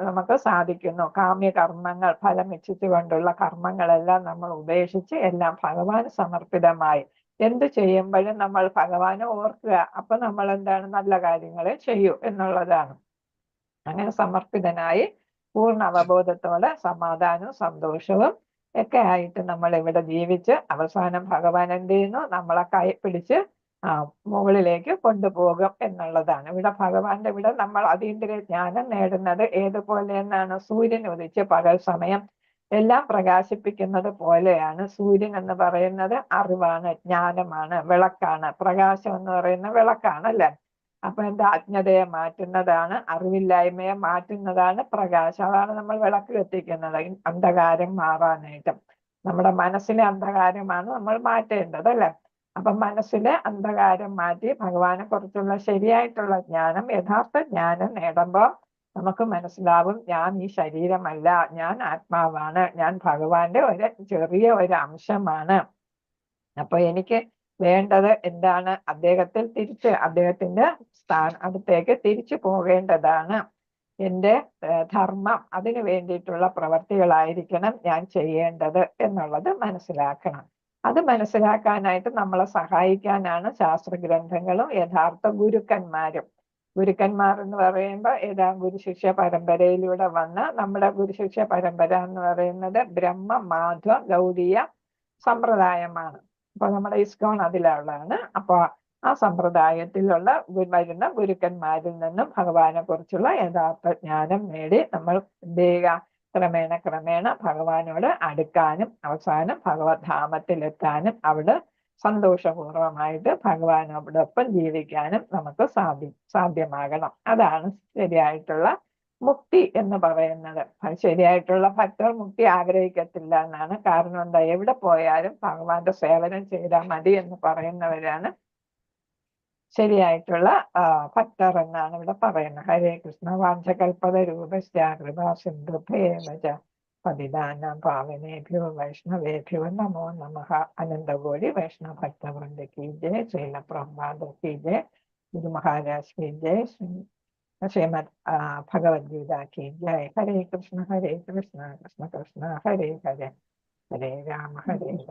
നമുക്ക് സാധിക്കുന്നു. കാമ്യകർമ്മങ്ങൾ, ഫലം ഇച്ഛിച്ചുകൊണ്ടുള്ള കർമ്മങ്ങളെല്ലാം നമ്മൾ ഉപേക്ഷിച്ച് എല്ലാം ഭഗവാന് സമർപ്പിതമായി എന്ത് ചെയ്യുമ്പോഴും നമ്മൾ ഭഗവാനെ ഓർക്കുക. അപ്പൊ നമ്മൾ എന്താണ്, നല്ല കാര്യങ്ങളെ ചെയ്യൂ എന്നുള്ളതാണ്. അങ്ങനെ സമർപ്പിതനായി പൂർണ്ണ അവബോധത്തോടെ സമാധാനവും സന്തോഷവും ഒക്കെ ആയിട്ട് നമ്മൾ ഇവിടെ ജീവിച്ച് അവസാനം ഭഗവാൻ എന്ത് ചെയ്യുന്നു, നമ്മളെ കൈ പിടിച്ച് മുകളിലേക്ക് കൊണ്ടുപോകും എന്നുള്ളതാണ്. ഇവിടെ ഭഗവാന്റെ ഇവിടെ നമ്മൾ അതീന്ദ്രിയ ജ്ഞാനം നേടുന്നത് ഏതുപോലെ എന്നാണ്, സൂര്യൻ ഉദിച്ച് പകൽ സമയം എല്ലാം പ്രകാശിപ്പിക്കുന്നത് പോലെയാണ്. സൂര്യൻ എന്ന് പറയുന്നത് അറിവാണ്, ജ്ഞാനമാണ്, വിളക്കാണ്. പ്രകാശം എന്ന് പറയുന്ന വിളക്കാണ് അല്ലെ. അപ്പൊ എന്താ, അജ്ഞതയെ മാറ്റുന്നതാണ്, അറിവില്ലായ്മയെ മാറ്റുന്നതാണ് പ്രകാശം. അതാണ് നമ്മൾ വിളക്ക് കത്തിക്കുന്നത്, അന്ധകാരം മാറാനായിട്ട്. നമ്മുടെ മനസ്സിലെ അന്ധകാരമാണ് നമ്മൾ മാറ്റേണ്ടത് അല്ലെ. അപ്പൊ മനസ്സിലെ അന്ധകാരം മാറ്റി ഭഗവാനെ കുറിച്ചുള്ള ശരിയായിട്ടുള്ള ജ്ഞാനം, യഥാർത്ഥ ജ്ഞാനം നേടുമ്പോൾ നമുക്ക് മനസ്സിലാവും, ഞാൻ ഈ ശരീരമല്ല, ഞാൻ ആത്മാവാണ്, ഞാൻ ഭഗവാന്റെ ചെറിയ ഒരു അംശമാണ്. അപ്പൊ എനിക്ക് വേണ്ടത് എന്താണ്, അദ്ദേഹത്തിന്റെ അടുത്തേക്ക് തിരിച്ചു പോകേണ്ടതാണ്. എൻ്റെ ധർമ്മം, അതിനു വേണ്ടിയിട്ടുള്ള പ്രവർത്തികളായിരിക്കണം ഞാൻ ചെയ്യേണ്ടത് എന്നുള്ളത് മനസ്സിലാക്കണം. അത് മനസ്സിലാക്കാനായിട്ട് നമ്മളെ സഹായിക്കാനാണ് ശാസ്ത്രഗ്രന്ഥങ്ങളും യഥാർത്ഥ ഗുരുക്കന്മാരും. ഗുരുക്കന്മാർ എന്ന് പറയുമ്പോൾ ഗുരുശിഷ്യ പരമ്പരയിലൂടെ വന്ന, നമ്മുടെ ഗുരുശിഷ്യ പരമ്പര എന്ന് പറയുന്നത് ബ്രഹ്മ മാധ്വ ഗൗഡീയ സമ്പ്രദായമാണ്. അപ്പൊ നമ്മുടെ ഇസ്കോൺ അതിലുള്ളതാണ്. അപ്പൊ ആ സമ്പ്രദായത്തിലുള്ള വരുന്ന ഗുരുക്കന്മാരിൽ നിന്നും ഭഗവാനെ കുറിച്ചുള്ള യഥാർത്ഥ ജ്ഞാനം നേടി നമ്മൾ എന്ത് ചെയ്യുക, ക്രമേണ ഭഗവാനോട് അടുക്കാനും അവസാനം ഭഗവത്ധാമത്തിലെത്താനും അവിടെ സന്തോഷപൂർവമായിട്ട് ഭഗവാനോടൊപ്പം ജീവിക്കാനും നമുക്ക് സാധ്യമാകണം. അതാണ് ശരിയായിട്ടുള്ള മുക്തി എന്ന് പറയുന്നത്. ശരിയായിട്ടുള്ള ഭക്തർ മുക്തി ആഗ്രഹിക്കത്തില്ല എന്നാണ്. കാരണം എന്താ, എവിടെ പോയാലും ഭഗവാന്റെ സേവനം ചെയ്താൽ മതി എന്ന് പറയുന്നവരാണ് ശരിയായിട്ടുള്ള ഭക്തർ എന്നാണ് ഇവിടെ പറയുന്നത്. ഹരേ കൃഷ്ണ. വാഞ്ചകൽപത രൂപശ്ചാകൃപ സിന്ധുഭേമജ പതിദാനം പാവനേഭ്യോ വൈഷ്ണവേഭ്യോ നമോ നമഃ. അനന്തകോടി വൈഷ്ണവ ഭക്തവൃന്ദ കി ജയ. ശ്രീല പ്രഭുപാദ കി ജയ. ഗുരു മഹാരാജ് കി ജയ. ശ്രീമദ് ഭഗവത്ഗീത കി ജയ്. ഹരേ കൃഷ്ണ കൃഷ്ണ കൃഷ്ണ ഹരേ ഹരേ, ഹരേ രാമ ഹരേ രാമ.